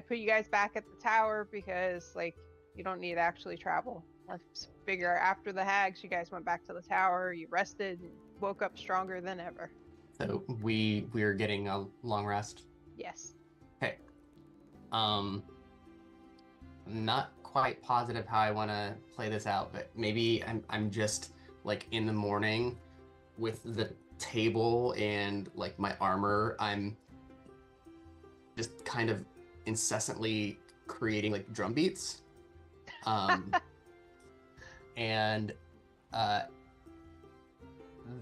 put you guys back at the tower because, like, you don't need to actually travel. Let's figure after the hags, you guys went back to the tower, you rested, and woke up stronger than ever. So we're getting a long rest. Yes. Okay. I'm not quite positive how I want to play this out, but maybe I'm just like in the morning with the table and like my armor, I'm just kind of incessantly creating like drum beats. And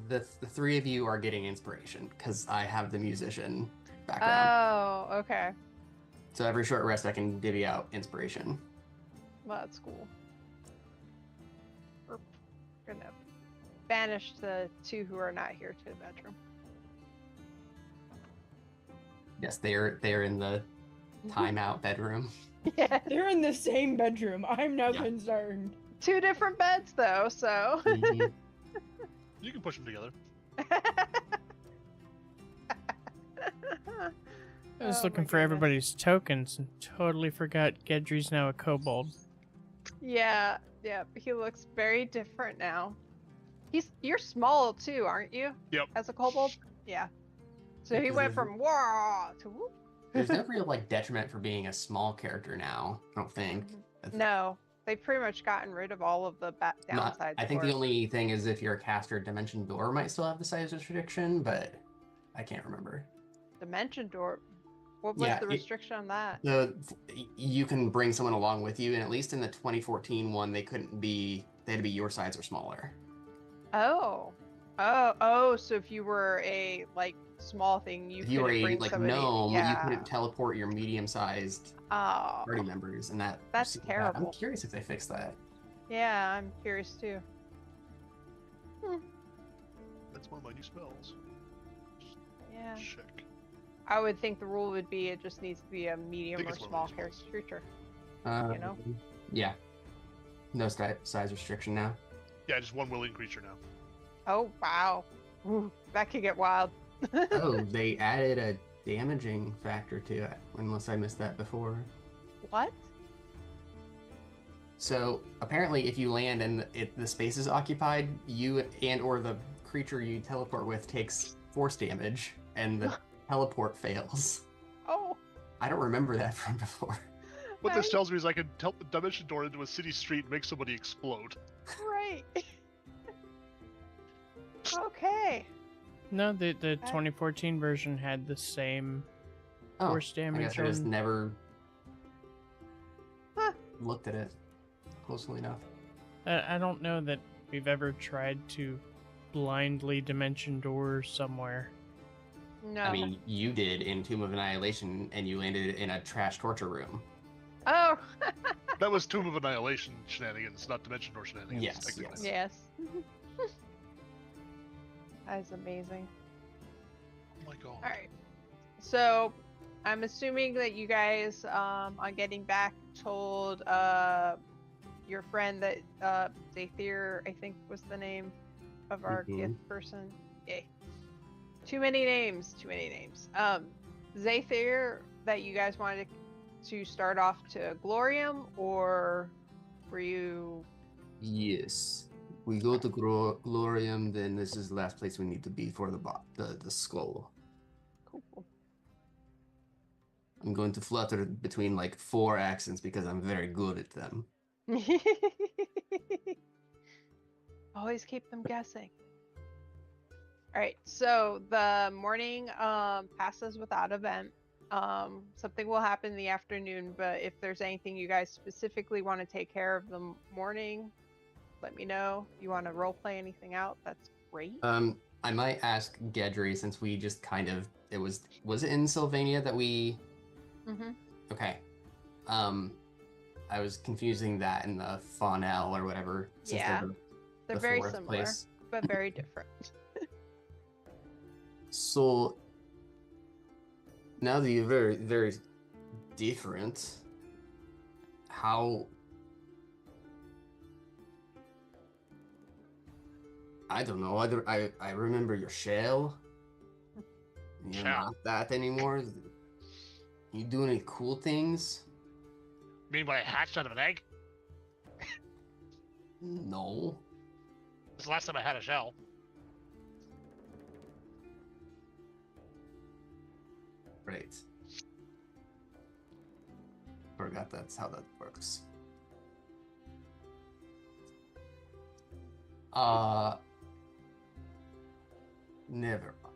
the three of you are getting inspiration because I have the musician background. Oh, okay. So every short rest I can divvy out inspiration. Well, that's cool. We're gonna banish the two who are not here to the bedroom. Yes, they're in the timeout bedroom. Yeah. They're in the same bedroom. I'm now concerned. 2 different beds though, so. Mhm. You can push them together. I was Oh looking my for goodness. everybody's tokens and totally forgot Gedry's now a kobold. Yeah, he looks very different now. You're small too, aren't you? Yep. As a kobold? Yeah. So he Because went there's- from wah to whoop. There's no real like detriment for being a small character now. I don't think. No, they've pretty much gotten rid of all of the downsides. I think for the it. only thing is if you're a caster, Dimension Door might still have the size restriction, but I can't remember. Dimension door. What was Yeah, the restriction on that? You can bring someone along with you, and at least in the 2014 one, they had to be your size or smaller. Oh. So if you were a like small thing, If you were couldn't a bring like somebody. gnome, you Yeah. couldn't teleport your medium-sized Oh. party members, and That's I'm terrible. curious if they fixed that. Yeah, I'm curious too. That's one of my new spells. Just Yeah. check. I would think the rule would be it just needs to be a medium think or it's one of small those ones. creature. You know? Yeah. No size restriction now. Yeah, just one willing creature now. Oh wow. Ooh, that could get wild. Oh, they added a damaging factor to it, unless I missed that before. What? So apparently, if you land and the space is occupied, you or the creature you teleport with takes force damage, and the teleport fails. Oh. I don't remember that from before. What this tells me is I can tilt the dimension door into a city street and make somebody explode. Right. Okay. No, the 2014 version had the same force I damage. guess I just on- never Huh. looked at it closely enough. I don't know that we've ever tried to blindly dimension door somewhere. No. I mean, you did in Tomb of Annihilation, and you landed in a trash torture room. Oh. That was Tomb of Annihilation shenanigans, not Dimension Door shenanigans. Yes, technically. Yes. That is amazing. Oh my god. All right. So, I'm assuming that you guys, on getting back, told your friend that Zathir, I think was the name of our gift person. Yay. Too many names. Zathir, that you guys wanted to start off to Glorium, or were you? Yes. We go to Glorium, then this is the last place we need to be for the skull. Cool. I'm going to flutter between like 4 accents because I'm very good at them. Always keep them guessing. All right, so the morning passes without event. Something will happen in the afternoon, but if there's anything you guys specifically want to take care of the morning, let me know. If you want to roleplay anything out, that's great. I might ask Gedry, since we just kind of was it in Sylvania that we Mm-hmm. Okay. I was confusing that and the Faunel or whatever. Since Yeah. They're the very fourth similar, place. but very different. So now that you're very, very different, how I don't know. I remember your shell. You're Shell. not that anymore. You do any cool things? Mean by hatched out of an egg? No. This is the last time I had a shell. Right. Forgot that's how that works. Never mind.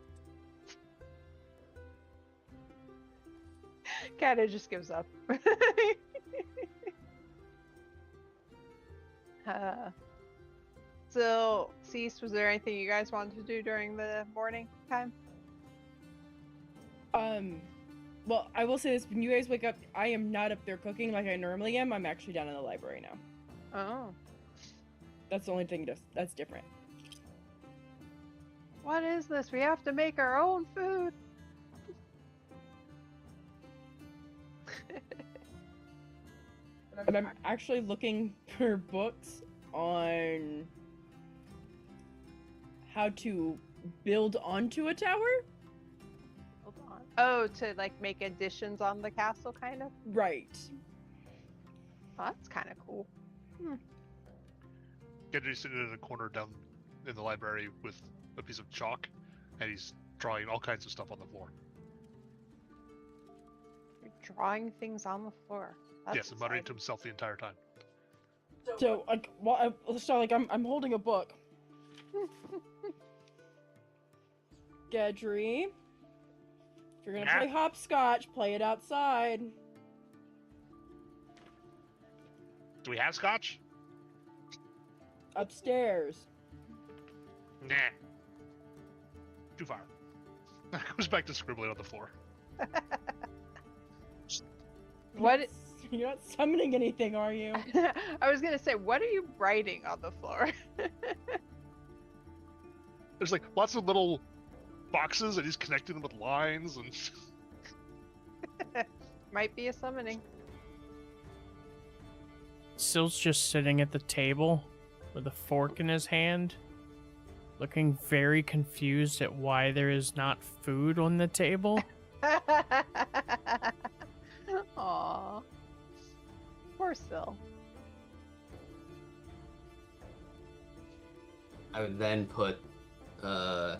Kata just gives up. So, Cease, was there anything you guys wanted to do during the morning time? Well, I will say this: when you guys wake up, I am not up there cooking like I normally am. I'm actually down in the library now. Oh. That's the only thing that's different. What is this? We have to make our own food. But I'm actually looking for books on how to build onto a tower. Hold on. Oh, to like make additions on the castle, kind of? Right. Oh, that's kind of cool. Gendry's sitting in a corner down in the library with a piece of chalk, and he's drawing all kinds of stuff on the floor. You're drawing things on the floor. That's Yes, and muttering to exciting. himself the entire time. So like, I'm holding a book. Gedry, if you're gonna Yeah? play hopscotch, play it outside. Do we have scotch? Upstairs. Nah. Too far. Goes back to scribbling on the floor. What? You're not summoning anything, are you? I was gonna say, what are you writing on the floor? There's like lots of little boxes, and he's connecting them with lines, and Might be a summoning. Sill's just sitting at the table with a fork in his hand, looking very confused at why there is not food on the table. Aww. Poor Syl. I would then put a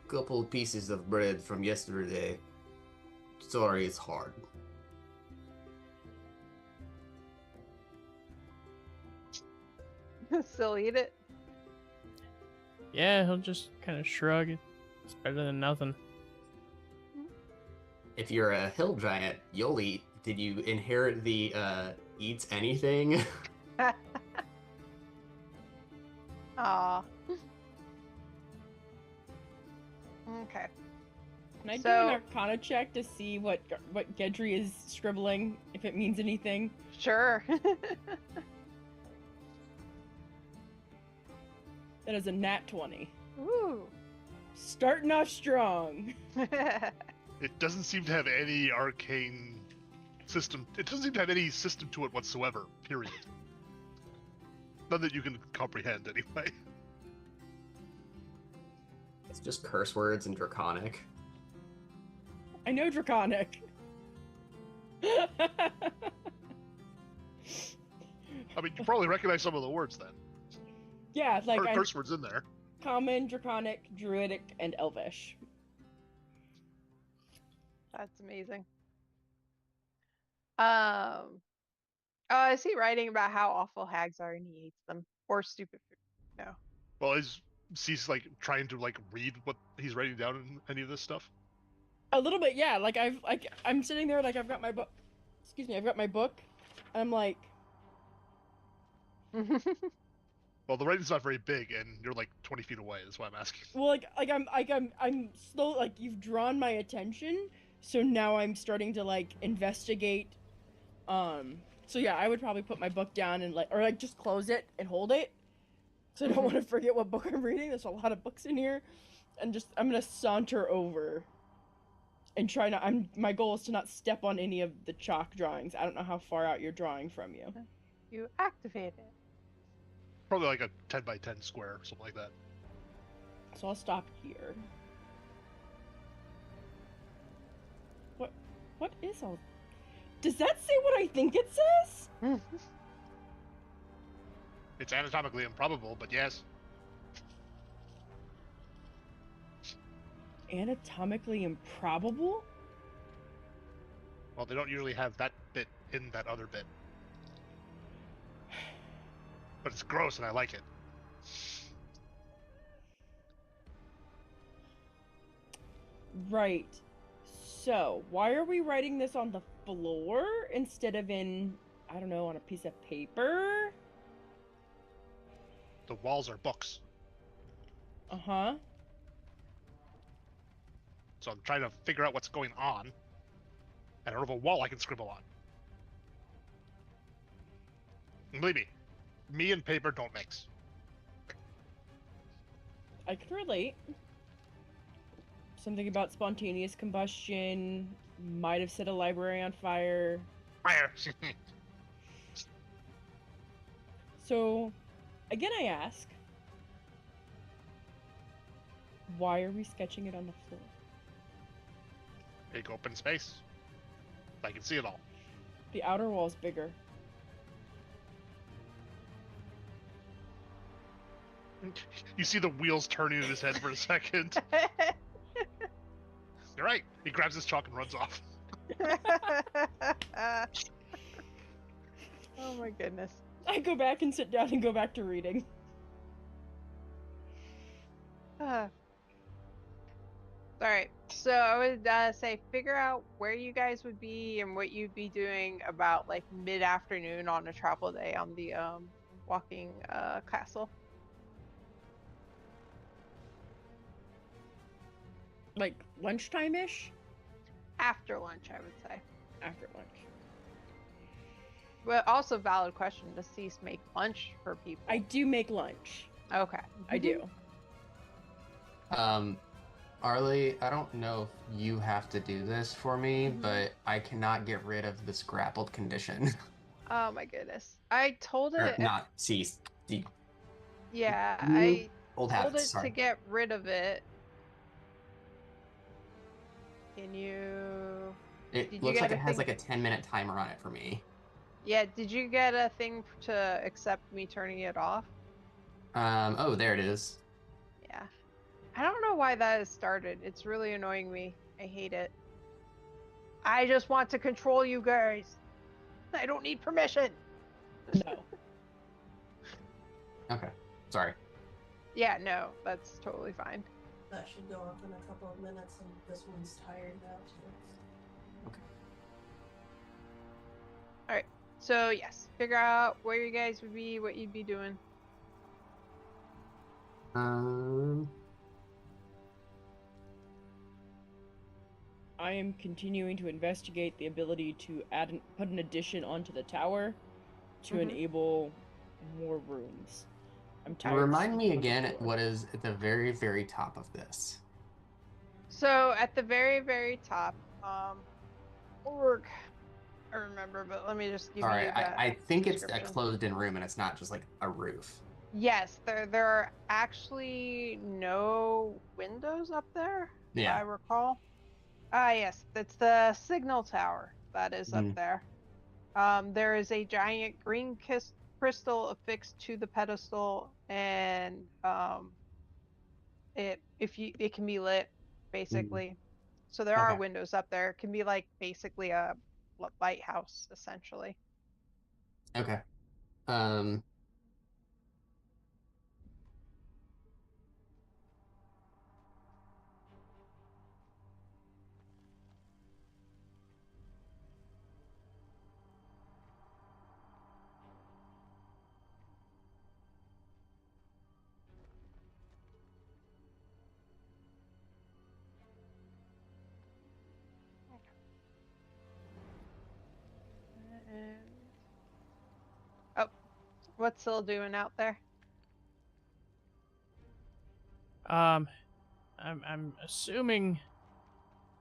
couple pieces of bread from yesterday. Sorry, it's hard. Syl, eat it. Yeah, he'll just kind of shrug. It's better than nothing. If you're a hill giant, you'll eat. Did you inherit the eats anything? Aw. Okay. Can I do So- an Arcana check to see what Gedry is scribbling, if it means anything? Sure. That is a nat 20. Ooh. Starting off strong. it doesn't seem to have any arcane system. It doesn't seem to have any system to it whatsoever, period. None that you can comprehend, anyway. It's just curse words and draconic. I know Draconic. I mean, you probably recognize some of the words then. Yeah, like Or I'm curse words in there. Common, Draconic, Druidic, and Elvish. That's amazing. Is he writing about how awful hags are and he hates them? Or stupid food? No. Well, he's like trying to like read what he's writing down in any of this stuff. A little bit, yeah. Like I'm sitting there, like I've got my book. Excuse me, I've got my book. And I'm like, Well, the writing's not very big, and you're like 20 feet away. That's why I'm asking. well, I'm slow. Like you've drawn my attention, so now I'm starting to like investigate. So yeah, I would probably put my book down and like just close it and hold it, so I don't want to forget what book I'm reading. There's a lot of books in here, and I'm gonna saunter over. And try not. My goal is to not step on any of the chalk drawings. I don't know how far out you're drawing from you. You activate it. Probably like a 10 by 10 square or something like that. So I'll stop here. What? What is all... Does that say what I think it says? It's anatomically improbable, but yes. Anatomically improbable? Well, they don't usually have that bit in that other bit. But it's gross and I like it. Right. So, why are we writing this on the floor instead of in, I don't know, on a piece of paper? The walls are books. Uh-huh. So I'm trying to figure out what's going on. I don't have a wall I can scribble on. And believe me and paper don't mix. I can relate. Something about spontaneous combustion, might have set a library on fire. Fire! So, again I ask, why are we sketching it on the floor? Big open space. I can see it all. The outer wall's bigger. You see the wheels turning in his head for a second. You're right. He grabs his chalk and runs off. Oh my goodness. I go back and sit down and go back to reading. Alright, so I would say figure out where you guys would be and what you'd be doing about like mid-afternoon on a travel day on the walking castle. Like, lunchtime-ish? After lunch, I would say. After lunch. But also valid question, does Cease make lunch for people? I do make lunch. Okay. I do. Arlie, I don't know if you have to do this for me, but I cannot get rid of this grappled condition. Oh my goodness. I told Or it... not cease. Yeah, I Old told habits, it sorry. to get rid of it. Can you... Did It you looks get like a it has thing- like a 10-minute timer on it for me. Yeah, did you get a thing to accept me turning it off? Oh, there it is. Yeah. I don't know why that has started. It's really annoying me. I hate it. I just want to control you guys. I don't need permission. No. Okay, sorry. Yeah, no, that's totally fine. That should go up in a couple of minutes, and this one's tired now too. So yes, figure out where you guys would be, what you'd be doing. I am continuing to investigate the ability to put an addition onto the tower to enable more rooms. I'm tired. Remind me sleeping on the again floor. what is at the very, very top of this. So at the very, very top, org. I remember, but let me just give All you right, that I think it's a description. closed-in room and it's not just like a roof. Yes, there are actually no windows up there, if I Yeah. recall. Ah, yes, it's the signal tower that is up there. There is a giant green crystal affixed to the pedestal, and it can be lit basically. So there are Okay. windows up there. It can be like basically a lighthouse essentially. Okay. And... Oh, what's Syl doing out there? I'm assuming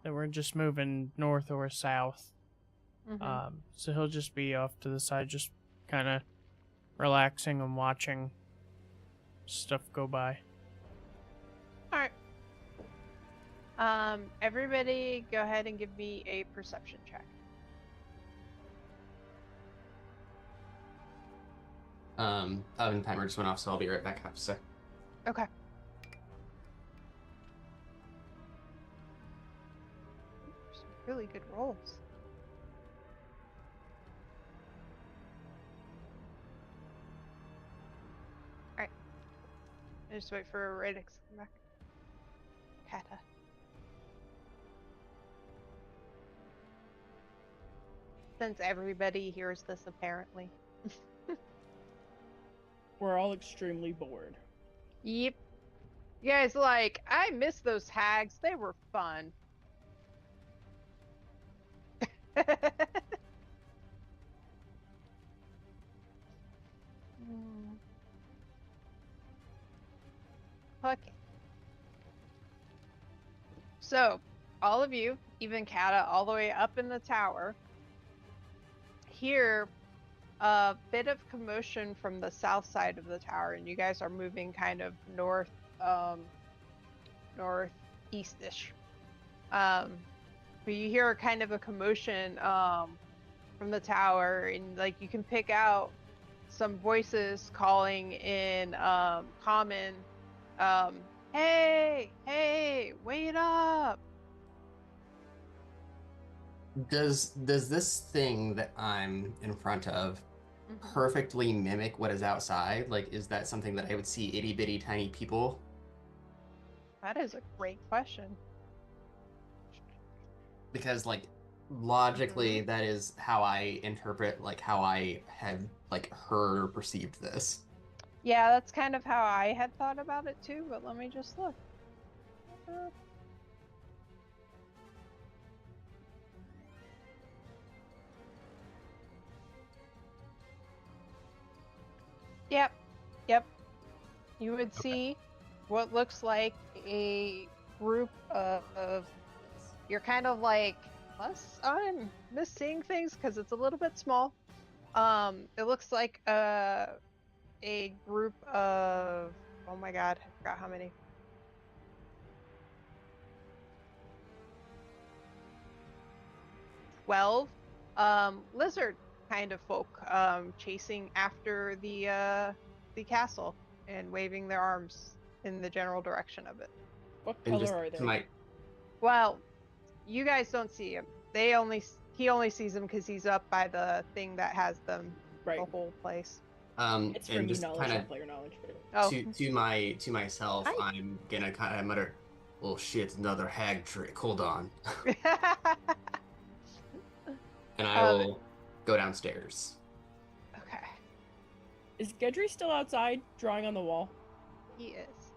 that we're just moving north or south. So he'll just be off to the side, just kind of relaxing and watching stuff go by. All right. Everybody go ahead and give me a perception check. Oven timer just went off, so I'll be right back up. So. Okay. Some really good rolls. Alright. Just wait for Radix to come back. Kata. Since everybody hears this, apparently. We're all extremely bored. Yep. You guys like, I miss those hags. They were fun. Okay. So, all of you, even Kata, all the way up in the tower, hear a bit of commotion from the south side of the tower, and you guys are moving kind of northeast-ish. But you hear kind of a commotion from the tower, and like you can pick out some voices calling in common, hey, wait up. Does this thing that I'm in front of perfectly mimic what is outside? Like, is that something that I would see itty bitty tiny people? That is a great question. Because like logically that is how I interpret like how I have like heard or perceived this. Yeah, that's kind of how I had thought about it too, but let me just look. Yep. You would see what looks like a group of you're kind of like, unless I'm missing things because it's a little bit small. It looks like a group of, oh my god, I forgot how many. 12 lizard kind of folk chasing after the castle and waving their arms in the general direction of it. What And color are they? Well, you guys don't see him. He only sees them because he's up by the thing that has them, Right. the whole place. It's for and me just knowledge, kind not of player knowledge. Oh, to myself, Hi. I'm gonna kind of mutter, "Well, shit, another hag trick. Hold on," and I will go downstairs. okay. Is Gedry still outside, drawing on the wall? He is.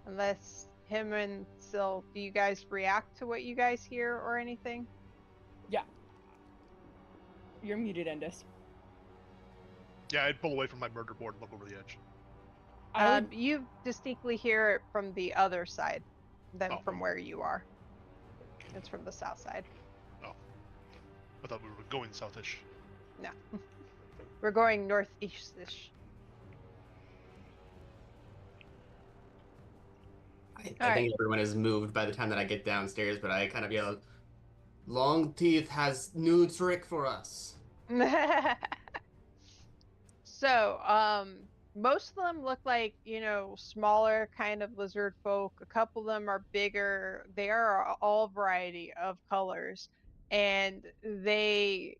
Unless him and Syl, do you guys react to what you guys hear or anything? Yeah. You're muted, Endus. Yeah, I'd pull away from my murder board and look over the edge. You distinctly hear it from the other side than from where you are. It's from the south side. Oh. I thought we were going southish. No. We're going northeast-ish. I think everyone is moved by the time that I get downstairs, but I kind of yell, "Long Teeth has new trick for us." So, most of them look like, smaller kind of lizard folk. A couple of them are bigger. They are all variety of colors. And they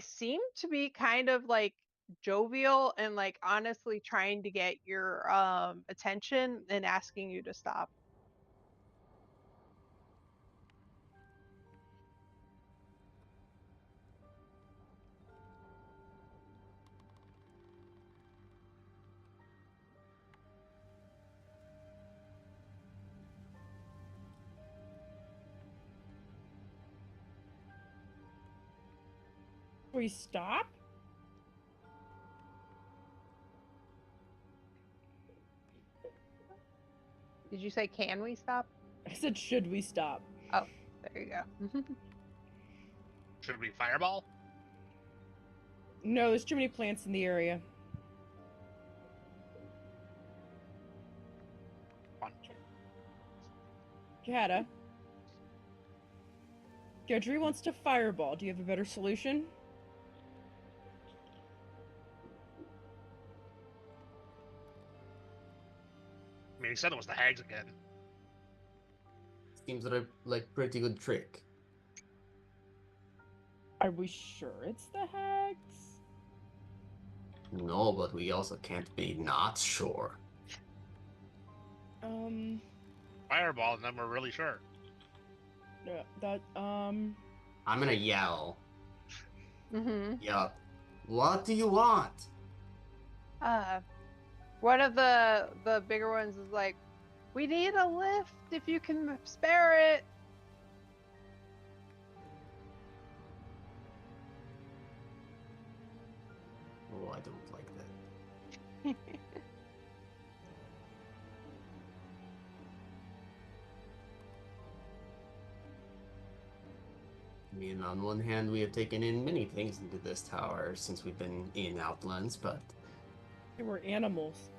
seem to be kind of like jovial and like honestly trying to get your attention and asking you to stop. We stop? Did you say, can we stop? I said, should we stop? Oh, there you go. Should we fireball? No, there's too many plants in the area. Kata. Gedry wants to fireball. Do you have a better solution? I mean, he said it was the hags again. Seems like pretty good trick. Are we sure it's the hags? No, but we also can't be not sure. Fireball, and then we're really sure. Yeah, that, I'm gonna yell. Mm-hmm. Yup. What do you want? One of the bigger ones is like, we need a lift if you can spare it. Oh, I don't like that. I mean, on one hand, we have taken in many things into this tower since we've been in Outlands, but they were animals.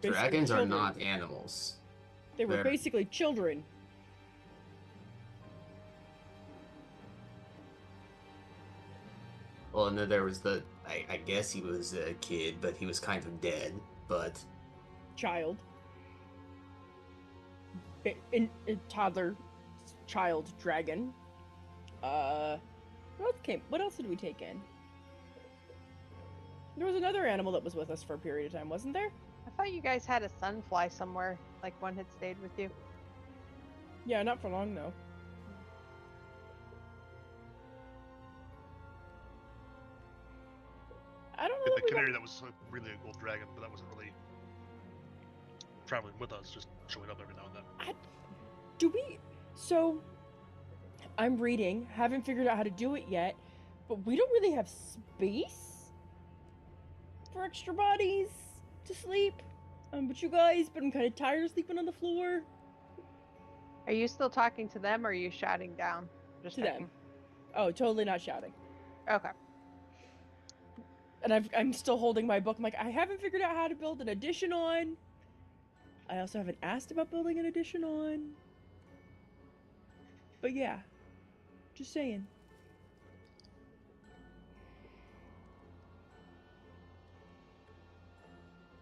Basically dragons are children. not animals. They were They're- basically children. Well, and then there was I guess he was a kid, but he was kind of dead, but... Child. In toddler, child, dragon. What else did we take in? There was another animal that was with us for a period of time, wasn't there? I thought you guys had a sunfly somewhere, like one had stayed with you. Yeah, not for long though. I don't know. The if we canary that was really a gold dragon, but that wasn't really traveling with us, just showing up every now and then. Do we? So, I'm reading, haven't figured out how to do it yet, but we don't really have space for extra bodies to sleep. But you guys, but I'm kind of tired of sleeping on the floor. Are you still talking to them or are you shouting down? Just To checking. them. Oh, totally not shouting. Okay. And I'm still holding my book. I'm like, I haven't figured out how to build an addition on. I also haven't asked about building an addition on. But yeah, just saying.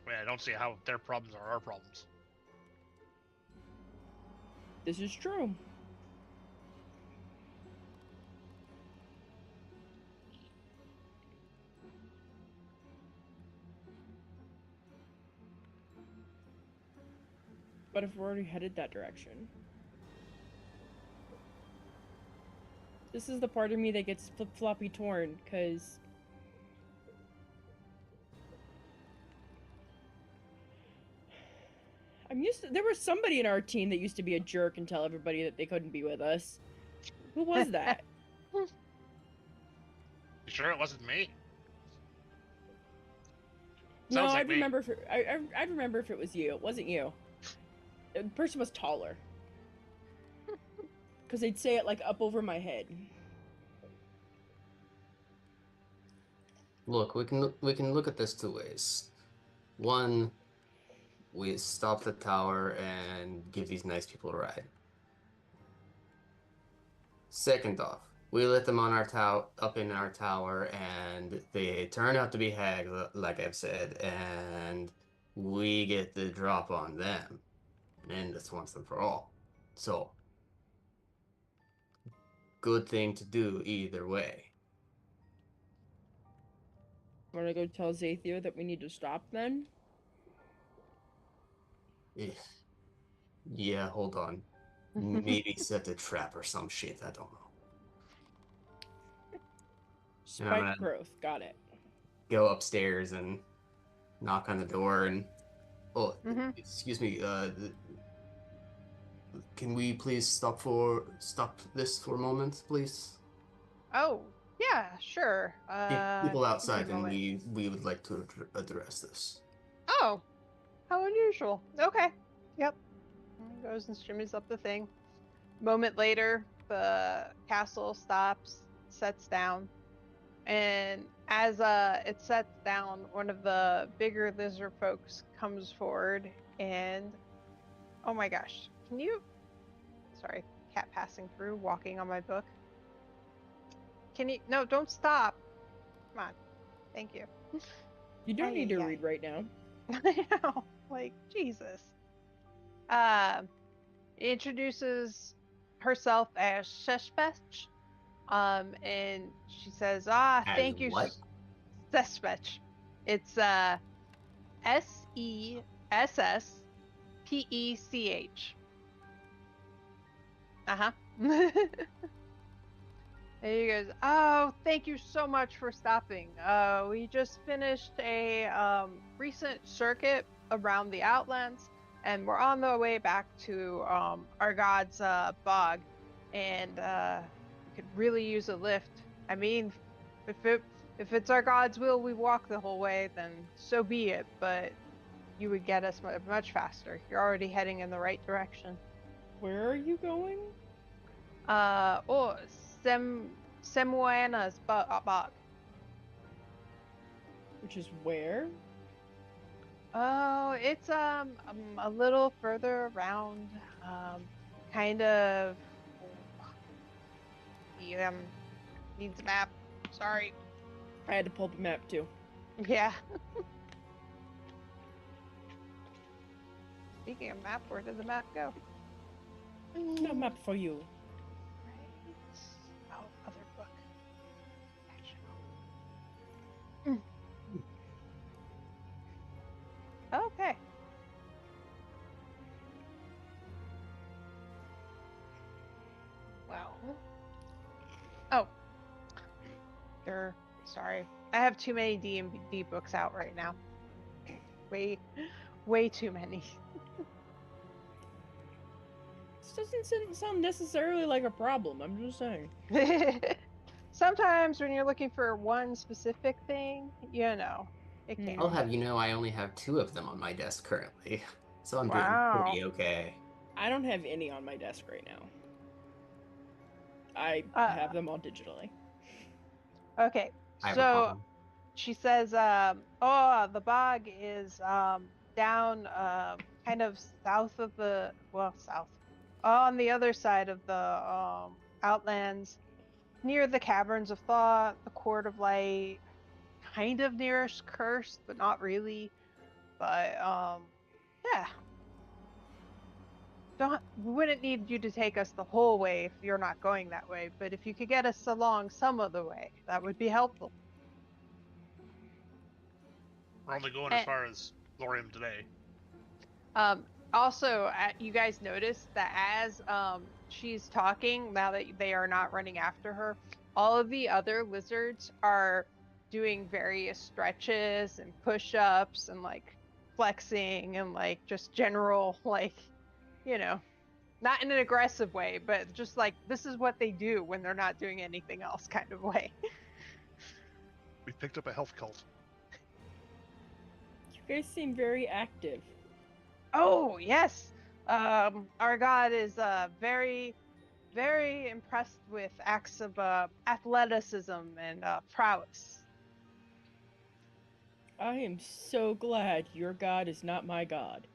I mean, I don't see how their problems are our problems. This is true. But if we're already headed that direction. This is the part of me that gets flip-floppy torn, because... there was somebody in our team that used to be a jerk and tell everybody that they couldn't be with us. Who was that? You sure it wasn't me? No, Sounds like I'd me. remember I'd remember if it was you. It wasn't you. The person was taller. Because they'd say it like up over my head. Look, we can look at this two ways. One, we stop the tower and give these nice people a ride. Second off, we let them on our up in our tower, and they turn out to be hags, like I've said, and we get the drop on them, and this once and for all. So, good thing to do either way. Wanna go tell Zathir that we need to stop then? Yeah, hold on. Maybe set a trap or some shit, I don't know. Spike growth, got it. Go upstairs and knock on the door and... Oh, excuse me, can we please stop this for a moment, please? Oh, yeah, sure. People outside, give me a and moment. we would like to address this. Oh, how unusual. Okay. Yep. Goes and shimmies up the thing. Moment later, the castle stops, sets down, and as it sets down, one of the bigger lizard folks comes forward and, oh my gosh, can you sorry, cat passing through, walking on my book. Can you? No, don't stop. Come on. Thank you. You don't need to Ay, ay, read right now. I know, like Jesus. Introduces herself as Sheshpech. And she says, As thank you, what? Sheshpech. It's SESSPECH. Uh-huh. And he goes, oh, thank you so much for stopping. We just finished a recent circuit around the Outlands, and we're on the way back to our god's bog, and we could really use a lift. I mean, if it's our god's will we walk the whole way, then so be it, but you would get us much faster. You're already heading in the right direction. Where are you going? Semuana's bog. Which is where? Oh, it's a little further around, kind of. Needs a map. Sorry. I had to pull up a map too. Yeah. Speaking of map, where did the map go? No map for you. Right. Oh, other book. Okay. Well. Oh. Sorry. I have too many D&D books out right now. Way too many. This doesn't sound necessarily like a problem. I'm just saying. Sometimes when you're looking for one specific thing, it can. I'll have you know I only have 2 of them on my desk currently, so I'm Wow. doing pretty okay. I don't have any on my desk right now. I have them all digitally. Okay, I have a so problem. she says, the bog is down kind of south of south. On the other side of the Outlands, near the Caverns of Thought, the Court of Light, kind of near Cursed, but not really. But yeah. We wouldn't need you to take us the whole way if you're not going that way, but if you could get us along some of the way, that would be helpful. We're only going as far as Lorium today. Also, you guys notice that as she's talking, now that they are not running after her, all of the other lizards are doing various stretches and push-ups and like flexing and like just general like, not in an aggressive way, but just like this is what they do when they're not doing anything else kind of way. We picked up a health cult. You guys seem very active. Oh, yes. Our god is very, very impressed with acts of athleticism and prowess. I am so glad your god is not my god.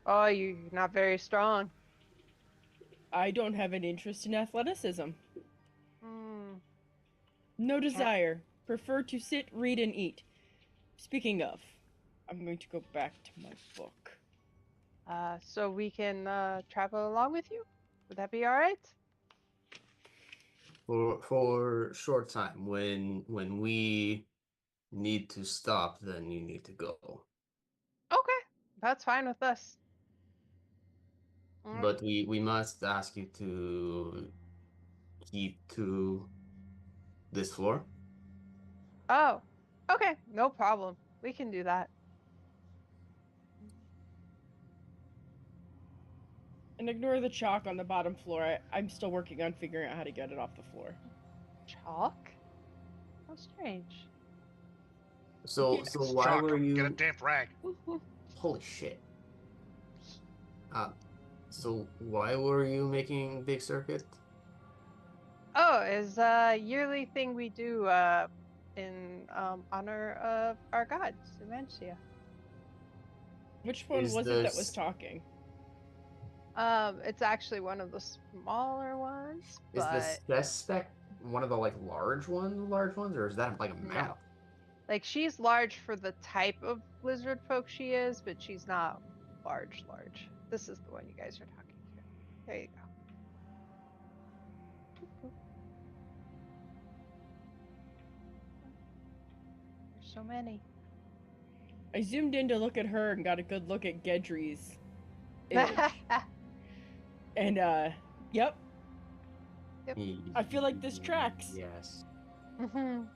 Oh, you're not very strong. I don't have an interest in athleticism. Hmm. No desire. Prefer to sit, read, and eat. Speaking of, I'm going to go back to my book. So we can travel along with you? Would that be all right? For short time, when we need to stop, then you need to go. Okay, that's fine with us. But we must ask you to keep to this floor. Oh, okay, no problem. We can do that. And ignore the chalk on the bottom floor. I'm still working on figuring out how to get it off the floor. Chalk? How strange. So Yes. why Chalk, were you? Get a damp rag. Holy shit. So why were you making big circuit? Oh, it's a yearly thing we do in honor of our god, Dementia. Which one Is was it that was this- talking? It's actually one of the smaller ones, Is but the suspect one of the like large ones, or is that like a no. mouth? Like she's large for the type of lizard folk she is, but she's not large. This is the one you guys are talking to. There you go. There's so many. I zoomed in to look at her and got a good look at Gedry's image. And yep, I feel like this tracks. Yes. Mhm.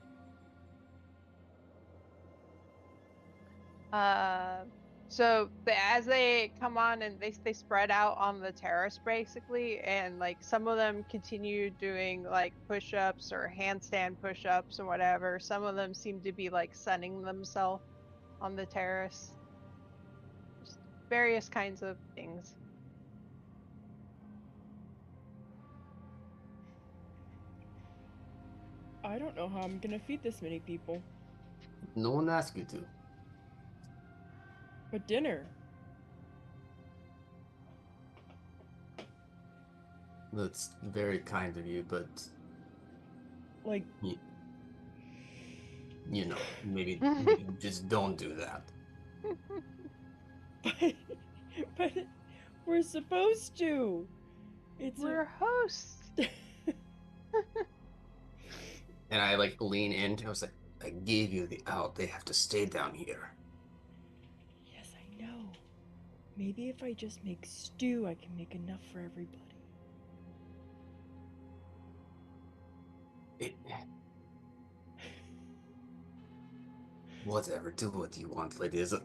So as they come on and they spread out on the terrace basically, and like some of them continue doing like push-ups or handstand push-ups or whatever. Some of them seem to be like sunning themselves on the terrace. Just various kinds of things. I don't know how I'm gonna feed this many people. No one asked you to. But dinner. That's very kind of you, but Like, you know, maybe just don't do that. but we're supposed to. We're hosts. And I like lean in. I was like, I gave you the out. They have to stay down here. Yes, I know. Maybe if I just make stew, I can make enough for everybody. Whatever, do what you want, ladies. I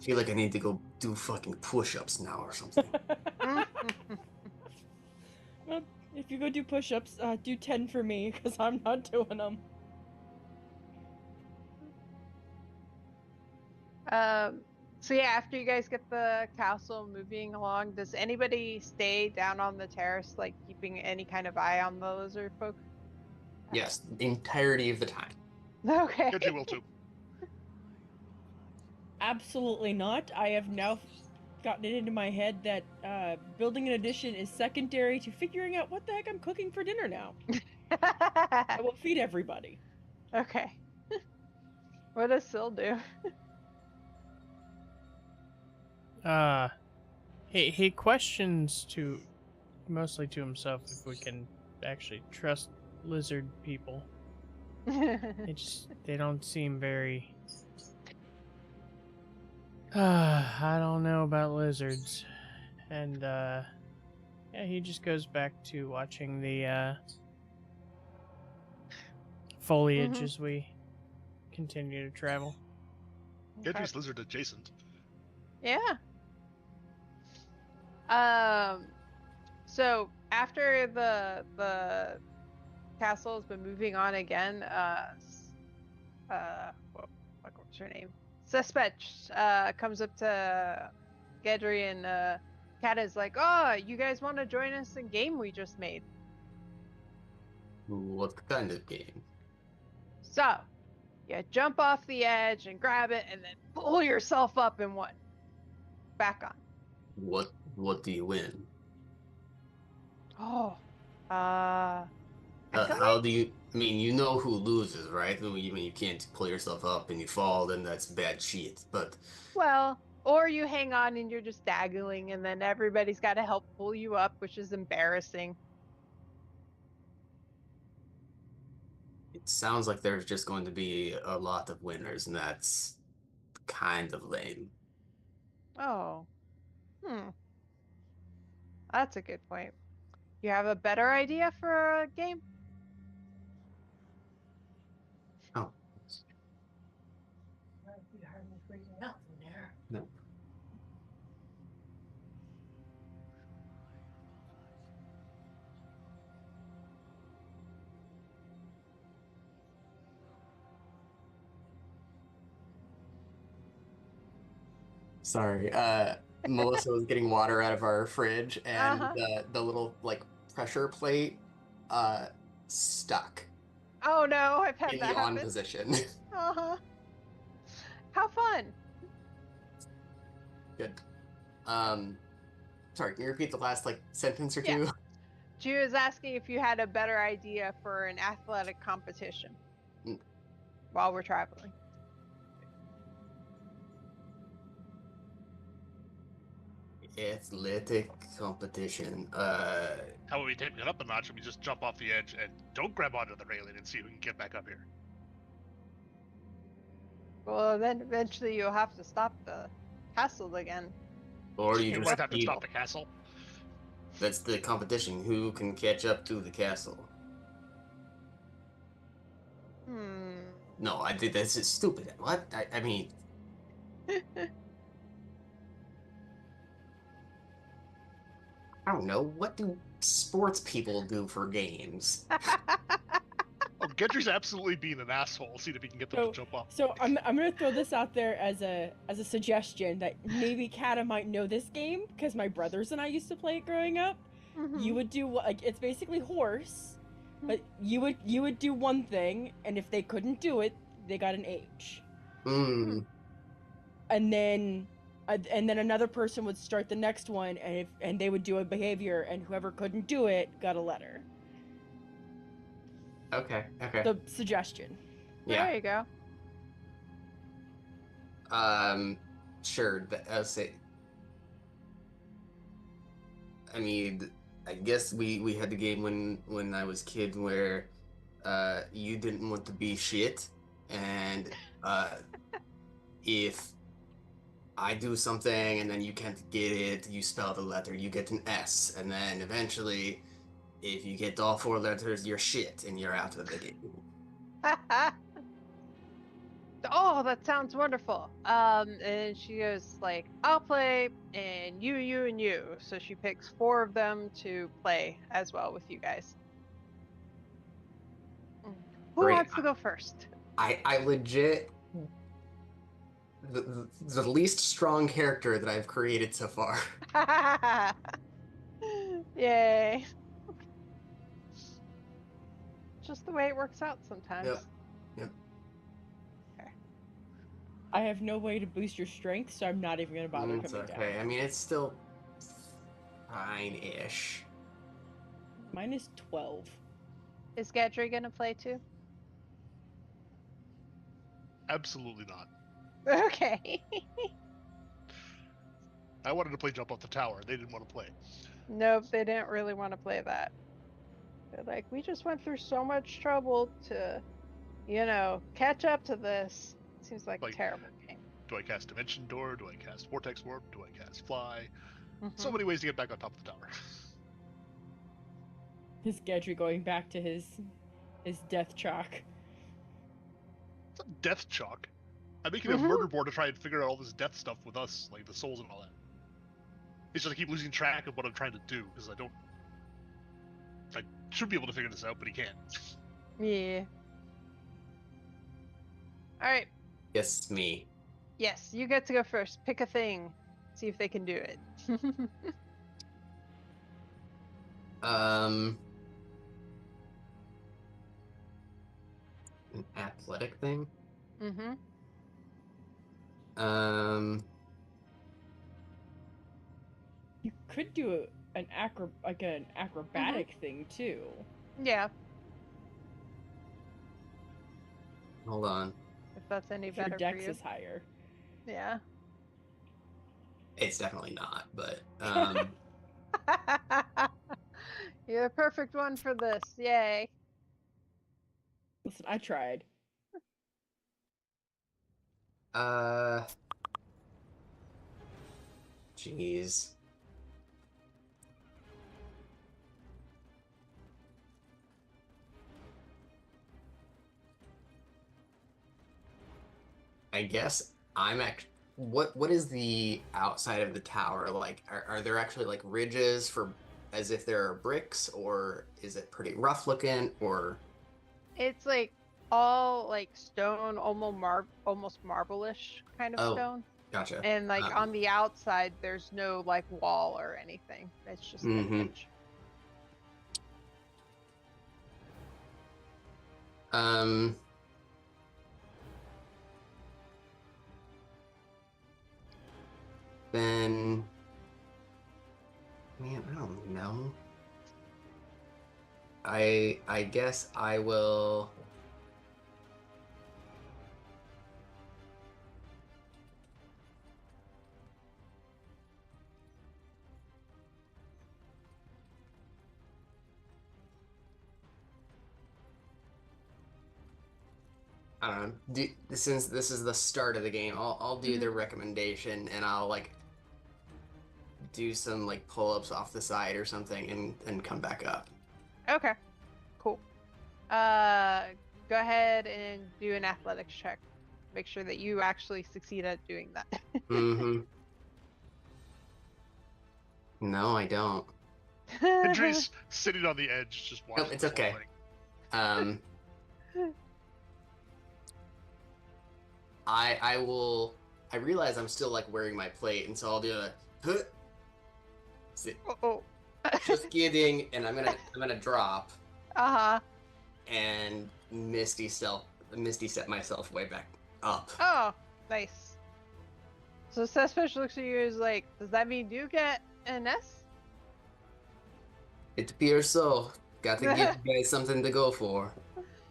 feel like I need to go do fucking push-ups now or something. Well, if you go do push-ups, do 10 for me, because I'm not doing them. So yeah, after you guys get the castle moving along, does anybody stay down on the terrace, like keeping any kind of eye on the lizard folk? Yes, the entirety of the time. Okay. Gedry will too. Absolutely not. I have now gotten it into my head that building an addition is secondary to figuring out what the heck I'm cooking for dinner now. I will feed everybody. Okay. What does Syl do? He questions mostly to himself if we can actually trust lizard people. They don't seem very. I don't know about lizards, and yeah, he just goes back to watching the foliage as we continue to travel. Gedry's lizard adjacent. Yeah. So after the castle has been moving on again, what was her name? Suspect comes up to Gedry and Kat is like, "Oh, you guys want to join us in game we just made?" What kind of game? So, you jump off the edge and grab it, and then pull yourself up in one. Back on. What do you win? Oh, How do you? I mean, you know who loses, right? When you can't pull yourself up and you fall, then that's bad shit. But well, or you hang on and you're just daggling, and then everybody's got to help pull you up, which is embarrassing. it sounds like there's just going to be a lot of winners, and that's kind of lame. Oh, that's a good point. You have a better idea for a game? Oh, Might be hardly freezing out in there. no. Sorry, Melissa was getting water out of our fridge, and the little like pressure plate stuck Oh no, I've had in that the on happen. position. How fun. Good. Sorry, can you repeat the last like sentence or Yeah. two? She was asking if you had a better idea for an athletic competition Mm. while we're traveling. Athletic competition. How about we take it up a notch and we just jump off the edge and don't grab onto the railing and see who can get back up here? Well, then eventually you'll have to stop the castle again. Or you You just might have to keep- stop the castle. That's the competition. Who can catch up to the castle? No, I did. This is stupid. What? I mean, I don't know. What do sports people do for games? Oh, Gendry's absolutely being an asshole. See if he can get them to jump off. So I'm gonna throw this out there as a suggestion that maybe Kata might know this game because my brothers and I used to play it growing up. Mhm. You would do like it's basically horse, but you would do one thing, and if they couldn't do it, they got an H. Hmm. And then another person would start the next one, and they would do a behavior, and whoever couldn't do it got a letter. Okay. Okay. The suggestion. Yeah. There you go. Sure. I'll say. I mean, I guess we had the game when I was kid where you didn't want to be shit, and if I do something and then you can't get it, you spell the letter, you get an S, and then eventually, if you get all 4 letters, you're shit and you're out of the game. Oh, that sounds wonderful. And she goes like, I'll play, and you, and you. So she picks 4 of them to play as well with you guys. Who Great. wants to go first? I legit the least strong character that I've created so far. Yay. Just the way it works out sometimes. Yep. Yep. I have no way to boost your strength, so I'm not even gonna bother It's coming okay. down. I mean, it's still fine-ish. Mine is 12. Is Gadry gonna play too? Absolutely not. Okay. I wanted to play jump off the tower. They didn't want to play. Nope, they didn't really want to play that. They're like, we just went through so much trouble to, catch up to this. Seems like a terrible game. Do I cast Dimension Door? Do I cast Vortex Warp? Do I cast Fly? Mhm. So many ways to get back on top of the tower. His Gedry going back to his death chalk. It's a death chalk. I'm making a murder board to try and figure out all this death stuff with us, like the souls and all that. It's just I keep losing track of what I'm trying to do because I should be able to figure this out, but he can't. Yeah. All right. Yes, me. Yes, you get to go first. Pick a thing. See if they can do it. An athletic thing. Mm-hmm. You could do an acrobatic thing too. Yeah, Hold on. if that's any If your better for dex you. is higher. Yeah. It's definitely not, but You're the perfect one for this. Yay. Listen, I tried. Jeez. I guess I'm what is the outside of the tower like? Are there actually like ridges for as if there are bricks, or is it pretty rough looking, or It's like all like stone, almost marble-ish kind of stone. Gotcha. And like on the outside, there's no like wall or anything. It's just an edge. Then Man, I don't know. I guess I will. I don't know. Since this is the start of the game, I'll do the recommendation, and I'll like do some like pull-ups off the side or something, and come back up. Okay, cool. Go ahead and do an athletics check. Make sure that you actually succeed at doing that. Mm-hmm. No, I don't. Hendry's sitting on the edge, just watching. Nope, it's this whole okay. thing. I will. I realize I'm still like wearing my plate, and so I'll do a. Oh. Just kidding, and I'm gonna drop Uh-huh. and misty set myself way back up. Oh, nice. So Sespesh looks at you and is like, does that mean you get an S? It appears so. Got to give you guys something to go for.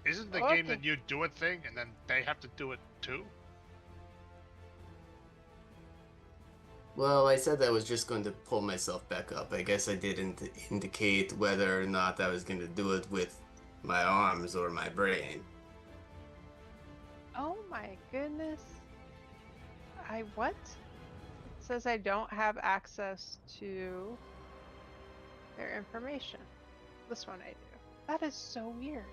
Isn't the Okay. game that you do a thing and then they have to do it too? Well, I said I was just going to pull myself back up. I guess I didn't indicate whether or not I was going to do it with my arms or my brain. Oh my goodness. What? It says I don't have access to their information. This one I do. That is so weird.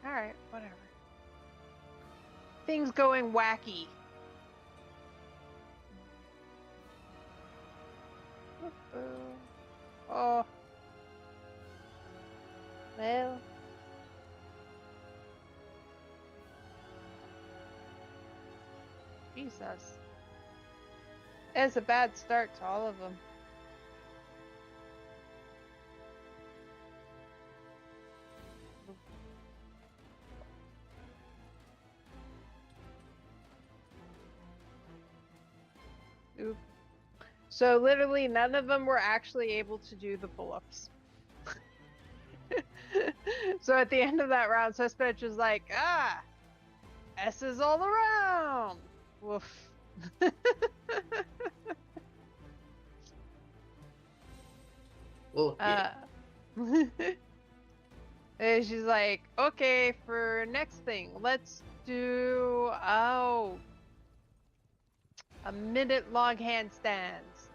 Alright, whatever. Things going wacky. Oh. Well. Jesus. It's a bad start to all of them. Oop. So literally none of them were actually able to do the pull-ups. So at the end of that round, Suspect was like, S's all around. Woof. Well, yeah. And she's like, okay, for next thing, let's do a minute long handstands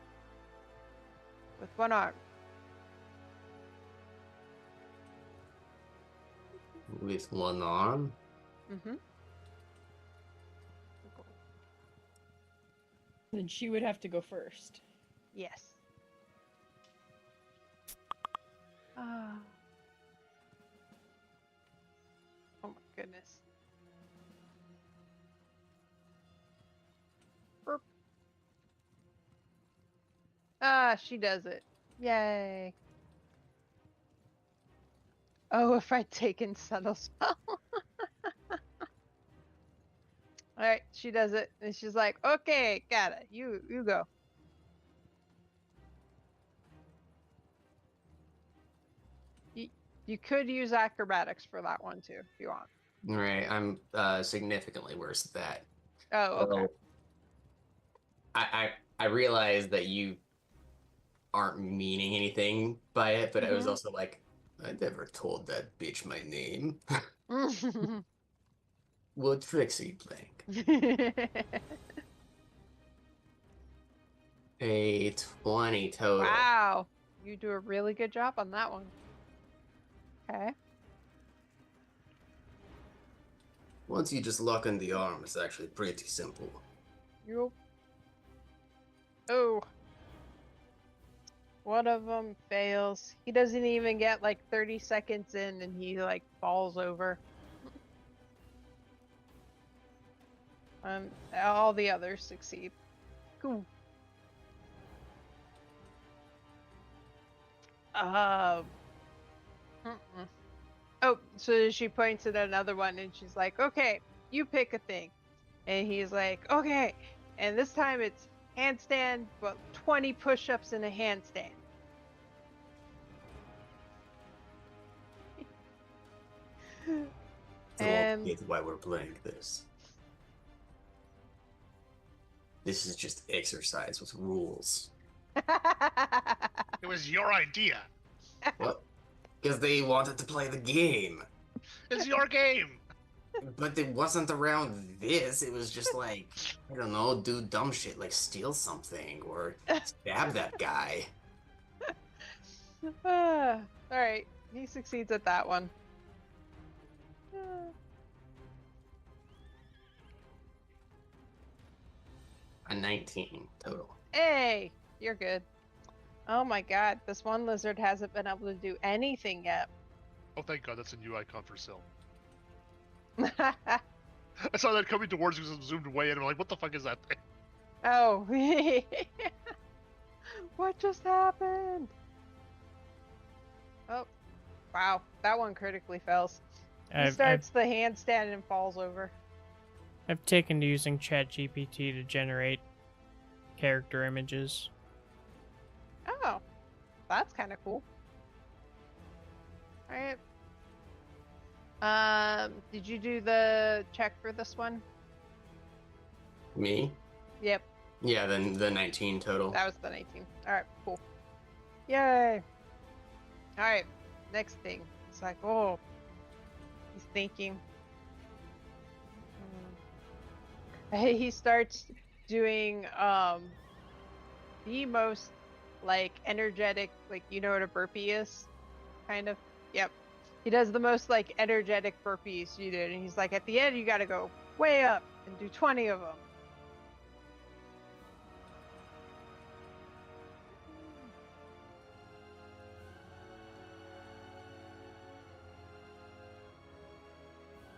with one arm. With one arm. Mm-hmm. Then she would have to go first. Yes. Oh my goodness. Burp. She does it. Yay. Oh, if I'd taken subtle spell. Alright, she does it. And she's like, okay, got it. You go. You could use acrobatics for that one too, if you want. Right, I'm significantly worse at that. Oh, okay. So, I realize that you aren't meaning anything by it, but I was also like, I never told that bitch my name. What tricks are you playing? A 20 total. Wow. You do a really good job on that one. Okay. Once you just lock in the arm, it's actually pretty simple. Yup. Oh. One of them fails. He doesn't even get like 30 seconds in and he like falls over. All the others succeed. Cool. Oh, so she points at another one and she's like, okay, you pick a thing. And he's like, okay. And this time it's handstand, but 20 push-ups in a handstand. Don't get why we're playing this. This is just exercise with rules. It was your idea. What? Because they wanted to play the game. It's your game. But it wasn't around this. It was just like, I don't know, do dumb shit like steal something or stab that guy. All right, he succeeds at that one. A 19 total. Hey, you're good. Oh my god, this one lizard hasn't been able to do anything yet. Oh, thank God, that's a new icon for Syl. I saw that coming towards me, zoomed away, and I'm like, what the fuck is that thing? Oh, what just happened? Oh, wow, that one critically fails. He starts the handstand and falls over. I've taken to using ChatGPT to generate character images. Oh, that's kind of cool. All right. Did you do the check for this one? Me? Yep. Yeah, then the 19 total. That was the 19. All right, cool. Yay. All right, next thing. It's like, oh, he's thinking. He starts doing the most like energetic, like, you know what a burpee is? Kind of. Yep. He does the most like energetic burpees you did, and he's like, at the end you got to go way up and do 20 of them.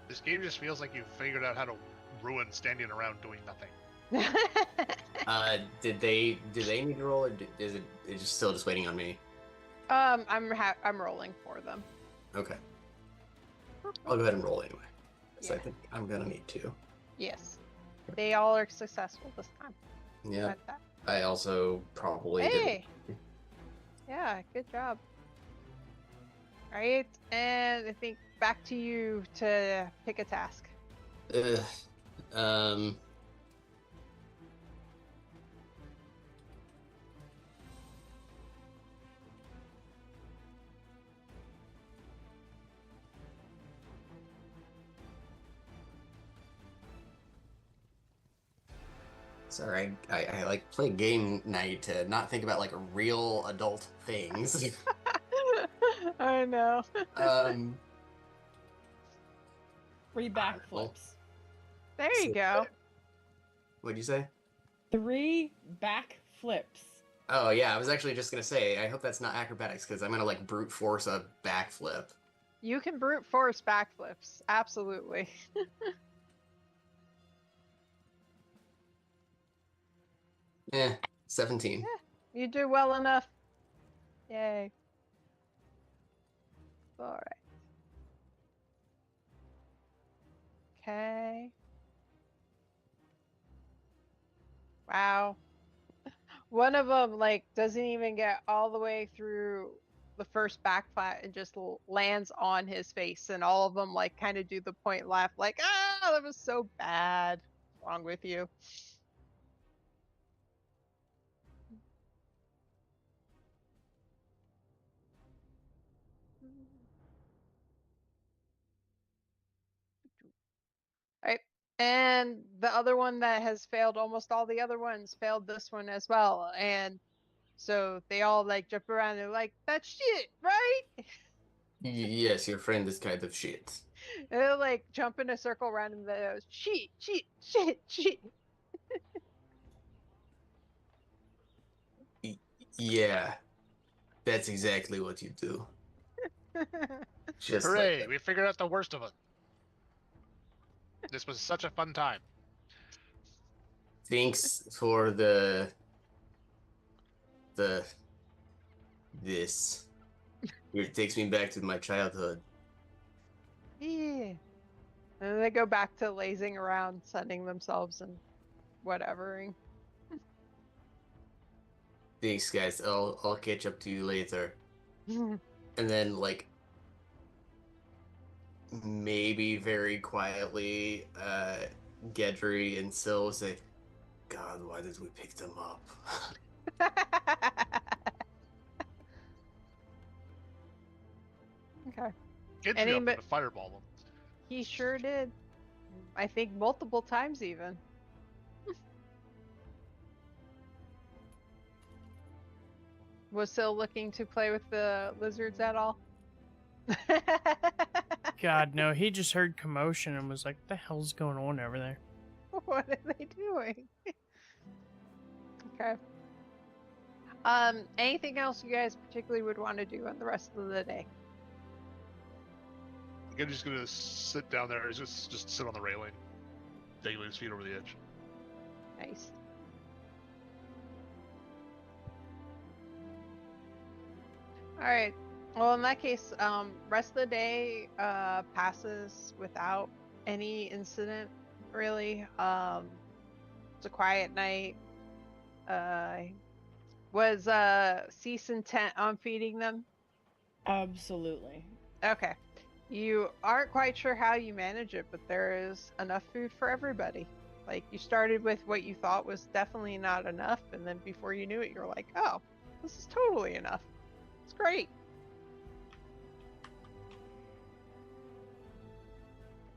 This game just feels like you figured out how to ruin standing around doing nothing. Did they need to roll, or is it just still just waiting on me? I'm rolling for them. Okay. I'll go ahead and roll anyway. So I think I'm gonna need to. Yes. They all are successful this time. Yeah. I also probably Hey! Yeah, good job. Alright, and I think back to you to pick a task. Sorry, I like play game night to not think about like real adult things. I know. 3 backflips. There you go. What'd you say? 3 backflips. Oh yeah, I was actually just gonna say, I hope that's not acrobatics, because I'm gonna like brute force a backflip. You can brute force backflips, absolutely. 17. You do well enough. Yay. Alright. Okay. Wow. One of them, like, doesn't even get all the way through the first backflip and just lands on his face, and all of them, like, kind of do the point laugh, like, ah, that was so bad. What's wrong with you? Right. And the other one that has failed almost all the other ones failed this one as well. And so they all like jump around and they're like, that's shit, right? Yes, your friend is kind of shit. And they'll like jump in a circle around and they go, shit, shit, shit, shit. Yeah, that's exactly what you do. Just Hooray, like we figured out the worst of it. This was such a fun time. thanks for this. It takes me back to my childhood. Yeah. And then they go back to lazing around, sunning themselves and whatevering. Thanks, guys. I'll catch up to you later. And then, like, maybe very quietly, Gedry and Sil will say, God, why did we pick them up? Okay. Gentry Any up ma- in a fireball them. He sure did. I think multiple times even. Was Sil looking to play with the lizards at all? God, no, he just heard commotion and was like, "The hell's going on over there?" What are they doing? Okay. Anything else you guys particularly would want to do on the rest of the day? Genji's gonna sit down there. He's just sit on the railing, dangling his feet over the edge. Nice. All right. Well, in that case, rest of the day passes without any incident, really. It's a quiet night. Was Cease intent on feeding them? Absolutely. Okay. You aren't quite sure how you manage it, but there is enough food for everybody. Like, you started with what you thought was definitely not enough, and then before you knew it, you're like, oh, this is totally enough. It's great.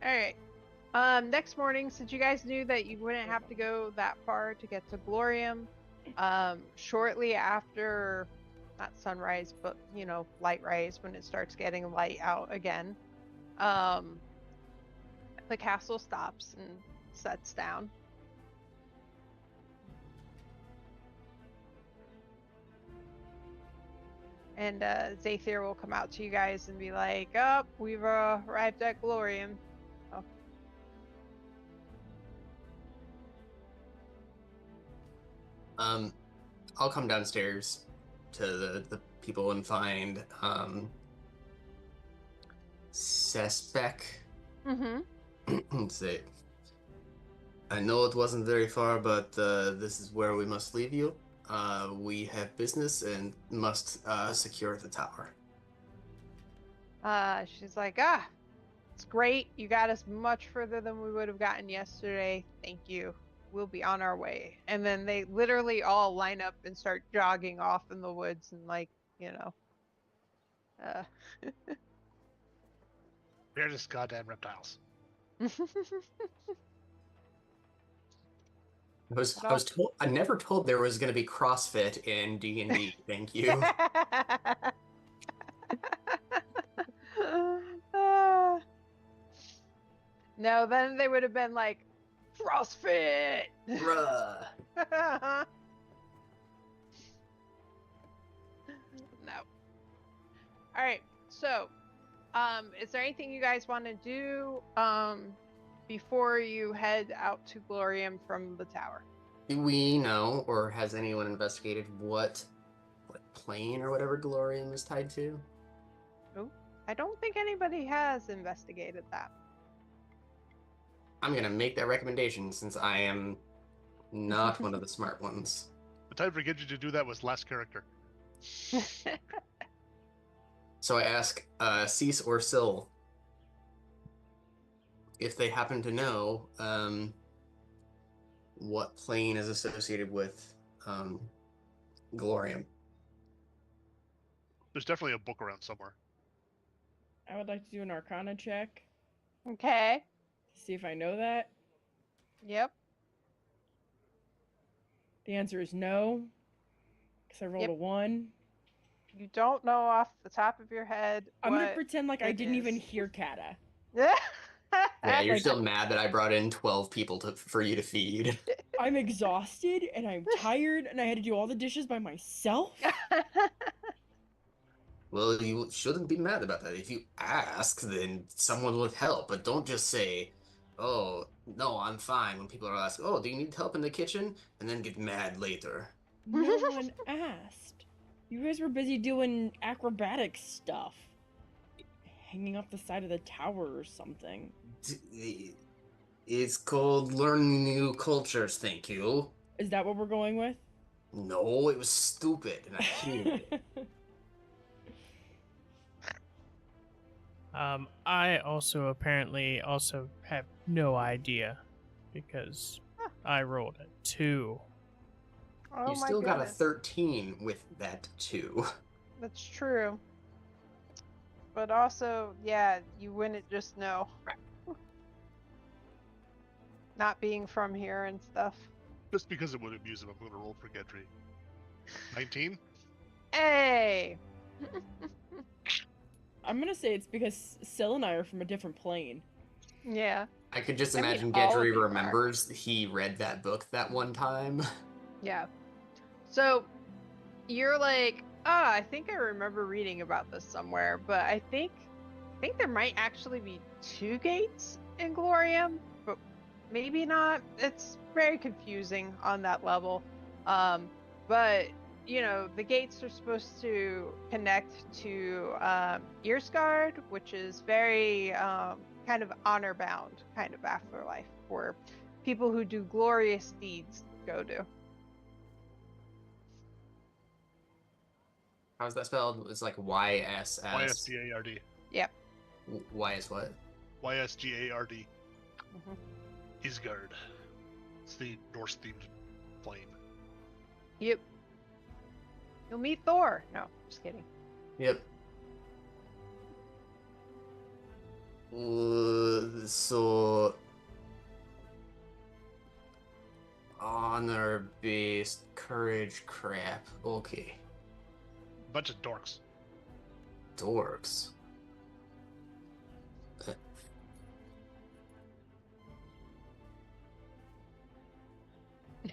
Alright. Next morning, since you guys knew that you wouldn't have to go that far to get to Glorium, shortly after, not sunrise, but, you know, light rise, when it starts getting light out again, the castle stops and sets down. And Zathir will come out to you guys and be like, oh, we've arrived at Glorium. Oh. I'll come downstairs to the people and find Sespec. Mm-hmm. Say, I know it wasn't very far, but this is where we must leave you. We have business and must secure the tower. She's like, it's great. You got us much further than we would have gotten yesterday. Thank you. We'll be on our way. And then they literally all line up and start jogging off in the woods and, like, you know. They're just goddamn reptiles. I never told there was going to be CrossFit in D&D. Thank you. No, then they would have been like, CrossFit! Bruh. No. Alright, so, is there anything you guys want to do, before you head out to Glorium from the tower? Do we know, or has anyone investigated what plane or whatever Glorium is tied to? Oh, I don't think anybody has investigated that. I'm going to make that recommendation since I am not one of the smart ones. The time for Genji to do that was last character. So I ask Cease or Sil if they happen to know what plane is associated with Glorium. There's definitely a book around somewhere. I would like to do an Arcana check Okay. to see if I know that. Yep. The answer is no, because I rolled a 1. You don't know off the top of your head. I'm gonna pretend like I it didn't even is. hear Kata. Yeah, you're still mad that I brought in 12 people for you to feed. I'm exhausted and I'm tired and I had to do all the dishes by myself. Well, you shouldn't be mad about that. If you ask, then someone would help, but don't just say, oh, no, I'm fine, when people are asked, oh, do you need help in the kitchen? And then get mad later. No one asked. You guys were busy doing acrobatic stuff. Hanging off the side of the tower or something. It's called learning new cultures, thank you. Is that what we're going with? No, it was stupid, and I hated it. I also apparently also have no idea because I rolled a 2. Oh You my still got a goodness. 13 with that 2. That's true. But also, yeah, you wouldn't just know. Not being from here and stuff. Just because it would amuse him, I'm going to roll for Gedry. 19? Hey! I'm gonna say it's because Sil and I are from a different plane. Yeah. I could just I mean, imagine all of Gedry you are. remembers he read that book that one time. Yeah. So you're like, I think I remember reading about this somewhere, but I think there might actually be 2 gates in Glorium, but maybe not. It's very confusing on that level. But you know, the gates are supposed to connect to Earsguard, which is very kind of honor bound kind of afterlife where people who do glorious deeds go to. How's that spelled? It's like YSS. YSGARD. Yep. Y is what? YSGARD. Mhm. Isgard. It's the Norse themed plane. Yep. You'll meet Thor. No, just kidding. Yep. So honor based courage crap. Okay. Bunch of dorks. Dorks.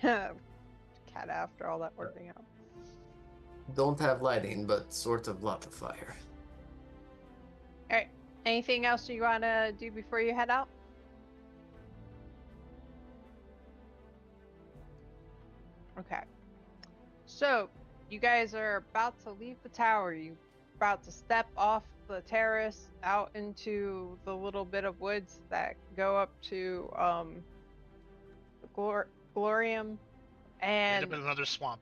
Cat after all that working out. Don't have lighting, but sort of lot of fire. All right. Anything else you want to do before you head out? Okay. So, you guys are about to leave the tower. You're about to step off the terrace out into the little bit of woods that go up to the Glorium. End And up in another swamp.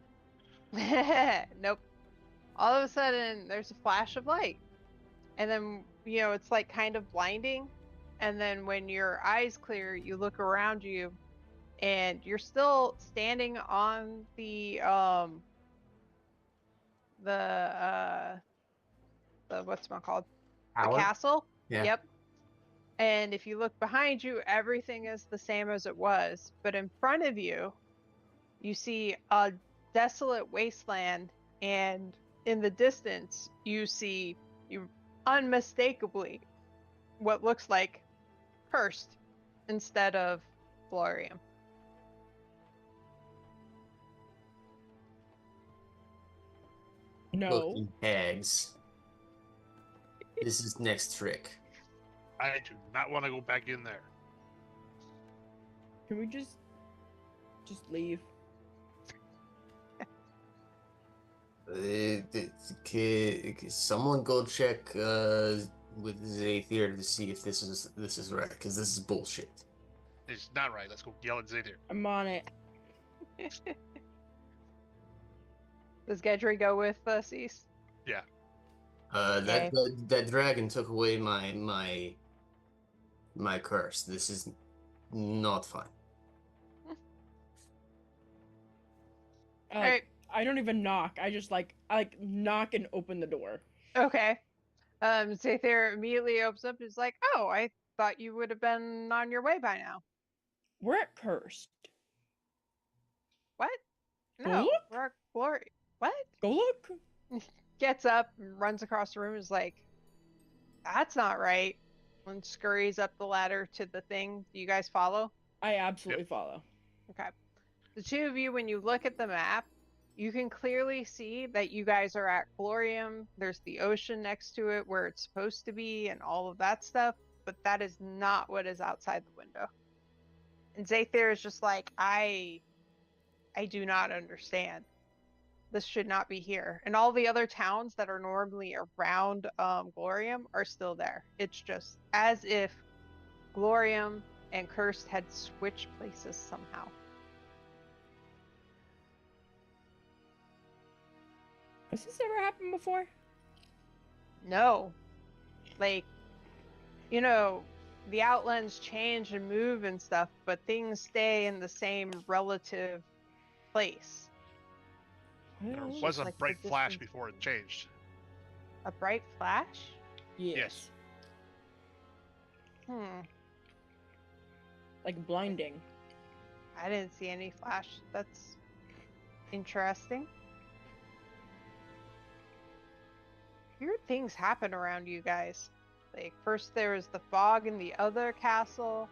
nope. All of a sudden, there's a flash of light. And then, you know, it's like kind of blinding. And then when your eyes clear, you look around you and you're still standing on the what's it called? The Tower? castle. Yeah. Yep. And if you look behind you, everything is the same as it was. But in front of you, you see a desolate wasteland, and in the distance, you see unmistakably what looks like Cursed instead of Florium. No. Looking hags. This is next trick. I do not want to go back in there. Can we just leave? Someone go check with Zathir to see if this is right, because this is bullshit. It's not right. Let's go yell at Zadir. I'm on it. Does Gedry go with Cease? Yeah. Okay. That dragon took away my curse. This is not fun. All right. I don't even knock. I just I knock and open the door. Okay. Zathir immediately opens up and is like, "Oh, I thought you would have been on your way by now." We're at Cursed. What? Go No, look. we're at Glory. What? Go look. Gets up and runs across the room and is like, "That's not right." And scurries up the ladder to the thing. Do you guys follow? I absolutely follow. Okay. The two of you, when you look at the map, you can clearly see that you guys are at Glorium. There's the ocean next to it where it's supposed to be and all of that stuff, but that is not what is outside the window. And Zathir is just like, I do not understand. This should not be here. And all the other towns that are normally around Glorium are still there. It's just as if Glorium and Cursed had switched places somehow. Has this ever happened before? No. Like, you know, the outlands change and move and stuff, but things stay in the same relative place. There Well, was a like the bright flash distance. before it changed. A bright flash? yes. Like blinding. I didn't see any flash. That's interesting. Weird things happen around you guys. Like, first there was the fog in the other castle.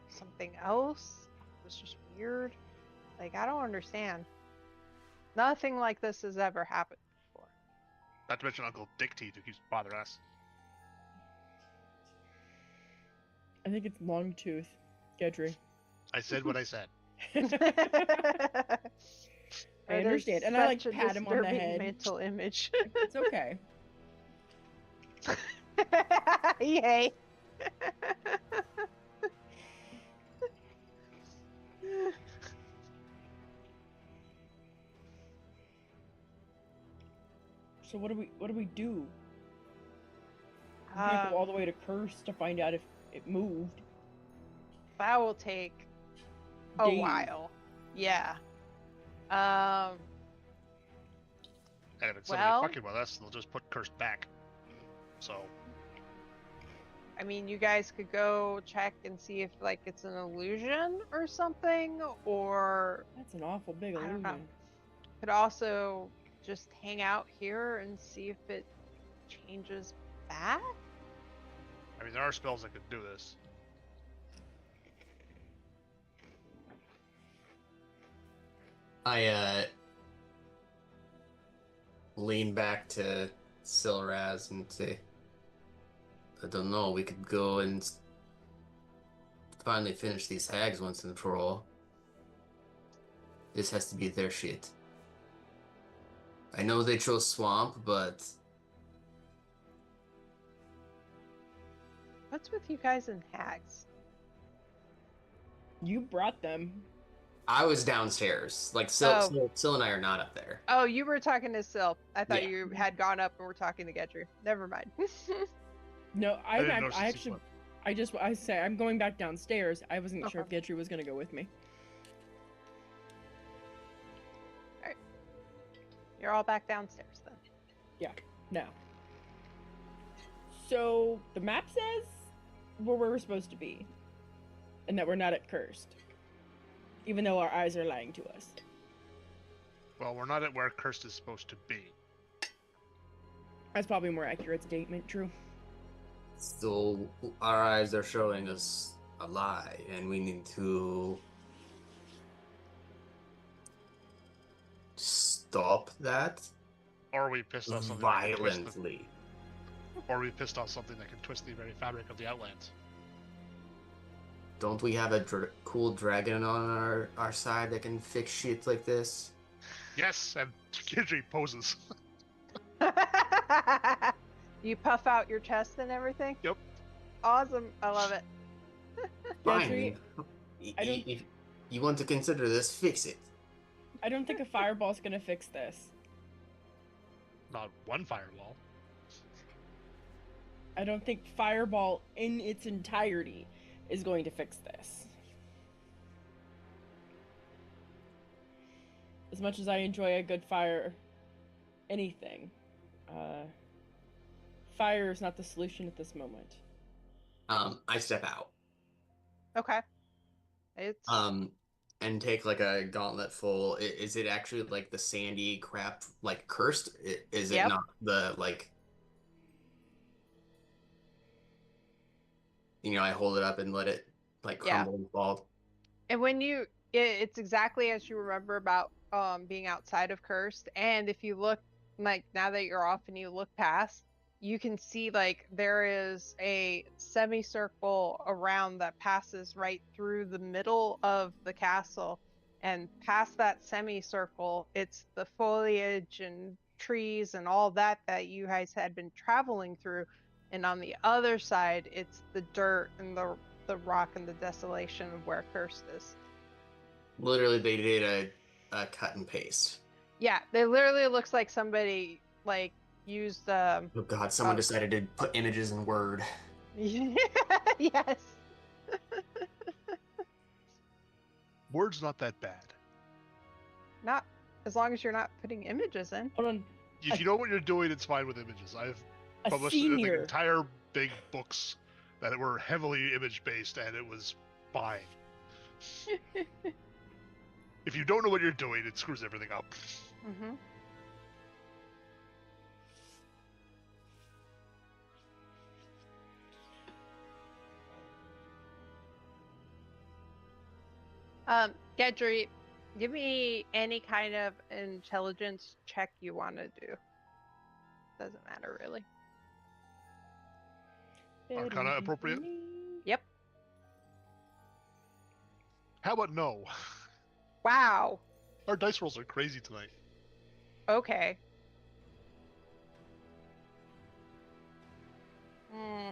Something else was just weird. Like, I don't understand. Nothing like this has ever happened before. Not to mention Uncle Dick Teeth who keeps bothering us. I think it's Longtooth. Gedry. I said what I said. I understand, and I like Such a pat him on the disturbing head. mental image. It's okay. Yay. So what do we do? We can't go all the way to Curse to find out if it moved. That will take a Days. while. Yeah. And if it's somebody Well- fucking with us, they'll just put Cursed back. So, I mean, you guys could go check and see if, like, it's an illusion or something, or That's an awful big I don't know. illusion. could also just hang out here and see if it changes back. I mean, there are spells that could do this. I lean back to Silraz and say, I don't know, we could go and finally finish these hags once and for all. This has to be their shit. I know they chose swamp, but What's with you guys and hags? You brought them. I was downstairs. Like Oh. Sil and I are not up there. Oh, you were talking to Sil. I thought Yeah. you had gone up and were talking to Gedry. Never mind. No, I didn't I notice he actually, slept. I say I'm going back downstairs. I wasn't sure if Okay. Gedry was gonna go with me. You're all back downstairs then. No. So the map says where we're supposed to be, and that we're not at Cursed, even though our eyes are lying to us. Well, we're not at where Cursed is supposed to be. That's probably a more accurate statement. True. So our eyes are showing us a lie, and we need to stop that Or we pissed off something that can twist the, violently. or we pissed off something that can twist the very fabric of the Outlands. Don't we have a cool dragon on our side that can fix shit like this? Yes, and Kidri poses. You puff out your chest and everything? Yep. Awesome. I love it. Fine. I don't- If you want to consider this, fix it. I don't think a fireball's gonna fix this. Not one firewall. I don't think fireball in its entirety is going to fix this. As much as I enjoy a good fire, anything, fire is not the solution at this moment. I step out. Okay. It's And take like a gauntlet full. Is it actually like the sandy crap, like cursed? Is it Yep. not the like? You know, I hold it up and let it like Yeah. crumble and fall. and when it's exactly as you remember about being outside of Cursed. And if you look, like, now that you're off and you look past, you can see like there is a semicircle around that passes right through the middle of the castle, and past that semicircle it's the foliage and trees and all that you guys had been traveling through, and on the other side it's the dirt and the rock and the desolation of where Cursed is. Literally, they did a cut and paste. Yeah, it literally looks like somebody like used Oh god, someone Oh. decided to put images in Word. yes. Word's not that bad. Not as long as you're not putting images in. Hold on. If you know what you're doing, it's fine with images. I've A published senior. entire big books that were heavily image based, and it was fine. If you don't know what you're doing, it screws everything up. Mm-hmm. Gedry, give me any kind of intelligence check you want to do. Doesn't matter really. Arcana appropriate? Yep. How about no? Wow. Our dice rolls are crazy tonight. Okay. Hmm.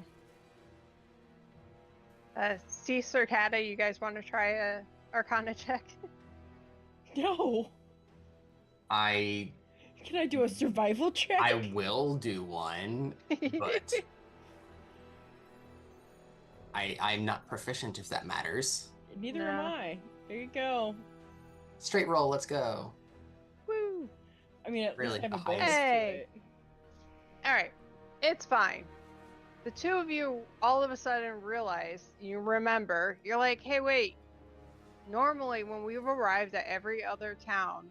See, Circada, you guys want to try a Arcana check? No. I Can I do a survival check? will do one, but I'm not proficient if that matters. Neither am No. I. There you go. Straight roll, let's go. Woo. I mean, at Really least I have a the bonus highest. Hey. to it. All right, it's fine. The two of you all of a sudden realize, you remember, you're like, hey, wait. Normally, when we've arrived at every other town,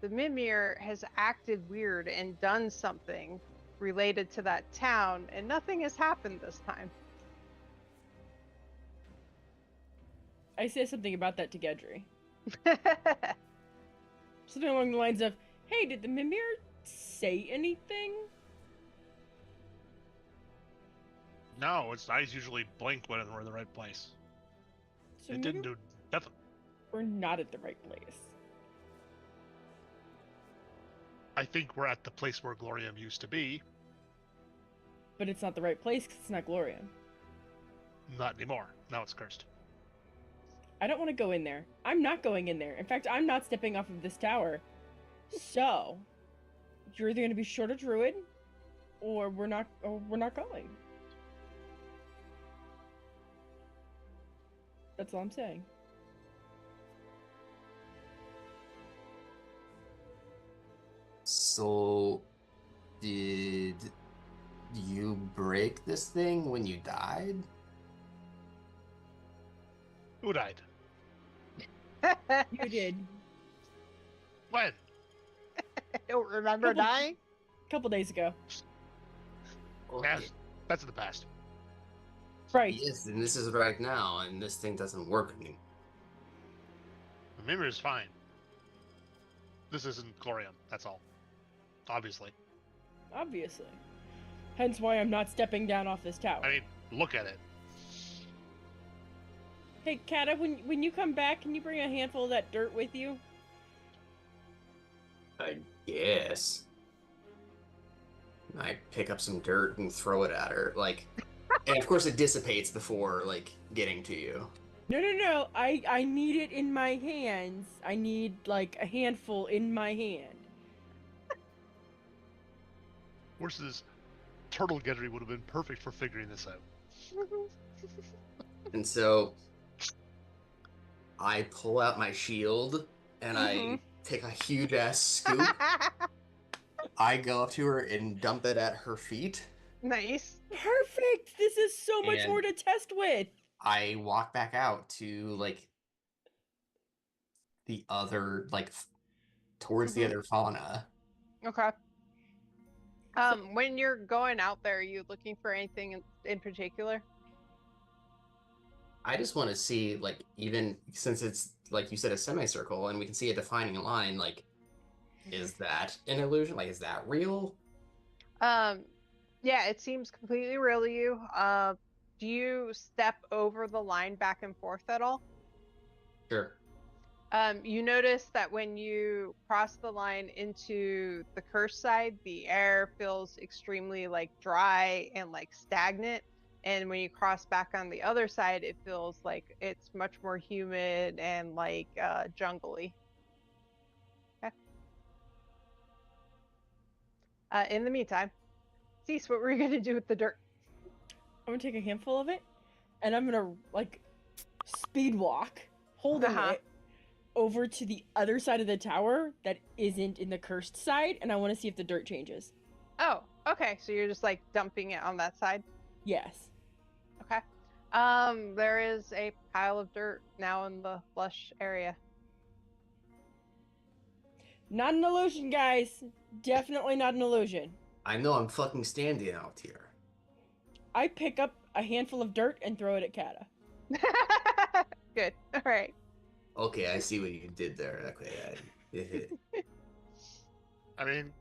the Mimir has acted weird and done something related to that town, and nothing has happened this time. I say something about that to Gedry. Something along the lines of, hey, did the Mimir say anything? No, its eyes usually blink when we're in the right place. So It maybe didn't do nothing. we're not at the right place. I think we're at the place where Glorium used to be. But it's not the right place because it's not Glorium. Not anymore. Now it's cursed. I don't want to go in there. I'm not going in there. In fact, I'm not stepping off of this tower. So, you're either going to be short a druid, or we're not going. That's all I'm saying. So, did you break this thing when you died? Who died? You did. When? I don't remember dying. A couple days ago. Okay. That's in the past. Right. Yes, and this is right now, and this thing doesn't work anymore. The Mimir is fine. This isn't Glorium, that's all. Obviously. Obviously. Hence why I'm not stepping down off this tower. I mean, look at it. Hey, Kata, when you come back, can you bring a handful of that dirt with you? I guess. I pick up some dirt and throw it at her, like, and of course it dissipates before, like, getting to you. No. I need it in my hands. I need, like, a handful in my hand. Versus Turtle Gedry would have been perfect for figuring this out. And so I pull out my shield and I take a huge ass scoop. I go up to her and dump it at her feet. Nice. Perfect! This is so much And- more to test with! I walk back out to, like, the other, like, towards the other fauna. Okay. When you're going out there, are you looking for anything in particular? I just want to see, like, even since it's, like you said, a semicircle and we can see a defining line, like, is that an illusion? Like, is that real? Yeah, it seems completely real to you. Do you step over the line back and forth at all? Sure. You notice that when you cross the line into the curse side, the air feels extremely like dry and like stagnant. And when you cross back on the other side, it feels like it's much more humid and like jungly. Okay. In the meantime, Cease, what were you gonna do with the dirt? I'm gonna take a handful of it, and I'm gonna like speed walk, holding Uh-huh. it over to the other side of the tower that isn't in the cursed side, and I want to see if the dirt changes. Oh, okay. So you're just like dumping it on that side. Yes. Okay. There is a pile of dirt now in the flush area. Not an illusion, guys. Definitely not an illusion. I know I'm fucking standing out here. I pick up a handful of dirt and throw it at Kata. Good. All right. Okay, I see what you did there. Okay, I mean,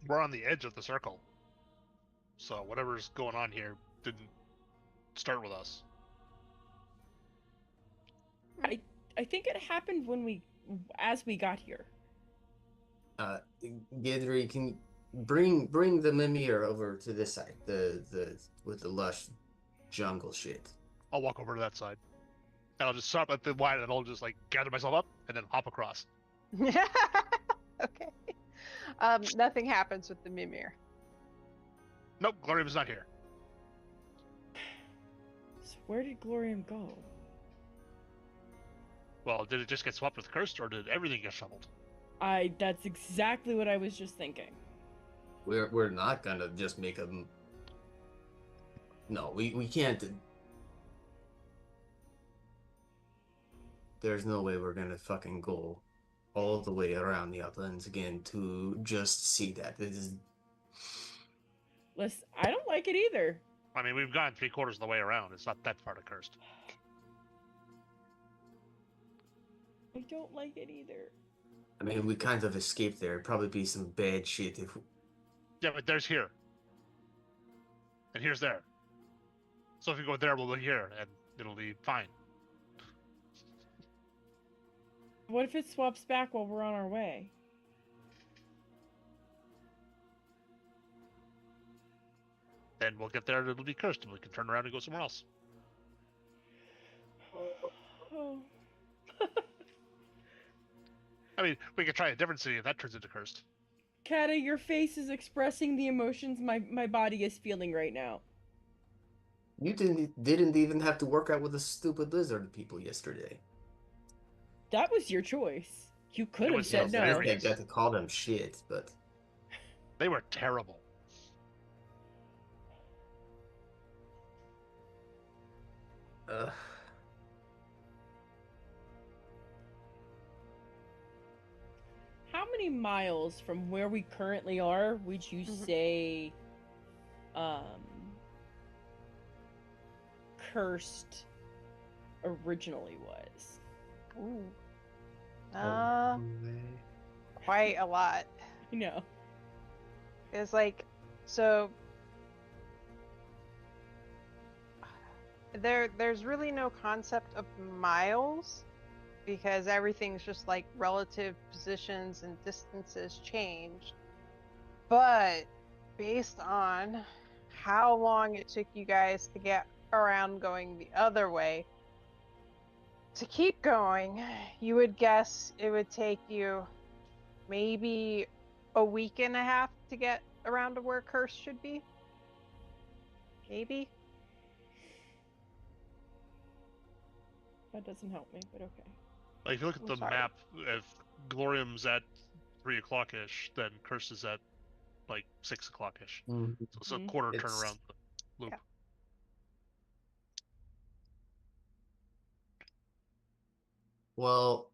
we're on the edge of the circle. So whatever's going on here didn't start with us. I think it happened as we got here. Gidry, can you bring the Mimir over to this side, the with the lush jungle shit. I'll walk over to that side. And I'll just stop at the line and I'll just like gather myself up and then hop across. Okay. Nothing happens with the Mimir. Nope, Glorium's not here. So where did Glorium go? Well, did it just get swapped with Cursed or did everything get shoveled? That's exactly what I was just thinking. We're not gonna just make a. No, we can't. There's no way we're gonna fucking go all the way around the uplands again to just see that. This is. Listen, I don't like it either. I mean, we've gone 3/4 of the way around. It's not that far to Cursed. I don't like it either. I mean, we kind of escaped there. It'd probably be some bad shit if. Yeah, but there's here. And here's there. So if we go there, we'll go here, and it'll be fine. What if it swaps back while we're on our way? Then we'll get there and it'll be Cursed, and we can turn around and go somewhere else. Oh. I mean, we could try a different city if that turns into Cursed. Kata, your face is expressing the emotions my body is feeling right now. You didn't even have to work out with the stupid lizard people yesterday. That was your choice. You could have was said your no. very- I got to call them shit, but They were terrible. How many miles from where we currently are would you say Cursed originally was? Ooh. Quite a lot. I know. It's like, so there's really no concept of miles because everything's just like relative positions and distances change. But based on how long it took you guys to get around going the other way, to keep going, you would guess it would take you maybe a week and a half to get around to where Curse should be. Maybe. That doesn't help me, but okay. Like, if you look at the sorry. map, if Glorium's at 3 o'clock-ish, then Curse is at, like, 6 o'clock-ish. So it's a quarter It's- turnaround loop. Yeah. well,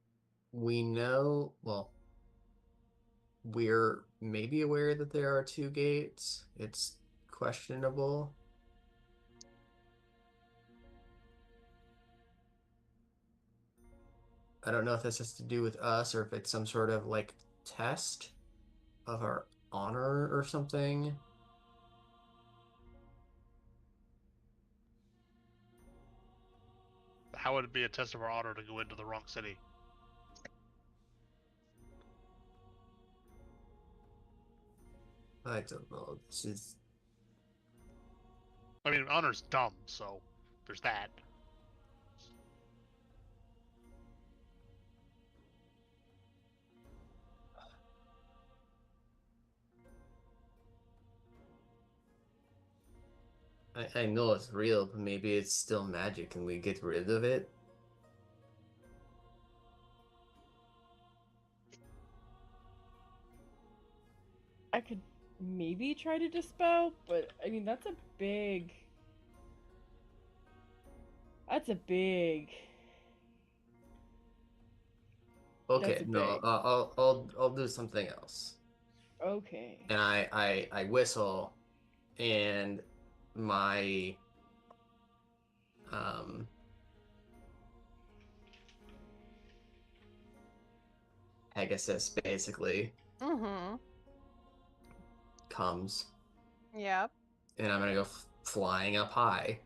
we're maybe aware that there are 2 gates. It's questionable. I don't know if this has to do with us or if it's some sort of like test of our honor or something. How would it be a test of our honor to go into the wrong city? I don't know. This is I mean, honor's dumb, so there's that. I know it's real, but maybe it's still magic and we get rid of it. I could maybe try to dispel, but I mean that's a big. That's a big. Okay, That's a no, big. I'll do something else. Okay. And I whistle, and my um Pegasus basically Mm-hmm. comes, Yep. and I'm gonna go flying up high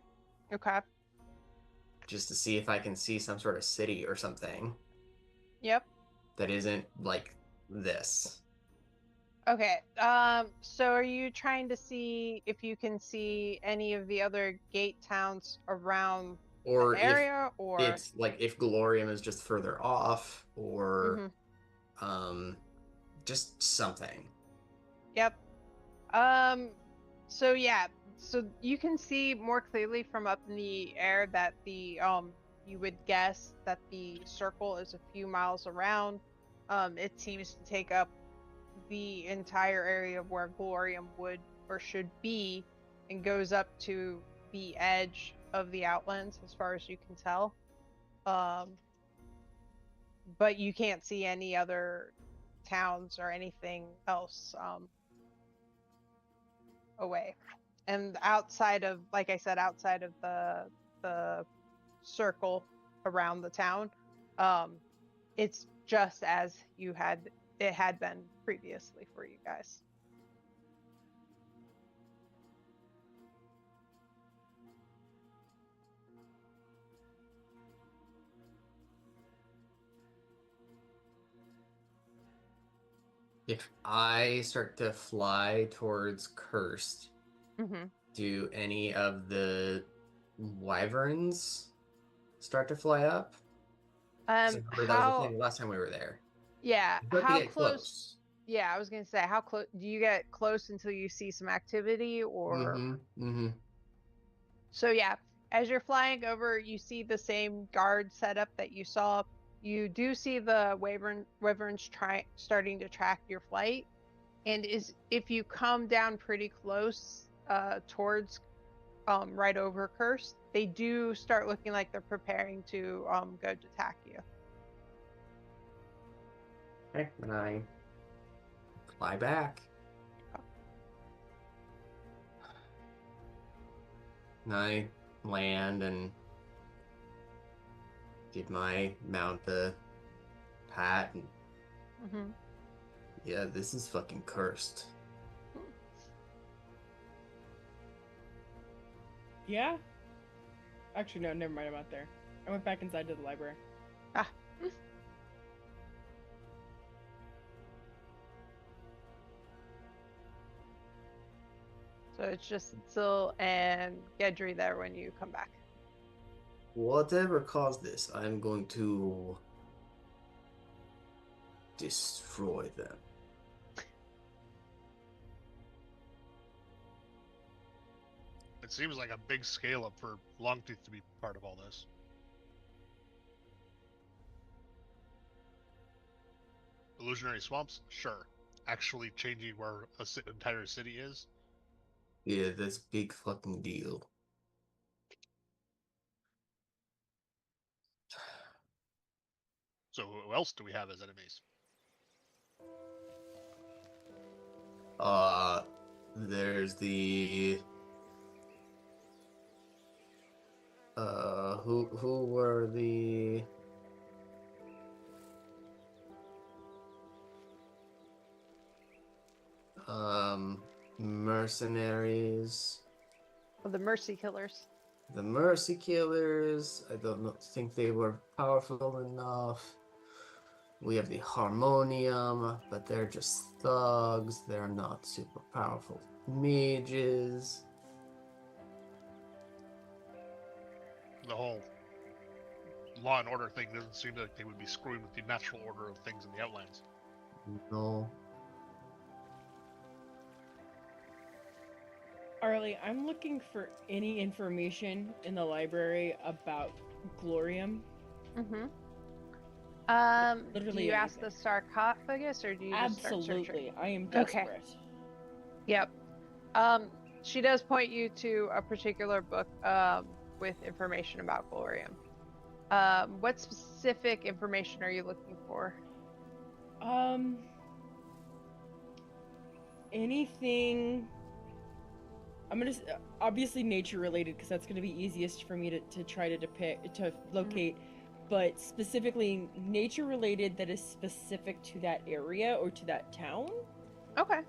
Okay. just to see if I can see some sort of city or something Yep. that isn't like this. Okay. So are you trying to see if you can see any of the other gate towns around Or the if area, or it's like if Glorium is just further off, or Mhm. just something. Yep. So yeah, so you can see more clearly from up in the air that the you would guess that the circle is a few miles around. It seems to take up the entire area of where Glorium would or should be, and goes up to the edge of the Outlands as far as you can tell. But you can't see any other towns or anything else away. And outside of, like I said, outside of the circle around the town, it's just as it had been previously for you guys. If I start to fly towards Cursed, Mm-hmm. do any of the wyverns start to fly up? 'Cause I remember that was the thing last time we were there. Yeah, You start to how get close? Yeah, I was gonna say, how close do you get close until you see some activity, or? So yeah, as you're flying over, you see the same guard setup that you saw. You do see the wyverns starting to track your flight, and if you come down pretty close towards right over Curse, they do start looking like they're preparing to go to attack you. Okay, and I fly back. And I land and give my mount the pat, and Mm-hmm. yeah, this is fucking cursed. Yeah. Actually, no. Never mind. I'm out there. I went back inside to the library. Ah. So it's just Sil and Gedry there when you come back. Whatever caused this, I'm going to destroy them. It seems like a big scale up for Longtooth to be part of all this. Illusionary swamps? Sure. Actually changing where a entire city is? Yeah, that's big fucking deal. So who else do we have as enemies? There's the who were the mercenaries, Well, the Mercy Killers. the mercy killers. I don't think they were powerful enough. We have the harmonium, but they're just thugs. They're not super powerful mages. The whole law and order thing doesn't seem like they would be screwing with the natural order of things in the Outlands. No. Arlie, I'm looking for any information in the library about Glorium. Mm-hmm. Do Literally you ask the anything. sarcophagus or do you just start searching? Absolutely. I am Okay. desperate. Yep. She does point you to a particular book with information about Glorium. What specific information are you looking for? Anything. I'm gonna obviously nature related because that's gonna be easiest for me to try to locate, but specifically nature related that is specific to that area or to that town. Okay.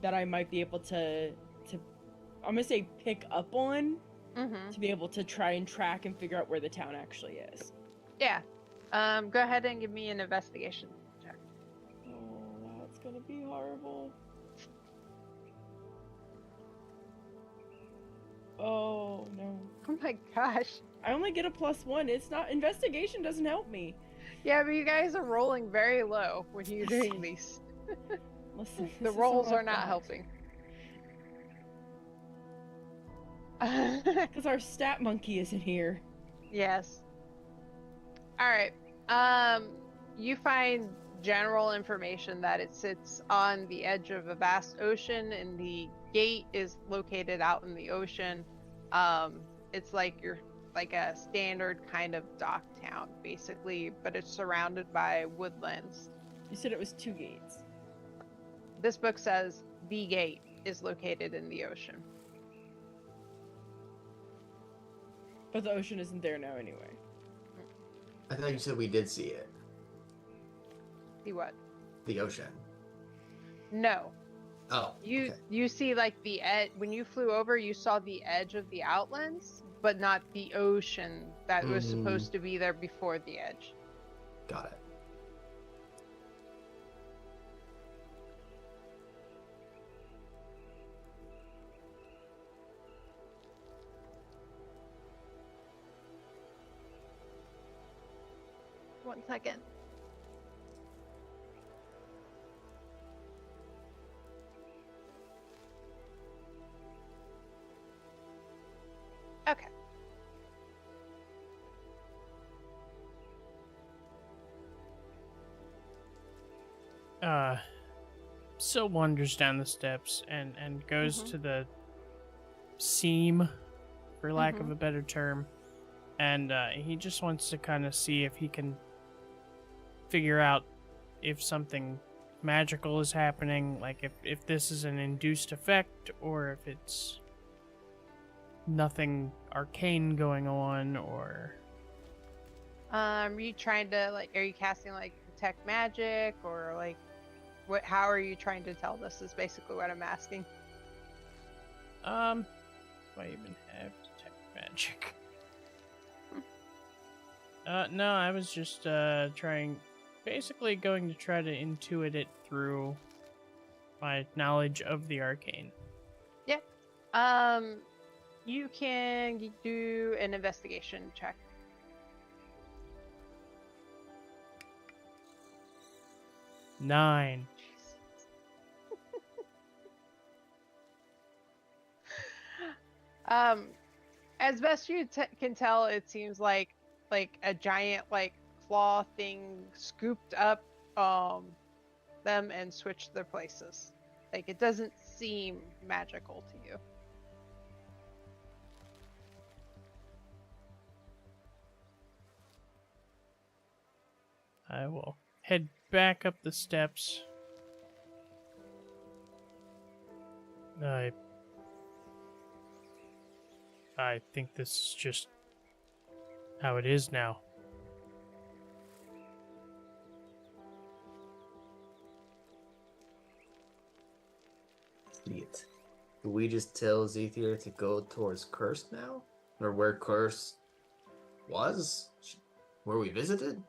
That I might be able to I'm gonna say pick up on Mm-hmm. to be able to try and track and figure out where the town actually is. Yeah. Go ahead and give me an investigation check. Oh, that's gonna be horrible. Oh no. Oh my gosh. I only get a +1. It's not investigation doesn't help me. Yeah, but you guys are rolling very low when you're doing these. Listen, The rolls are not helping. Because our stat monkey isn't here. Yes. All right. You find general information that it sits on the edge of a vast ocean, and the gate is located out in the ocean. It's like a standard kind of dock town, basically, but it's surrounded by woodlands. You said it was 2 gates. This book says the gate is located in the ocean. But the ocean isn't there now anyway. I thought you said we did see it. See what? The ocean. No. Oh. You see like the edge when you flew over, you saw the edge of the outlands, but not the ocean that was supposed to be there before the edge. Got it. One second. Okay. Syl wanders down the steps and goes to the seam, for lack of a better term, and he just wants to kind of see if he can figure out if something magical is happening, like if this is an induced effect or if it's nothing arcane going on, or Are you trying to are you casting detect magic, or how are you trying to tell this is basically what I'm asking. do I even have detect magic? No, I was just basically going to try to intuit it through my knowledge of the arcane. Yeah. You can do an investigation check. Nine. As best you can tell, it seems like a giant claw thing scooped up them and switched their places. It doesn't seem magical to you. I will head back up the steps. I think this is just how it is now. Sweet. Do we just tell Zethier to go towards Cursed now? Or where Cursed was? Where we visited?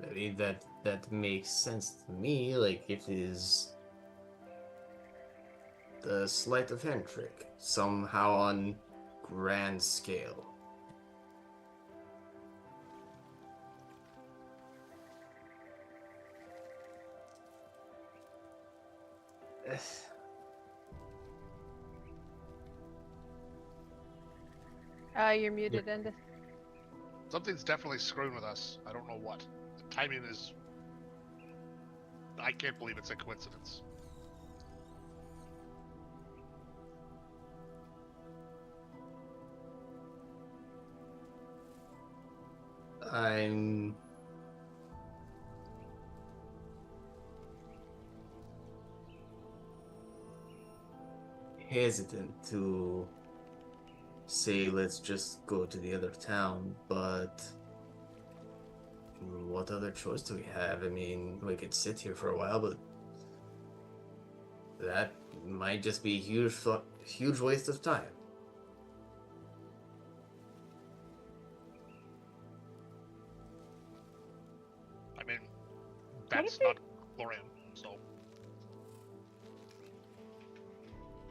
I mean, that makes sense to me. If it is the sleight of hand trick, somehow on grand scale. You're muted, Endus. Something's definitely screwing with us. I don't know what. The timing is. I can't believe it's a coincidence. I'm hesitant to say let's just go to the other town, but what other choice do we have? I mean, we could sit here for a while, but that might just be a huge waste of time. I mean, that's not Glorian, so.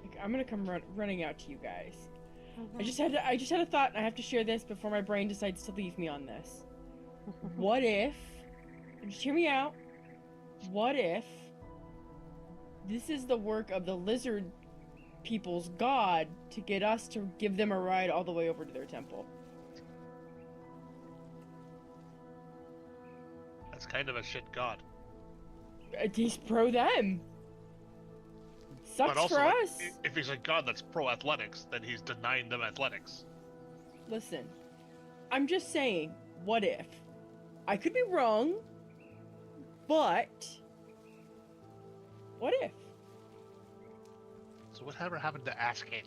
Like, I'm gonna come running out to you guys. I just had a thought, and I have to share this before my brain decides to leave me on this. What if, and just hear me out, what if this is the work of the lizard people's god to get us to give them a ride all the way over to their temple? That's kind of a shit god. He's pro them. Sucks But also, for like, us. if he's a god that's pro athletics, then he's denying them athletics. Listen, I'm just saying, what if? I could be wrong, but what if? So whatever happened to asking?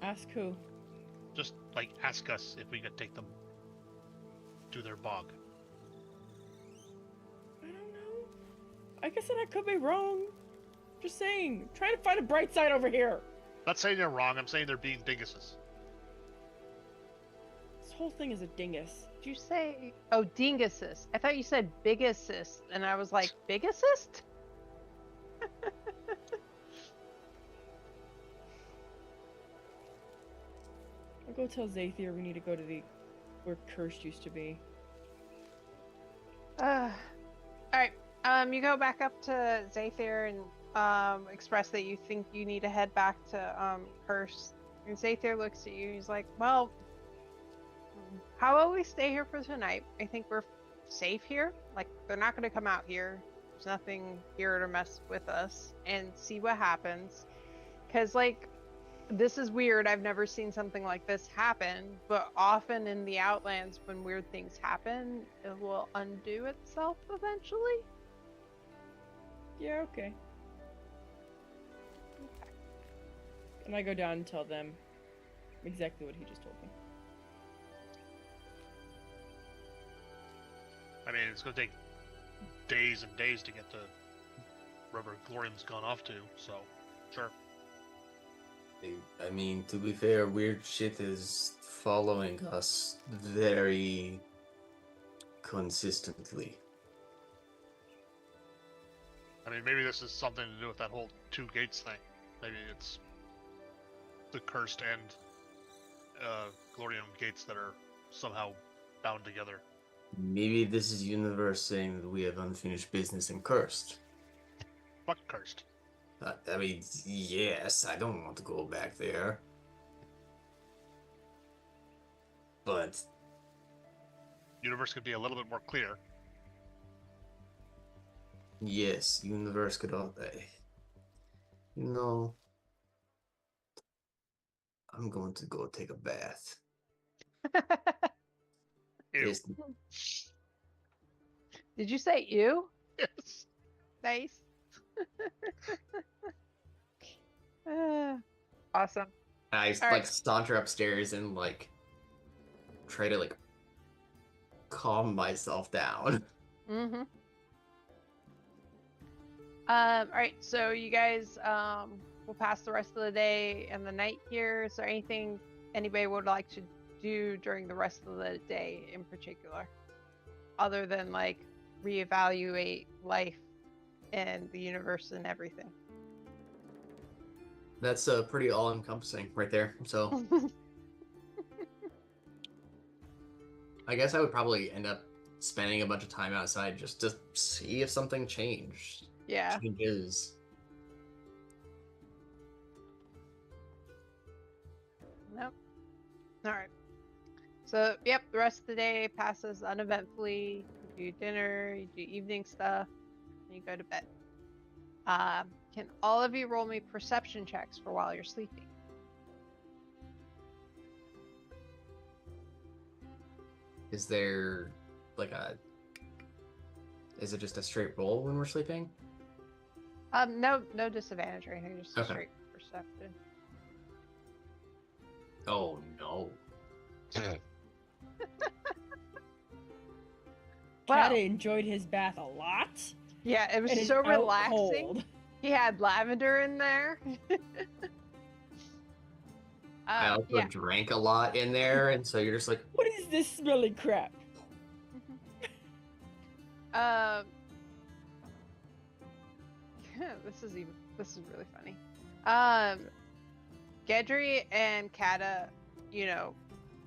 Ask who? Just like ask us if we could take them to their bog. I don't know. Like I said, I could be wrong. Just saying, trying to find a bright side over here. Not saying they're wrong. I'm saying they're being dinguses. This whole thing is a dingus. Did you say? Oh, dinguses. I thought you said biggest, and I was like, biggest? I'll go tell Zathir we need to go to where Cursed used to be. All right. You go back up to Zathir and express that you think you need to head back to Curse. And Zathir looks at you. He's like, "Well, how about we stay here for tonight? I think we're safe here. Like, they're not going to come out here. There's nothing here to mess with us, and see what happens. Because, like, this is weird. I've never seen something like this happen, but often in the Outlands, when weird things happen, it will undo itself eventually." Yeah, okay. And I go down and tell them exactly what he just told me. I mean, it's going to take days and days to get to wherever Glorian's gone off to, so sure. I mean, to be fair, weird shit is following us very consistently. I mean, maybe this is something to do with that whole two gates thing. Maybe it's the cursed and Glorian gates that are somehow bound together. Maybe this is universe saying that we have unfinished business and cursed. Fuck cursed. I mean, yes, I don't want to go back there. But Universe could be a little bit more clear. yes, universe could all day. You know, I'm going to go take a bath. Ew. Yes, Did you say ew? Yes. Nice. Awesome. I All like right. saunter upstairs and like try to like calm myself down. Mm-hmm. All right, so you guys will pass the rest of the day and the night here. Is there anything anybody would like to do during the rest of the day in particular, other than like reevaluate life and the universe and everything? That's pretty all-encompassing right there. So I guess I would probably end up spending a bunch of time outside just to see if something changes. Yeah. Changes. Nope. All right. So, yep, the rest of the day passes uneventfully. You do dinner, you do evening stuff, and you go to bed. Can all of you roll me perception checks for while you're sleeping? Is there like a? Is it just a straight roll when we're sleeping? No disadvantage or anything. Just a Okay. straight perception. Oh no. Wow. Kata enjoyed his bath a lot. Yeah, it was and is so out relaxing. cold. He had lavender in there. I also yeah. drank a lot in there, and so you're just like, What is this smelly crap? This is really funny. Gedry and Kata,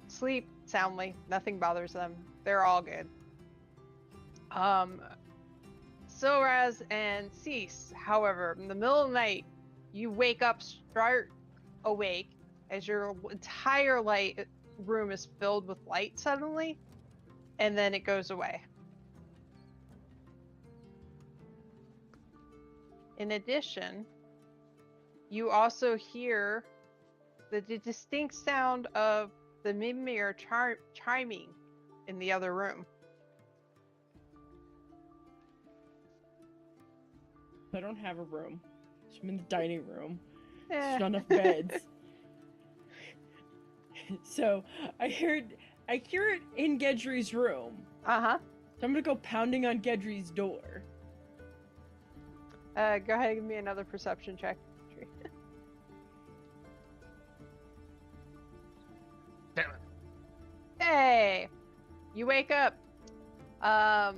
sleep soundly. Nothing bothers them. They're all good. Silraz and Cease, however, in the middle of the night, you wake up, start awake, as your entire room is filled with light suddenly, and then it goes away. In addition, you also hear the distinct sound of the Mimir chiming in the other room. I don't have a room. So I'm in the dining room. Eh. There's not enough beds. So I hear it in Gedry's room. Uh-huh. So I'm gonna go pounding on Gedry's door. Go ahead and give me another perception check. Damn it. Hey! You wake up.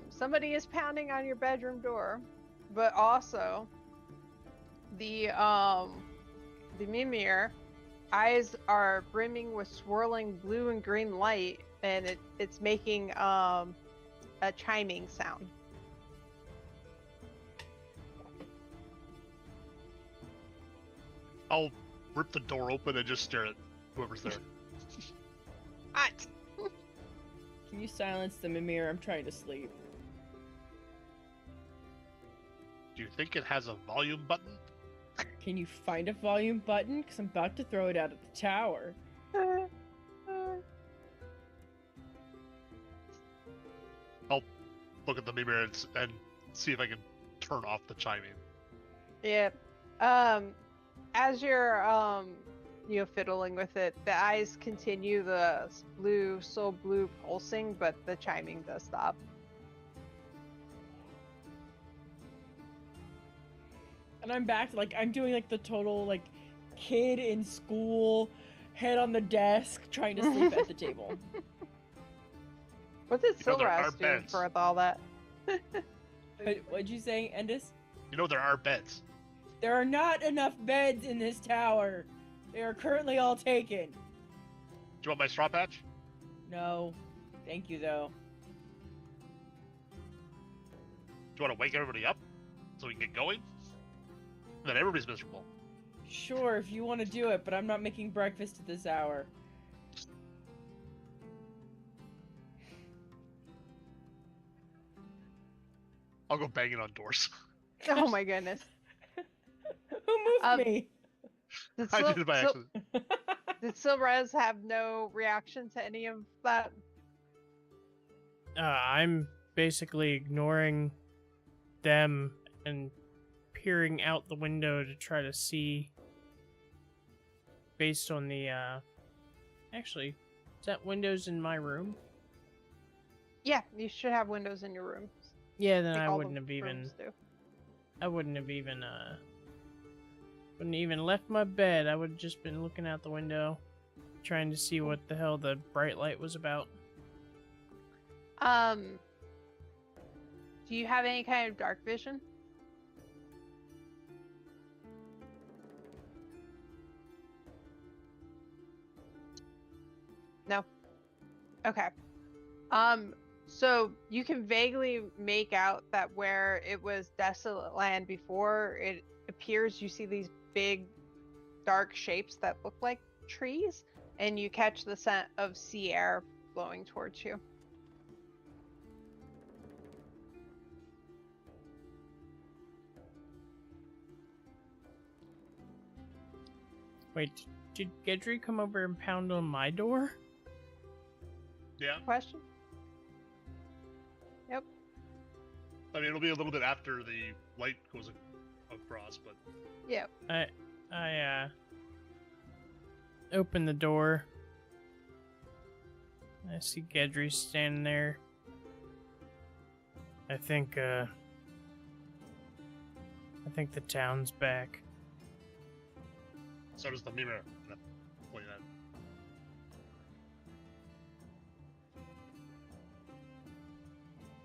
Somebody is pounding on your bedroom door, but also the Mimir eyes are brimming with swirling blue and green light, and it's making a chiming sound. I'll rip the door open and just stare at whoever's there. Hot! Can you silence the Mimir? I'm trying to sleep. Do you think it has a volume button? Can you find a volume button? Because I'm about to throw it out at the tower. I'll look at the mirror and see if I can turn off the chiming. Yep. As you're fiddling with it, the eyes continue the blue pulsing, but the chiming does stop. And I'm back to I'm doing the total kid in school, head on the desk, trying to sleep at the table. What did there are Silras do beds. for all that? What'd you say, Endis? You know there are beds. There are not enough beds in this tower. They are currently all taken. Do you want my straw patch? No. Thank you, though. Do you want to wake everybody up so we can get going? Then everybody's miserable. Sure, if you want to do it, but I'm not making breakfast at this hour. I'll go banging on doors. Oh my goodness. Who moved me? Did I did it by accident. Did Silraz have no reaction to any of that? I'm basically ignoring them and peering out the window to try to see based on the actually, is that windows in my room? Yeah, you should have windows in your room. Yeah, then Like I all wouldn't the have even rooms do. wouldn't even left my bed. I would have just been looking out the window trying to see what the hell the bright light was about. Do you have any kind of dark vision? No. Okay. So you can vaguely make out that where it was desolate land before, it appears you see these big dark shapes that look like trees, and you catch the scent of sea air blowing towards you. Wait, did Gedry come over and pound on my door? Yeah. Question? Yep. I mean, it'll be a little bit after the light goes across, but Yep. I open the door. I see Gedry standing there. I think the town's back. so does the mirror. Point that.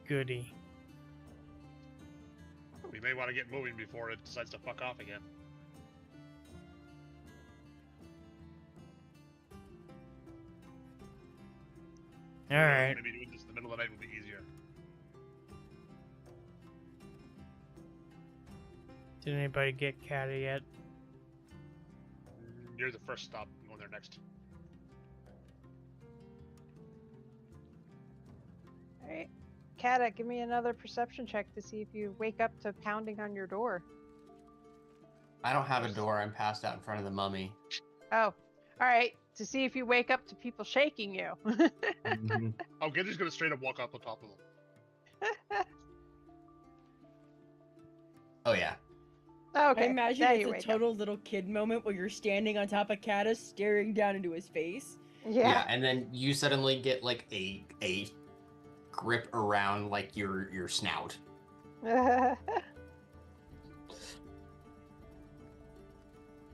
Goody. We may want to get moving before it decides to fuck off again. Alright. Maybe doing this in the middle of the night will be easier. Did anybody get Catty yet? You're the first stop. I'm going there next. Alright. Kata, give me another perception check to see if you wake up to pounding on your door. I don't have a door. I'm passed out in front of the mummy. Oh. Alright. To see if you wake up to people shaking you. Mhm. Oh, Gendry's gonna straight up walk up on top of them. Oh yeah. Okay. I imagine now it's you a wake total little kid moment where you're standing on top of Caddis, staring down into his face. up. Yeah. Yeah. And then you suddenly get like a grip around like your snout.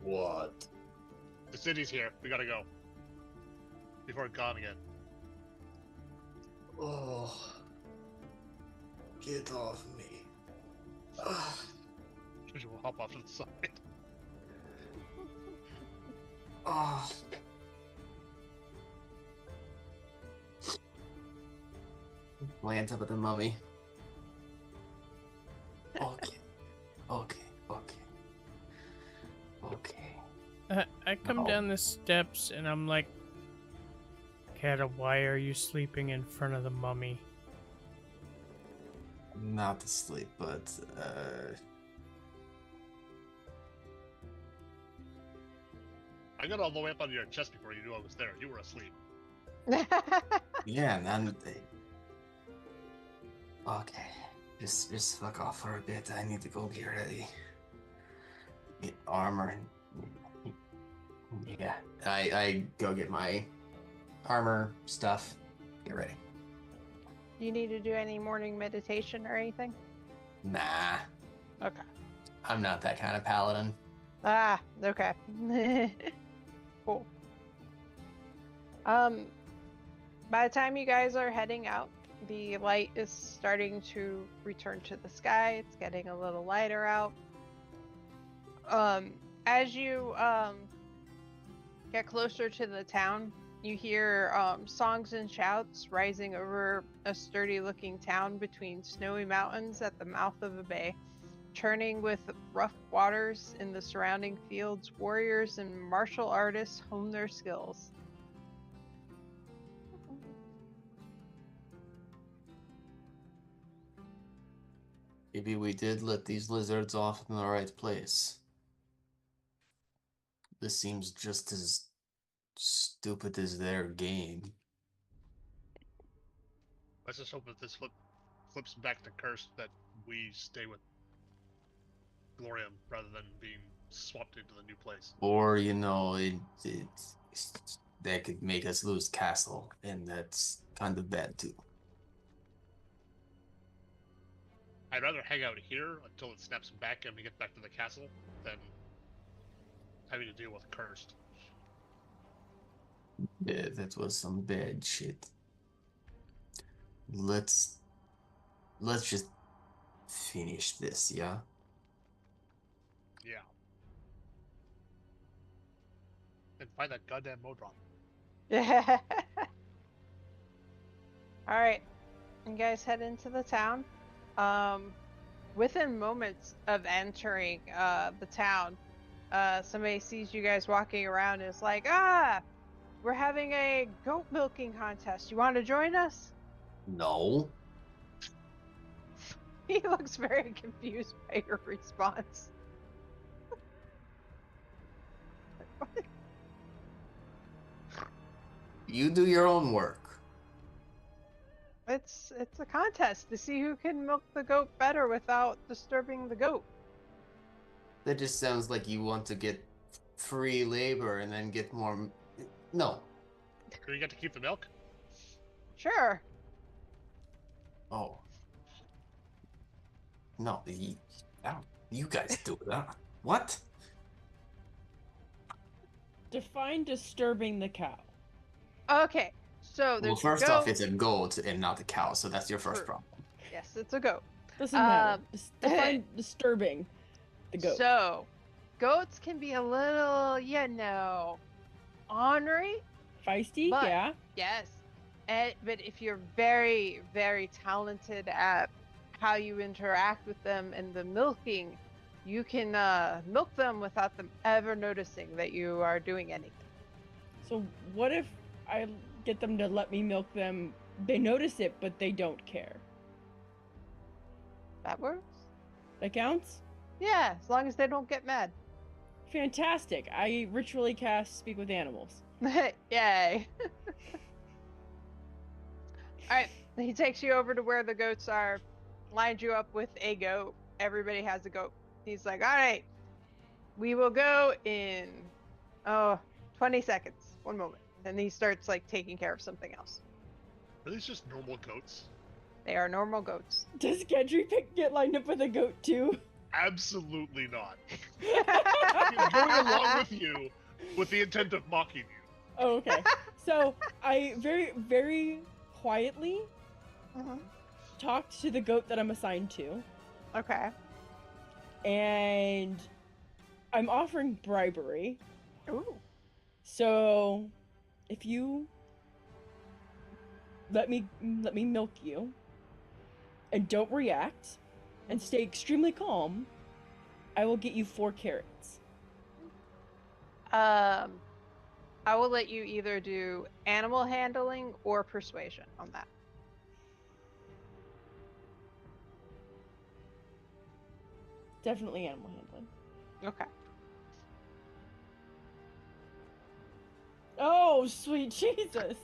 What? The city's here. We gotta go. Before it's gone again. Oh. Get off me. Ugh. She will hop off to the side. Oh. Lands up at the mummy. Okay. Okay. Okay. Okay. I come Oh. down the steps and I'm like, Kata, why are you sleeping in front of the mummy? Not to sleep, but I got all the way up on your chest before you knew I was there. You were asleep. yeah, none. Okay, just fuck off for a bit. I need to go get ready. Get armor. Yeah, I go get my armor stuff. Get ready. Do you need to do any morning meditation or anything? Nah, Okay. I'm not that kind of paladin. Ah, okay. Cool. By the time you guys are heading out, the light is starting to return to the sky. It's getting a little lighter out. As you get closer to the town, you hear songs and shouts rising over a sturdy-looking town between snowy mountains at the mouth of a bay. Churning with rough waters in the surrounding fields, warriors and martial artists hone their skills. Maybe we did let these lizards off in the right place. This seems just as stupid as their game. Let's just hope that this flips back to curse that we stay with Glorium rather than being swapped into the new place. Or, you know, that could make us lose castle, and that's kind of bad too. I'd rather hang out here until it snaps back and we get back to the castle than having to deal with cursed. Yeah, that was some bad shit. Let's just finish this, yeah? Yeah. And find that goddamn Modron. Alright. You guys head into the town. Within moments of entering the town, somebody sees you guys walking around and is like, ah! we're having a goat milking contest. You want to join us? No. He looks very confused by your response. You do your own work. It's a contest to see who can milk the goat better without disturbing the goat. That just sounds like you want to get free labor and then get more. No. Do you get to keep the milk? Sure. Oh. No, you guys do that. What? Define disturbing the cow. Okay. So there's Well, first a goat. off, it's a goat and not a cow, so that's your first True. problem. Yes, it's a goat. Doesn't matter. Define disturbing the goat. So, goats can be a little, ornery. Feisty, but- yeah. Yes. But if you're very, very talented at how you interact with them and the milking, you can milk them without them ever noticing that you are doing anything. So what if I get them to let me milk them? They notice it, but they don't care. That works? That counts? Yeah, as long as they don't get mad. Fantastic. I ritually cast Speak with Animals. Yay. Alright, he takes you over to where the goats are, lines you up with a goat. Everybody has a goat. He's like, alright, we will go in 20 seconds. One moment. And he starts like taking care of something else. Are these just normal goats? They are normal goats. Does Gendry get lined up with a goat too? Absolutely not. He's going along with you with the intent of mocking you. Oh, okay. So I very, very quietly talked to the goat that I'm assigned to, Okay. and I'm offering bribery. Ooh. So if you let me milk you and don't react and stay extremely calm, I will get you 4 carrots. I will let you either do animal handling or persuasion on that. Definitely animal handling. Okay. Oh, sweet Jesus.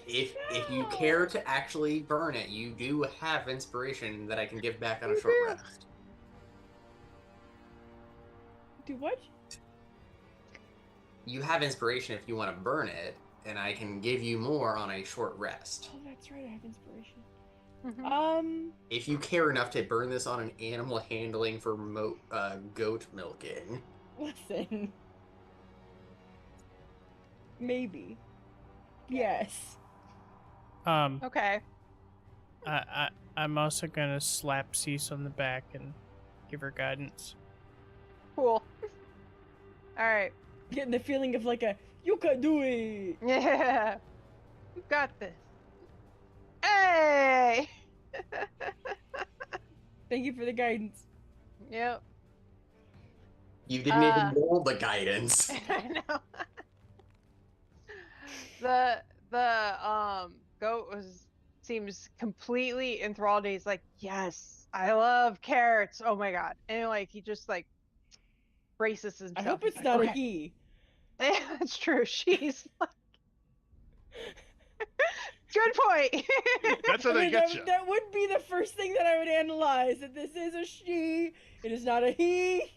If you care to actually burn it, you do have inspiration that I can give back on a You short do. rest. Do what? You have inspiration if you want to burn it, and I can give you more on a short rest. Oh, that's right. I have inspiration. Mhm. If you care enough to burn this on an animal handling for goat milking. Listen. Maybe. Yes. Okay. I'm also gonna slap Cease on the back and give her guidance. Cool. All right. Getting the feeling of like a, you can do it. Yeah. You got this. Hey. Thank you for the guidance. Yep. You didn't even roll the guidance. I know. The goat seems completely enthralled. He's like, yes, I love carrots. Oh my god. And like he just like braces himself. I hope He's it's like, not a okay. he. Yeah, that's true. She's like good point. That's how I they mean, get you. that would be the first thing that I would analyze. That this is a she. It is not a he.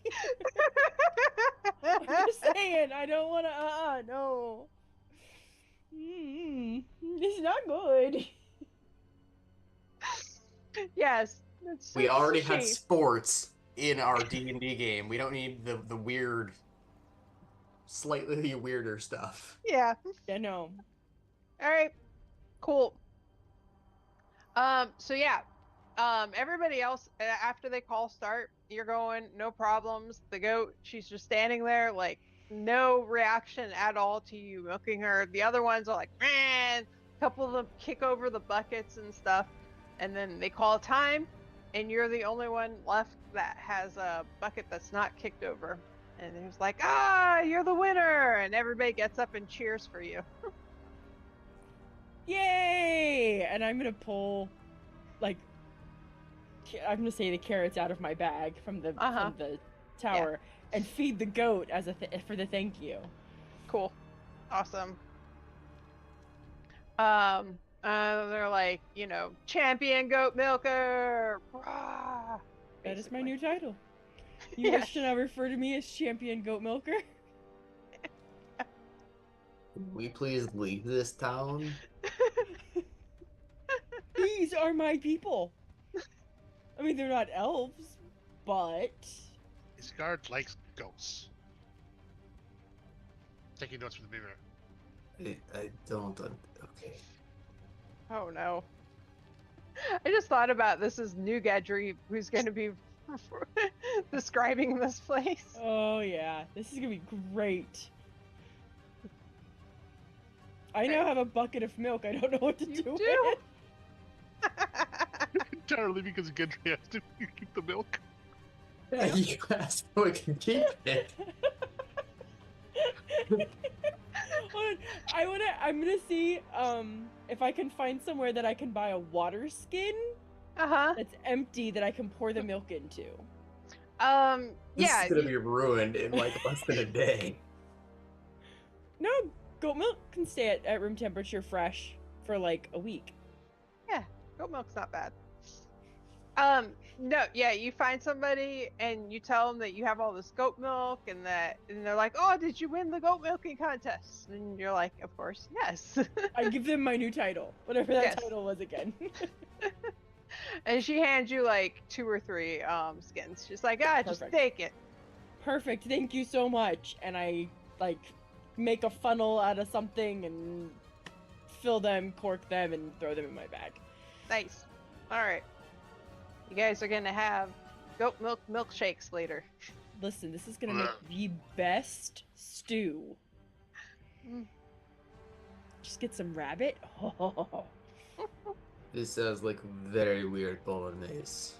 I'm just saying. I don't want to. No. It's not good. Yes. We already it's had she. sports in our D&D game. We don't need the weird, slightly weirder stuff. Yeah. Yeah, no. All right. Cool. So yeah. Everybody else after they call start, you're going, no problems. The goat, she's just standing there, like no reaction at all to you milking her. The other ones are like, man. A couple of them kick over the buckets and stuff, and then they call time, and you're the only one left that has a bucket that's not kicked over. And there's like, ah, you're the winner, and everybody gets up and cheers for you. Yay! And I'm gonna pull, like, I'm gonna say the carrots out of my bag from the tower and feed the goat as for the thank you. Cool, awesome. They're like, champion goat milker. Rah, that is my basically. new title. You wish to now refer to me as champion goat milker? Can we please leave this town? These are my people. I mean, they're not elves, but... His guard likes ghosts. Taking notes from the beaver. I don't. Okay. Oh no. I just thought about this as New Gedry, who's going to be describing this place. Oh yeah, this is gonna be great. I now have a bucket of milk. I don't know what to do with it. Entirely because Gendry has to keep the milk. Yeah, you asked so we can keep it. I'm gonna see if I can find somewhere that I can buy a water skin that's empty that I can pour the milk into. This is gonna be ruined in like less than a day. No, goat milk can stay at room temperature fresh for like a week. Yeah, goat milk's not bad. No, yeah, you find somebody and you tell them that you have all this goat milk and they're like, oh, did you win the goat milking contest? And you're like, of course, yes. I give them my new title, whatever that title was again. And she hands you like 2 or 3 skins. She's like, just take it. Perfect, thank you so much. And I like make a funnel out of something and fill them, cork them, and throw them in my bag. Nice. All right. You guys are gonna have goat milk milkshakes later. Listen, this is gonna make the best stew. Just get some rabbit. Oh. This sounds like very weird bolognese.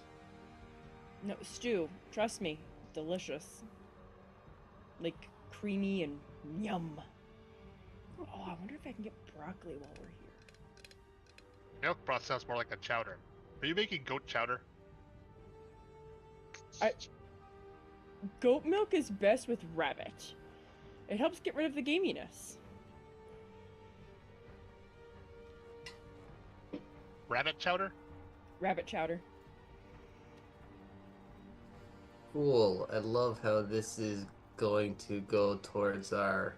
No, stew. Trust me, delicious. Like creamy and yum. Oh, I wonder if I can get broccoli while we're here. Milk broth sounds more like a chowder. Are you making goat chowder? Goat milk is best with rabbit. It helps get rid of the gaminess. Rabbit chowder? Rabbit chowder. Cool. I love how this is going to go towards our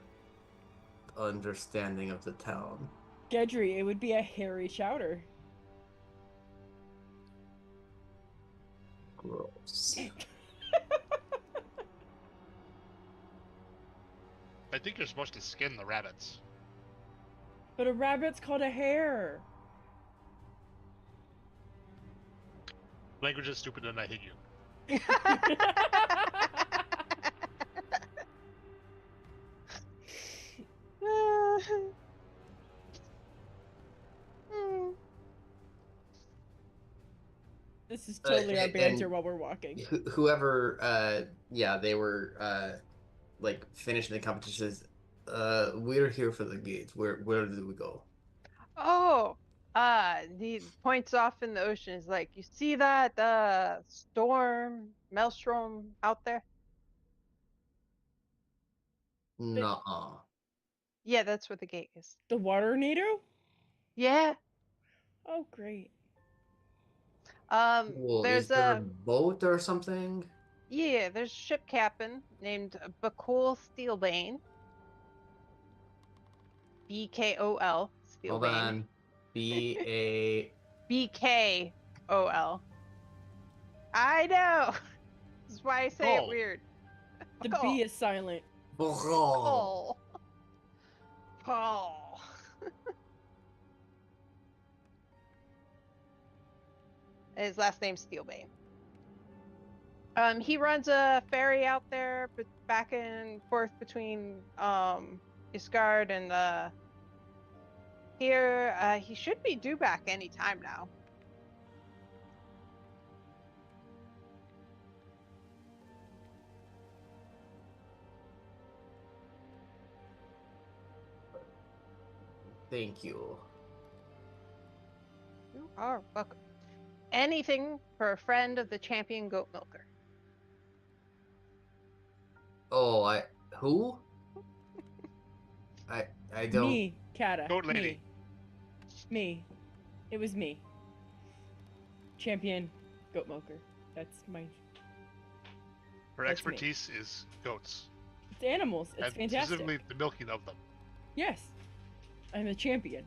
understanding of the town. Gedry, it would be a hairy chowder. Gross. I think you're supposed to skin the rabbits. But a rabbit's called a hare. Language is stupid and I hate you. This is totally our banter while we're walking. Whoever, they were, like, finishing the competition says, we're here for the gates. Where do we go? Oh, he points off in the ocean. Is like, you see that maelstrom out there? Nuh-uh. Yeah, that's where the gate is. The Waternado? Yeah. Oh, great. Well, there's is there a boat or something? Yeah, there's a ship captain named Bakul Steelbane. B-K-O-L. Steelbane. Hold on. B-A... B-K-O-L. I know! This is why I say it weird. The B is silent. Paul. Paul. His last name's Steelbane. He runs a ferry out there, but back and forth between Isgard and here. He should be due back any time now. Thank you. You are welcome. Anything for a friend of the champion goat milker. Oh, who? I don't. Me, Kata. Goat lady. Me. It was me. Champion goat milker. That's my. Her That's me. expertise is goats. It's animals. It's and fantastic. specifically the milking of them. Yes. I'm a champion.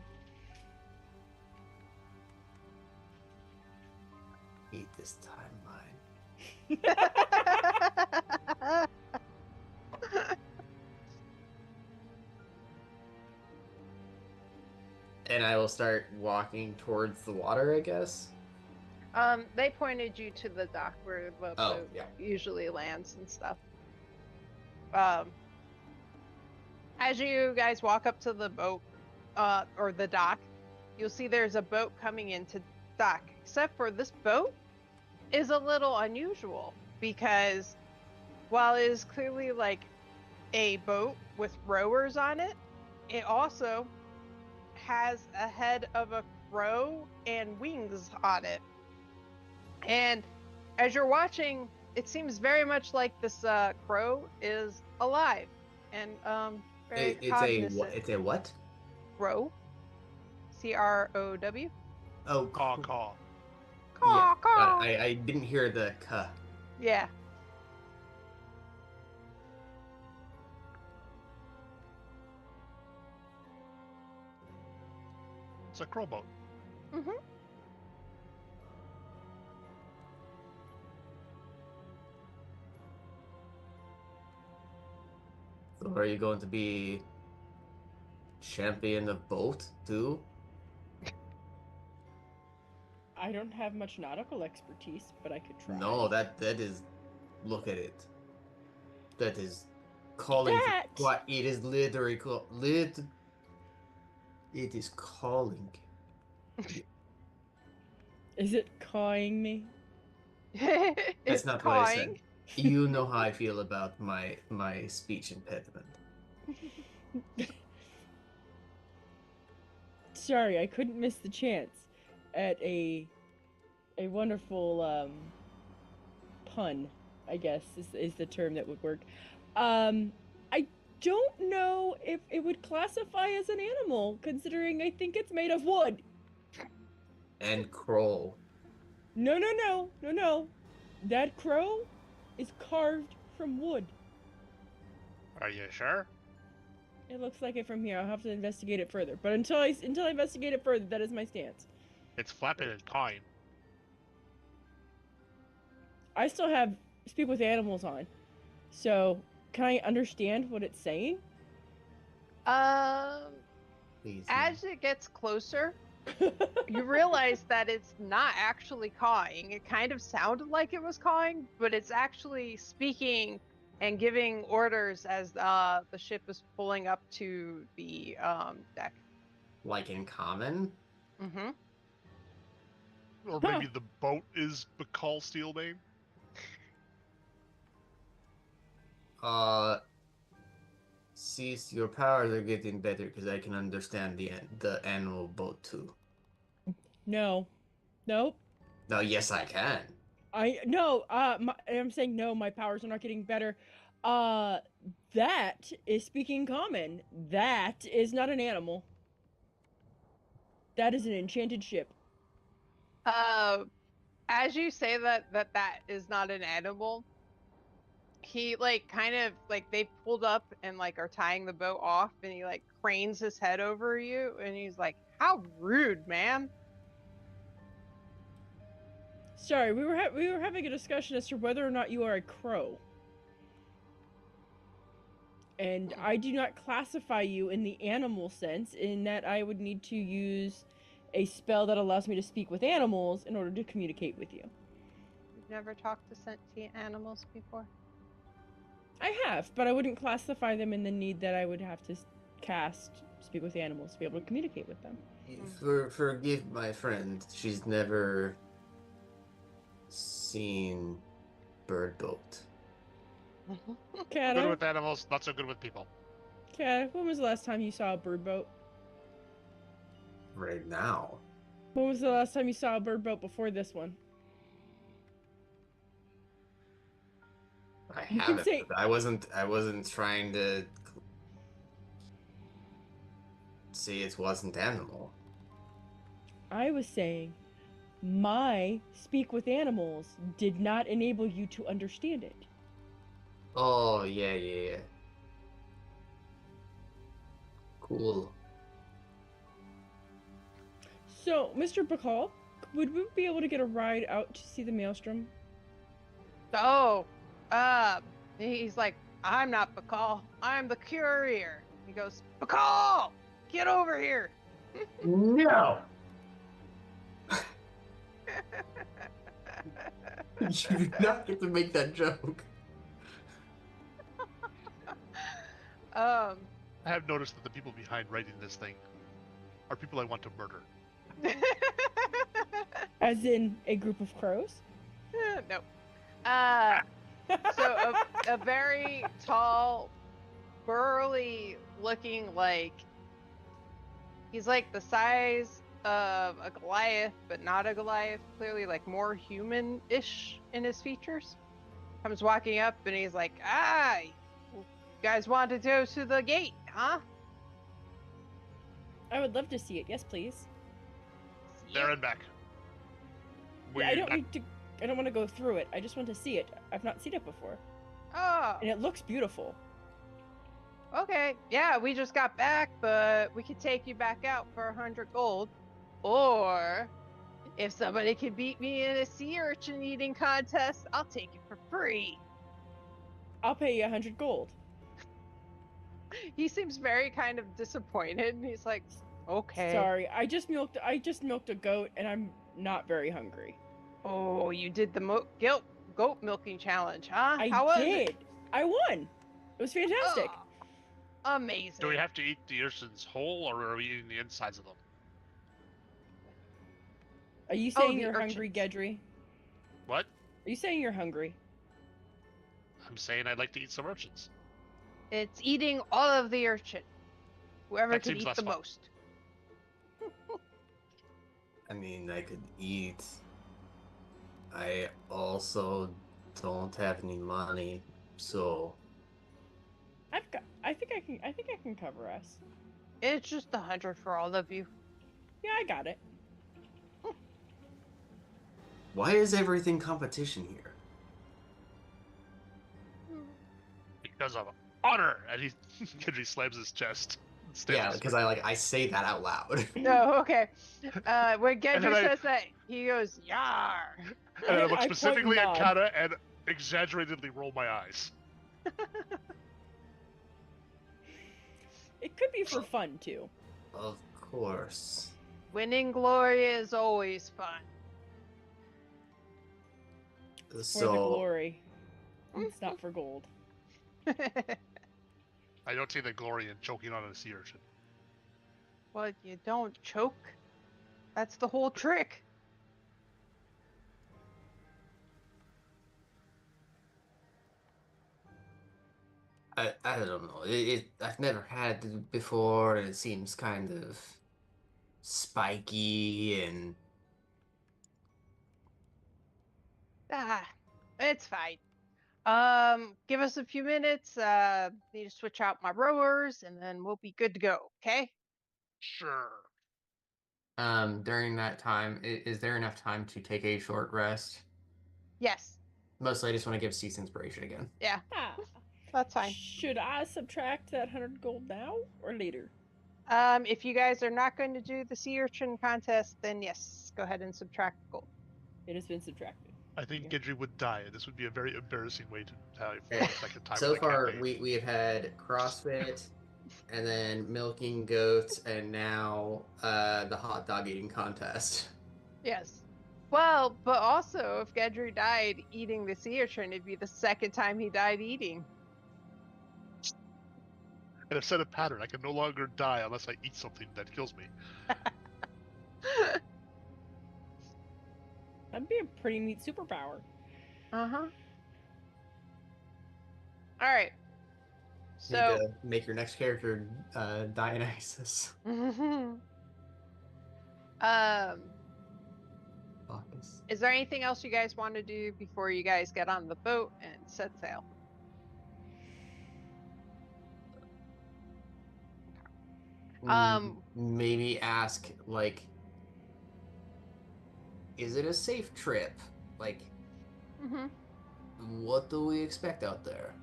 Eat this timeline. And I will start walking towards the water, I guess. They pointed you to the dock where the boat usually lands and stuff. As you guys walk up to the boat, or the dock, you'll see there's a boat coming into dock. Except for this boat is a little unusual because while it is clearly like a boat with rowers on it, it also has a head of a crow and wings on it. And as you're watching, it seems very much like this crow is alive and very cognizant. It's a what? Crow. C-R-O-W. Oh, Caw, caw. Caw, yeah, caw. I didn't hear the "k." Yeah. It's a crow boat. Mm-hmm. So are you going to be champion of boat too? I don't have much nautical expertise, but I could try. No, that is. Look at it. That is calling. What it is literally It is calling. Is it cawing me? That's It's not what I said. cawing. You know how I feel about my speech impediment. Sorry, I couldn't miss the chance at a wonderful pun, I guess is the term that would work. I don't know if it would classify as an animal, considering I think it's made of wood. And crow. No. That crow is carved from wood. Are you sure? It looks like it from here. I'll have to investigate it further. But until I investigate it further, that is my stance. It's flapping and cawing. I still have speak with animals on. So, can I understand what it's saying? Please. As it gets closer, you realize that it's not actually cawing. It kind of sounded like it was cawing, but it's actually speaking and giving orders as the ship is pulling up to the deck. Like in common? Mm-hmm. Or maybe the boat is Bacall Steelbane? Cease, your powers are getting better because I can understand the animal boat too. No. Nope. No, yes I can. I'm saying no, my powers are not getting better. That is speaking common. That is not an animal. That is an enchanted ship. As you say that is not an animal, he kind of they pulled up and are tying the boat off, and he cranes his head over you, and he's like, "How rude, man." Sorry, we were having a discussion as to whether or not you are a crow. And I do not classify you in the animal sense, in that I would need to use a spell that allows me to speak with animals in order to communicate with you. You've never talked to sentient animals before? I have, but I wouldn't classify them in the need that I would have to cast speak with animals to be able to communicate with them. Forgive my friend, she's never seen Bird Boat. Kata, Good with animals, not so good with people. Kata, when was the last time you saw a bird boat? right now. When was the last time you saw a bird boat before this one? I You can haven't. say- I wasn't trying to see it wasn't animal. I was saying, my speak with animals did not enable you to understand it. Oh, yeah. Cool. So, Mr. Bacall, would we be able to get a ride out to see the maelstrom? Oh, he's like, I'm not Bacall. I'm the courier. He goes, Bacall, get over here. No! You do not get to make that joke. I have noticed that the people behind writing this thing are people I want to murder. As in a group of crows? No. So a very tall, burly looking, like, he's like the size of a Goliath, but not a Goliath, clearly like more human-ish in his features, comes walking up and he's like, you guys want to go to the gate, huh? I would love to see it. Yes, please. There and back. I don't want to go through it. I just want to see it. I've not seen it before. Oh, And it looks beautiful. okay. Yeah, we just got back, but we could take you back out for 100 gold. Or if somebody can beat me in a sea urchin eating contest, I'll take it for free. I'll pay you 100 gold. He seems very kind of disappointed. He's like, okay. Sorry, I just milked a goat and I'm not very hungry. Oh, you did the goat milking challenge, huh? I How was did. it? I won. It was fantastic. Oh, amazing. Do we have to eat the urchins whole, or are we eating the insides of them? Are you saying the you're hungry, urchins. Gedry? What? Are you saying you're hungry? I'm saying I'd like to eat some urchins. It's eating all of the urchin. Whoever That can seems eat less the fun. most. I mean, I could eat. I also don't have any money, so I think I can cover us. It's just 100 for all of you. Yeah, I got it. why is everything competition here? Because of honor! And he slams his chest. and Yeah, stands. because I say that out loud. No, okay. When And Gendry then says that, he goes, Yar! And I look I point specifically and at nod. Kata and exaggeratedly roll my eyes. It could be for fun too. Of course. Winning glory is always fun. For the So glory. It's not for gold. I don't see the glory in choking on a sea urchin. Well, you don't choke. That's the whole trick. I don't know. I've never had it before, and it seems kind of spiky and It's fine. Give us a few minutes. Need to switch out my rowers, and then we'll be good to go. Okay? Sure. during that time, is there enough time to take a short rest? Yes. Mostly, I just want to give Cease inspiration again. Yeah, Ah, that's fine. should I subtract that 100 gold now or later? If you guys are not going to do the sea urchin contest, then yes, go ahead and subtract gold. It has been subtracted. I think Okay. Gendry would die, and this would be a very embarrassing way to die for Yeah. the second time. So in the far, campaign. we have had CrossFit, and then milking goats, and now the hot dog eating contest. Yes. Well, but also, if Gedry died eating the sea urchin, it'd be the second time he died eating. And I've set a pattern. I can no longer die unless I eat something that kills me. That'd be a pretty neat superpower. Uh-huh. All right. Need So, to make your next character Dionysus. Focus. Is there anything else you guys want to do before you guys get on the boat and set sail? Maybe ask, like, is it a safe trip? Like, what do we expect out there?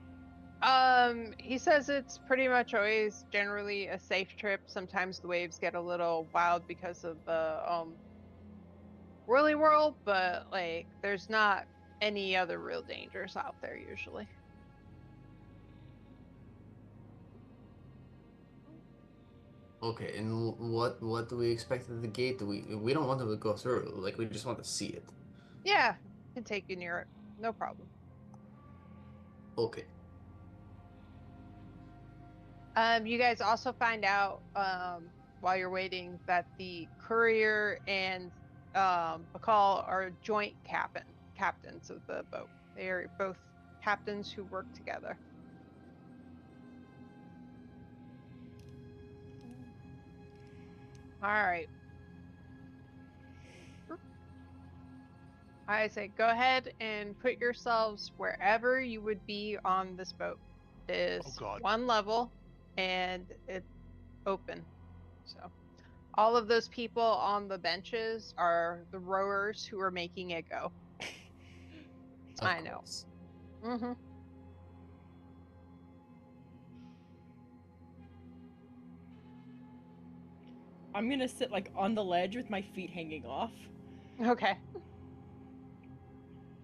He says it's pretty much always generally a safe trip. Sometimes the waves get a little wild because of the whirly world, but like there's not any other real dangers out there usually. Okay, and what do we expect at the gate? We don't want to go through. Like, we just want to see it. Yeah, can take you near it, no problem. Okay. You guys also find out while you're waiting that the courier and Bacall are joint captains of the boat. They are both captains who work together. All right. I say go ahead and put yourselves wherever you would be on this boat. It is one level and it's open. So all of those people on the benches are the rowers who are making it go. I know. Mm-hmm. I'm gonna sit like on the ledge with my feet hanging off. Okay.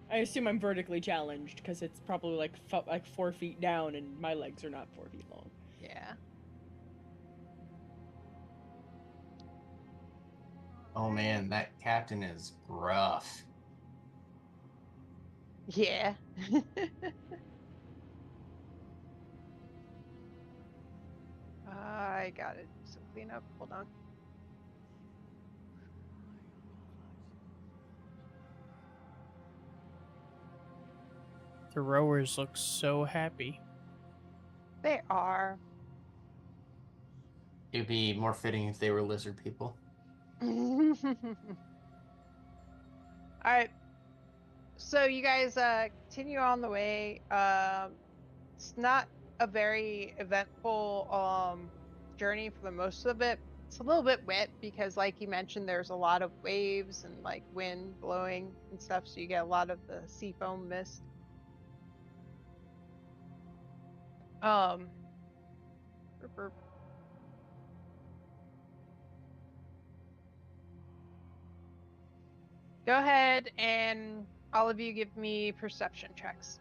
I assume I'm vertically challenged because it's probably like 4 feet down and my legs are not 4 feet long. Yeah. Oh man, that captain is rough. Yeah. I got it. Some cleanup. Hold on. The rowers look so happy. They are. It'd be more fitting if they were lizard people. All right. So you guys continue on the way. It's not a very eventful journey for the most of it. It's a little bit wet because, like you mentioned, there's a lot of waves and like wind blowing and stuff, so you get a lot of the sea foam mist. Go ahead and all of you give me perception checks.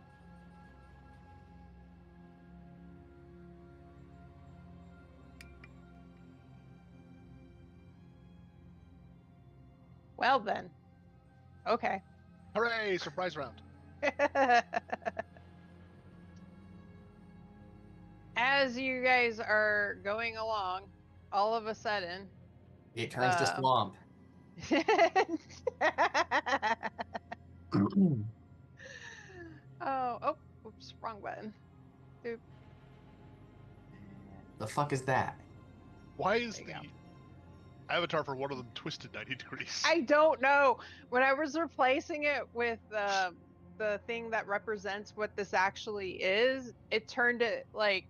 Well then. Okay. Hooray! Surprise round. As you guys are going along, all of a sudden, it turns to swamp. Oops, wrong button. Doop. The fuck is that? Why is the avatar for one of them twisted 90 degrees? I don't know. When I was replacing it with the thing that represents what this actually is, it turned it like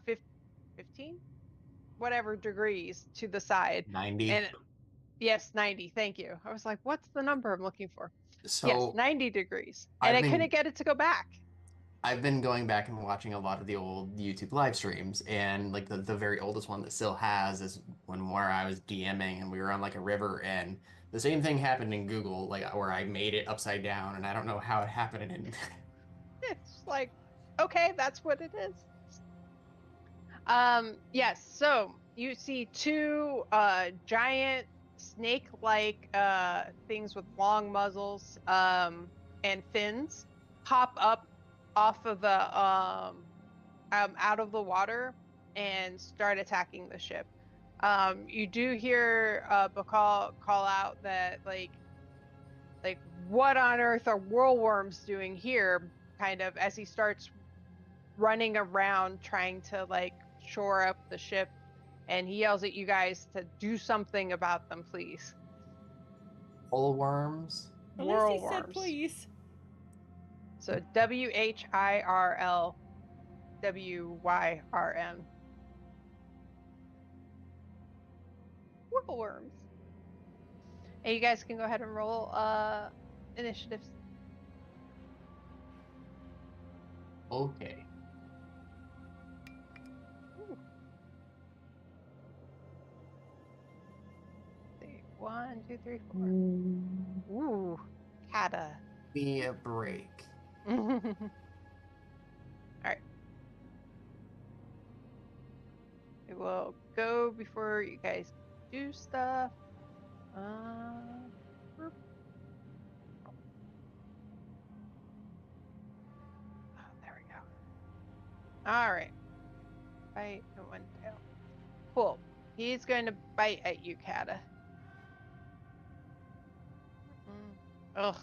15 whatever degrees to the side. 90. And yes, 90. Thank you. I was like, what's the number I'm looking for? So yes, 90 degrees. And I couldn't get it to go back. I've been going back and watching a lot of the old YouTube live streams, and like the very oldest one that still has is where I was DMing and we were on like a river, and the same thing happened in Google, like where I made it upside down, and I don't know how it happened. And it's like, okay, that's what it is. Yes, so you see two giant snake-like things with long muzzles and fins pop up off of the out of the water and start attacking the ship. You do hear Bacall call out that like what on earth are whirlworms doing here, kind of as he starts running around trying to like shore up the ship and he yells at you guys to do something about them, please. Full worms. At least he Whirlworms. said please. So WHIRLWYRM. Whirlworms. And you guys can go ahead and roll initiatives. Okay. See, 1, 2, 3, 4. Ooh, Kata. Be a break. All right. It will go before you guys do stuff. Whoop. Oh, there we go. All right. Bite and one tail. Cool. He's going to bite at you, Kata. Ugh.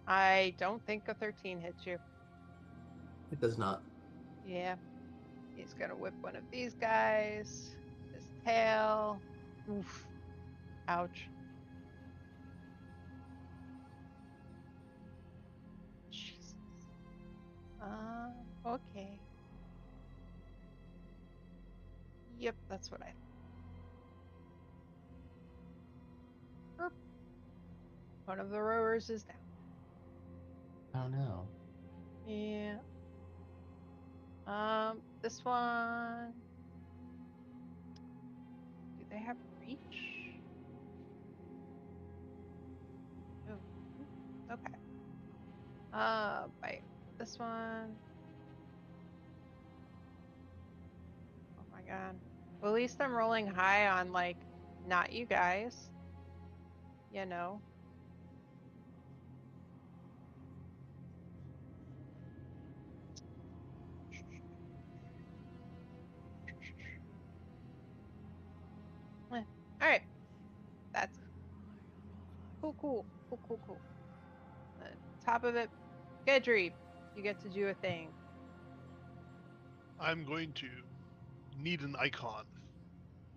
I don't think a 13 hits you. It does not. Yeah. He's gonna whip one of these guys. His tail. Oof. Ouch. Jesus. Okay. Yep, that's what I. Erp. One of the rowers is down. Oh no. Yeah. This one. Do they have reach? Oh, okay. Bite. This one. Oh my god. Well, at least I'm rolling high on, like, not you guys. You know. Alright. That's cool. Top of it, Gedry, you get to do a thing. I'm going to need an icon.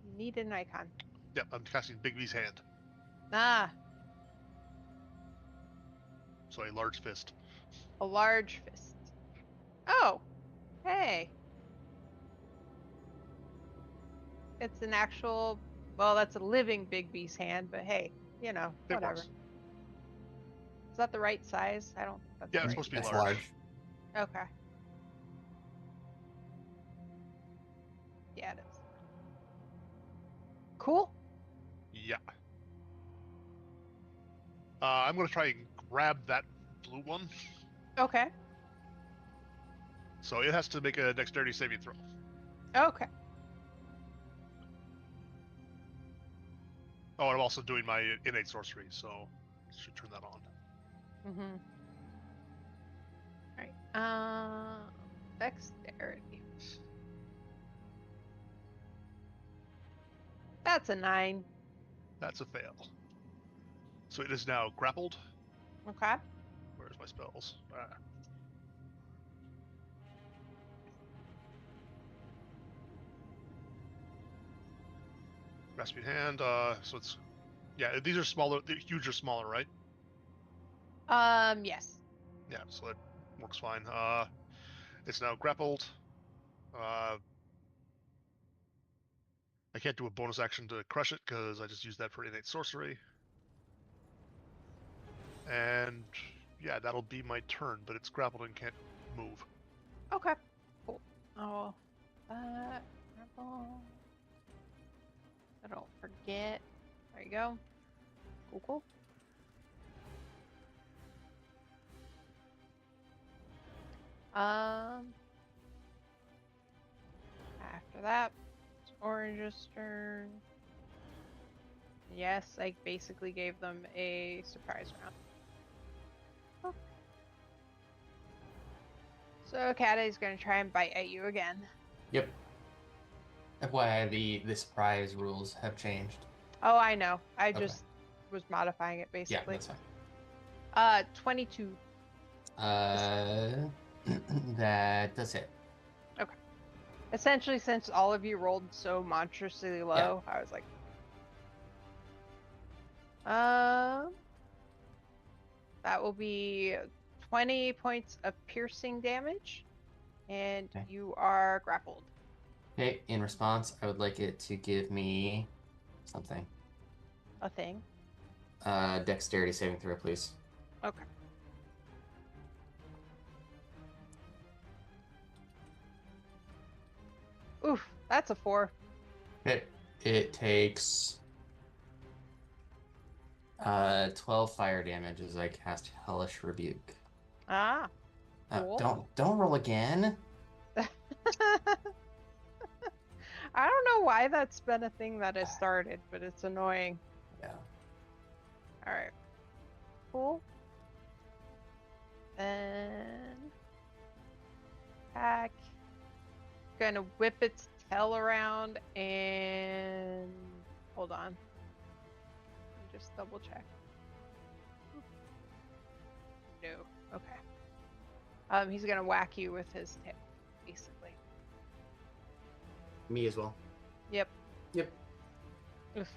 You need an icon. Yep, I'm casting Big V's hand. Ah, So a large fist. a large fist. Oh, hey. It's an actual, well, that's a living Big B's hand, but hey, you know, It whatever. works. Is that the right size? I don't think that's Yeah, the it's right supposed to be That's size. large. Okay. Yeah, it is. Cool. Yeah. I'm going to try and grab that blue one. Okay. So it has to make a dexterity saving throw. Okay. Oh, and I'm also doing my innate sorcery, so should turn that on. Mm-hmm. Alright. Dexterity. That's a 9. That's a fail. So it is now grappled. Okay. Where's my spells? Grasping hand. So it's these are smaller. The huge are smaller, right? Yes. Yeah, so that works fine. It's now grappled. I can't do a bonus action to crush it because I just used that for innate sorcery. And yeah, that'll be my turn, but it's grappled and can't move. Okay. Cool. Oh, grapple. I don't forget. There you go. Cool. After that, it's Orange's turn. Yes, I basically gave them a surprise round. Oh. So Kata is going to try and bite at you again. Yep. FYI, the surprise rules have changed. Oh, I know. I Okay. just was modifying it Yeah, basically. that's fine. 22. That does hit. Essentially, since all of you rolled so monstrously low, I was like, that will be 20 points of piercing damage, and Okay. you are grappled. Okay, in response, I would like it to give me something. A thing. Dexterity saving throw, please. Okay. Oof, that's a 4. Okay, it takes 12 fire damage as I cast Hellish Rebuke. Ah, cool. Don't roll again. I don't know why that's been a thing that has started, but it's annoying. Yeah. Alright. Cool. Then attack. Gonna whip its tail around and hold on. Let me just double check. No. Okay. He's gonna whack you with his tail, basically. Me as well. Yep. Yep. Oof.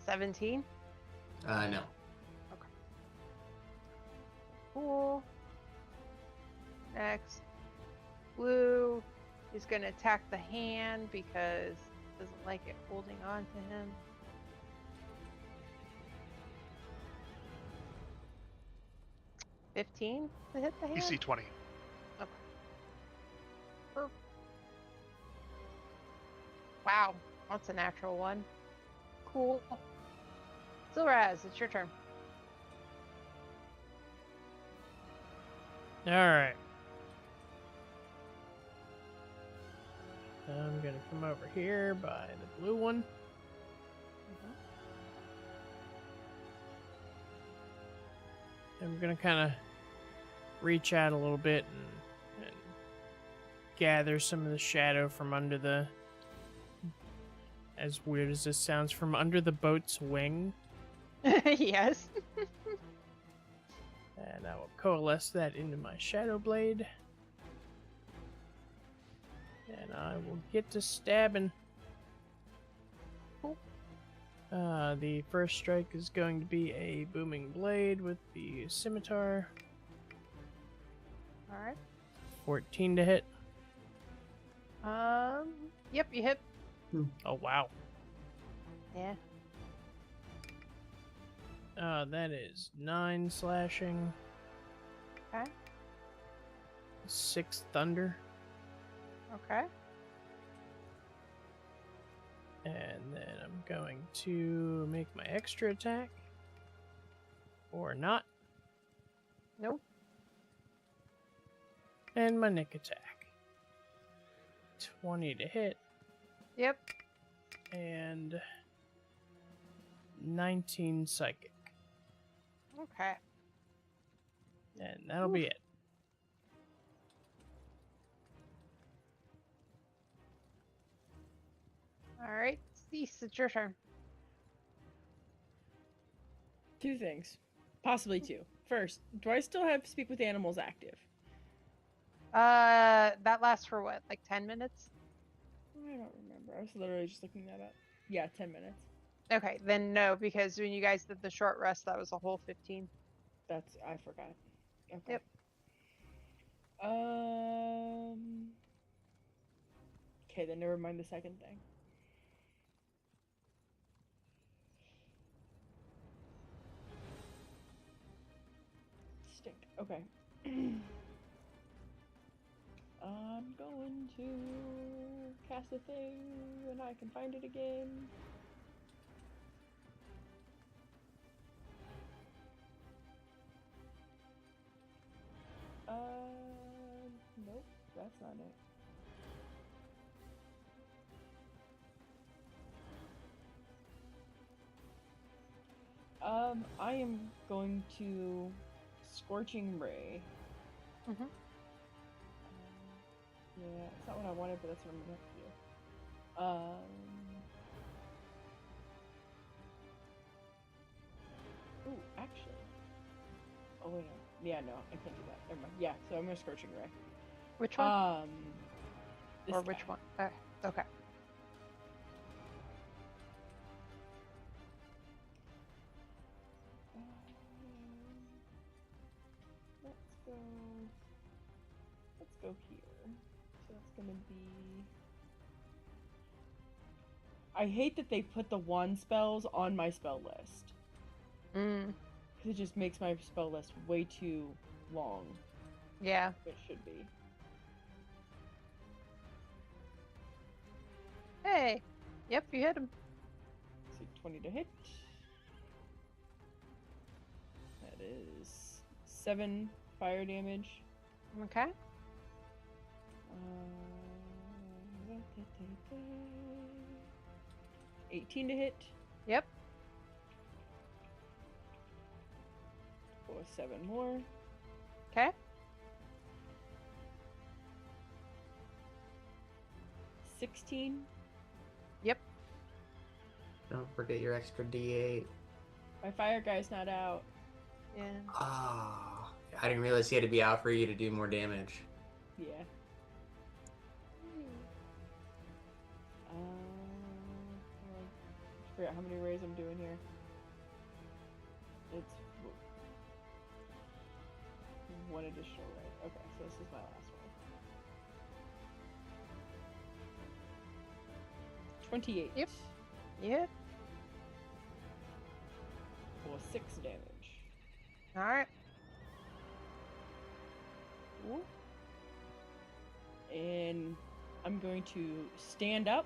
17? No. Cool. Next. Blue is going to attack the hand because it doesn't like it holding on to him. $15 to hit the hand? EC 20. Okay. Wow, that's a natural one. Cool. Silraz, it's your turn. Alright. I'm gonna come over here by the blue one. And we're gonna kind of reach out a little bit and gather some of the shadow from under the, as weird as this sounds, from under the boat's wing. Yes. And I will coalesce that into my Shadow Blade. And I will get to stabbing. Cool. The first strike is going to be a booming blade with the scimitar. Alright. 14 to hit. Yep, you hit. Oh, wow. Yeah. That is 9 slashing. Okay. 6 thunder. Okay. And then I'm going to make my extra attack. Or not. Nope. And my nick attack. 20 to hit. Yep. And 19 psychic. Okay. And that'll be it. Alright, Cease, it's your turn. 2 things. Possibly 2. First, do I still have Speak with Animals active? That lasts for what, like 10 minutes? I don't remember. I was literally just looking that up. Yeah, 10 minutes. Okay, then no, because when you guys did the short rest, that was a whole 15. I forgot. Okay. Yep. Okay, then never mind the second thing. Stink. Okay. I'm going to cast a thing when I can find it again. Nope, that's not it. I am going to Scorching Ray. Mm-hmm. Yeah, it's not what I wanted, but that's what I'm gonna have to do. Ooh, actually. Oh wait, no. Yeah, no, I can't do that. Never mind. Yeah, so I'm gonna Scorching Ray. Which one? This Or guy. which one? Okay. Let's go. Let's go here. So that's gonna be. I hate that they put the wand spells on my spell list. Mm. Because it just makes my spell list way too long. Yeah. It should be. Hey. Yep, you hit him. So 20 to hit. That is 7 fire damage. Okay. 18 to hit. Yep. Or 7 more. Okay. 16. Yep. Don't forget your extra D8. My fire guy's not out. Yeah. Ah, I didn't realize he had to be out for you to do more damage. Yeah. I forgot how many rays I'm doing here. It's one additional ray. Okay, so this is my last one. 28. Yep. Yep. For 6 damage. All right. Ooh. And I'm going to stand up.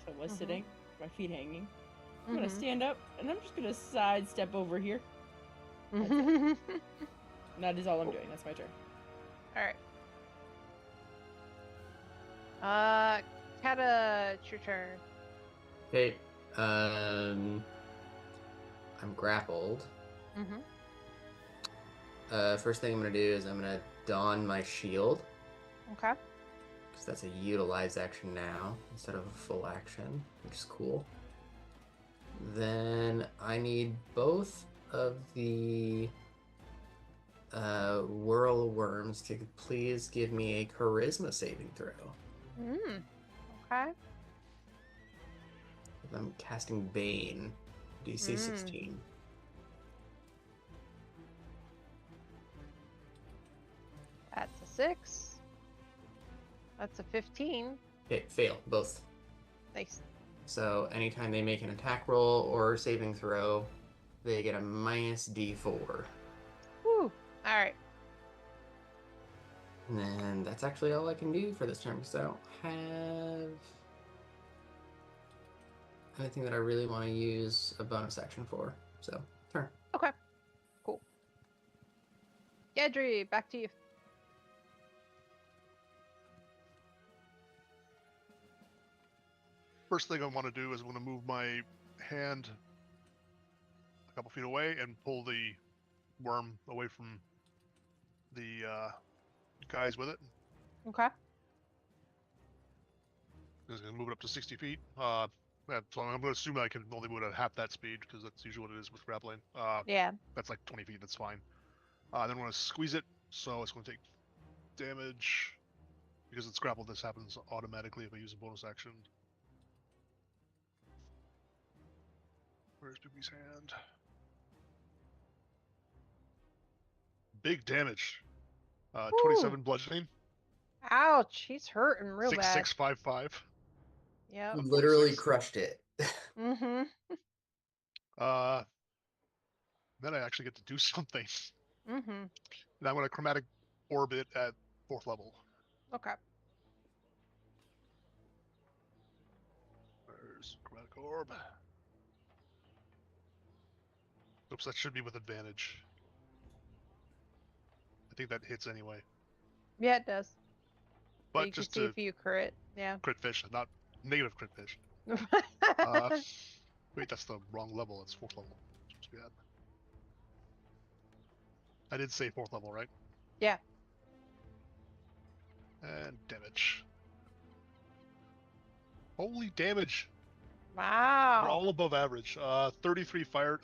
So I was sitting, my feet hanging. I'm gonna stand up, and I'm just gonna sidestep over here. And that is all I'm doing. That's my turn. All right. Kata, it's your turn. Okay, I'm grappled. Mm-hmm. First thing I'm gonna do is I'm gonna don my shield. Okay. Because that's a utilized action now instead of a full action, which is cool. Then I need both of the whirl worms to please give me a charisma saving throw. Okay. I'm casting Bane, DC 16. That's a 6. That's a 15. Okay, fail, both. Nice. So anytime they make an attack roll or saving throw, they get a minus D4. Woo. All right. And then that's actually all I can do for this turn, because I don't have anything that I really want to use a bonus action for. So, turn. Okay. Cool. Gedry, back to you. First thing I want to do is I want to move my hand a couple feet away and pull the worm away from the guys with it. Okay. Just gonna move it up to 60 feet. So I'm gonna assume I can only move it at half that speed because that's usually what it is with grappling. Yeah. That's like 20 feet. That's fine. Then I'm gonna squeeze it, so it's gonna take damage because it's grappled. This happens automatically if I use a bonus action. Where's Doobie's hand? Big damage. 27 bludgeoning. Ouch. He's hurting real bad. 6655. Yep. You literally 46. crushed it. Mm-hmm. Then I actually get to do something. Mm-hmm. And I'm gonna chromatic orbit at 4th level. Okay. There's chromatic orb. Oops, that should be with advantage. I think that hits anyway. Yeah, it does. But you just can see to if you crit. Yeah. crit fish, not negative crit fish. Wait, that's the wrong level. It's 4th level. It's bad. I did say 4th level, right? Yeah. And damage. Holy damage! Wow. We're all above average. 38 fire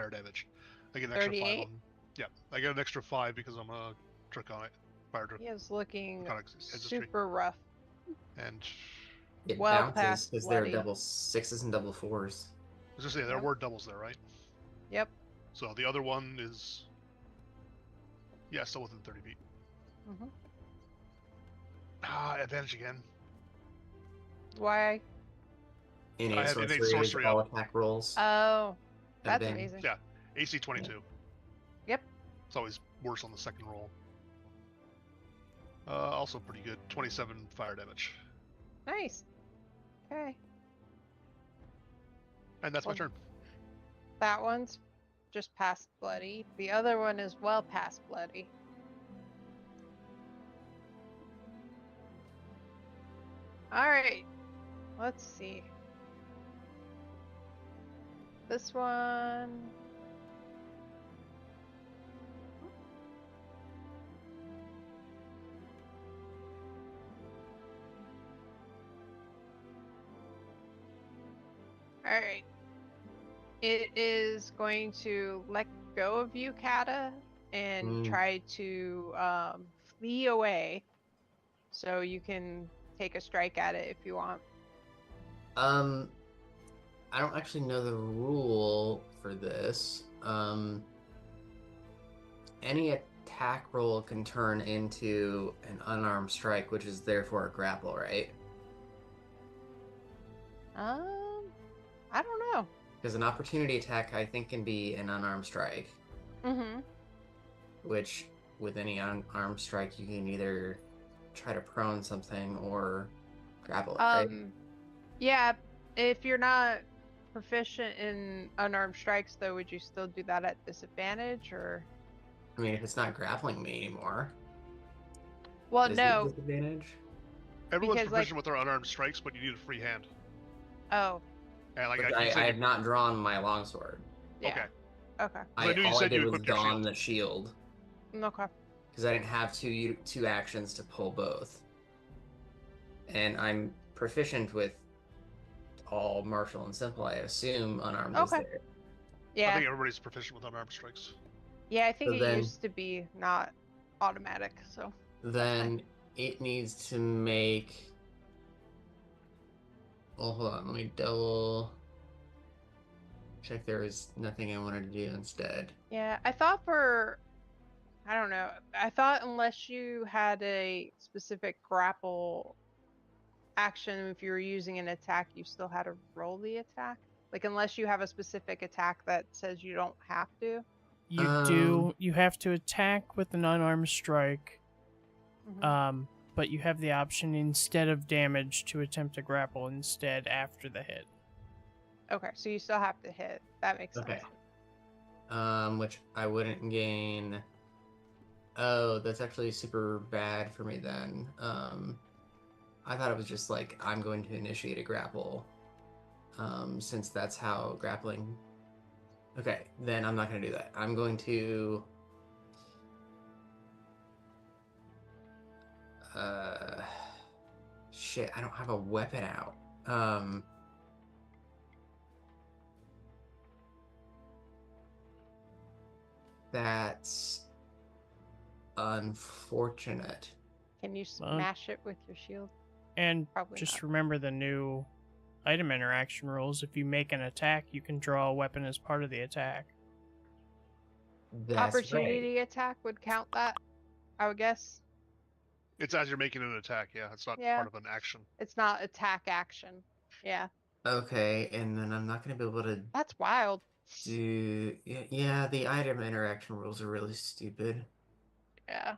damage. I get an extra 5 on. Yeah, I get an extra 5 because I'm a draconic fire He is looking draconic ancestry. super rough. And It Well bounces past because there are bloody. double sixes and double fours. I was gonna say there Yep. were doubles there, right? Yep. So the other one is, yeah, still within 30 feet. Hmm. Advantage again. Why? Innate I have innate sorcery is sorcery all up. attack rolls. Oh, that's advantage. amazing. Yeah, AC 22. Yep. It's always worse on the second roll. Also pretty good. 27 fire damage. Nice. Okay. And that's my Well, turn. That one's just past bloody. The other one is well past bloody. All right. Let's see. This one. All right. It is going to let go of you, Kata, and try to flee away. So you can take a strike at it if you want. I don't actually know the rule for this. Any attack roll can turn into an unarmed strike, which is therefore a grapple, right? I don't know. Because an opportunity attack, I think, can be an unarmed strike. Mm-hmm. Which, with any unarmed strike, you can either try to prone something or grapple it, right? Yeah, if you're not proficient in unarmed strikes, though, would you still do that at disadvantage, or? I mean, if it's not grappling me anymore. Well, is no. it disadvantage? Everyone's because, proficient with their unarmed strikes, but you need a free hand. Oh. And like But you I said, have not drawn my longsword. Yeah. Okay. Okay. I knew you all I said did you was equipped your don shield. the shield. Okay. Because I didn't have two actions to pull both. And I'm proficient with all martial and simple. I assume unarmed is Okay. there. Yeah. I think everybody's proficient with unarmed strikes. Yeah, I think So it then- used to be not automatic, so. Then it needs to make... Well, hold on. Let me double check there was nothing I wanted to do instead. Yeah, I don't know. I thought unless you had a specific grapple action, if you were using an attack, you still had to roll the attack. Like, unless you have a specific attack that says you don't have to. You have to attack with an unarmed strike. Mhm. But you have the option instead of damage to attempt to grapple instead after the hit. Okay, so you still have to hit. That makes Okay. sense. Which I wouldn't gain... Oh, that's actually super bad for me then. I thought it was just like, I'm going to initiate a grapple. Since that's how grappling... Okay, then I'm not going to do that. I'm going to... Shit, I don't have a weapon out. That's unfortunate. Can you smash it with your shield? And Probably just not. remember the new item interaction rules. If you make an attack, you can draw a weapon as part of the attack. That's Opportunity attack would count that, I would guess. It's as you're making an attack, yeah. It's not Yeah. part of an action. It's not attack action. Yeah. right. Okay, and then I'm not going to be able to That's wild. do... Yeah, the item interaction rules are really stupid. Yeah.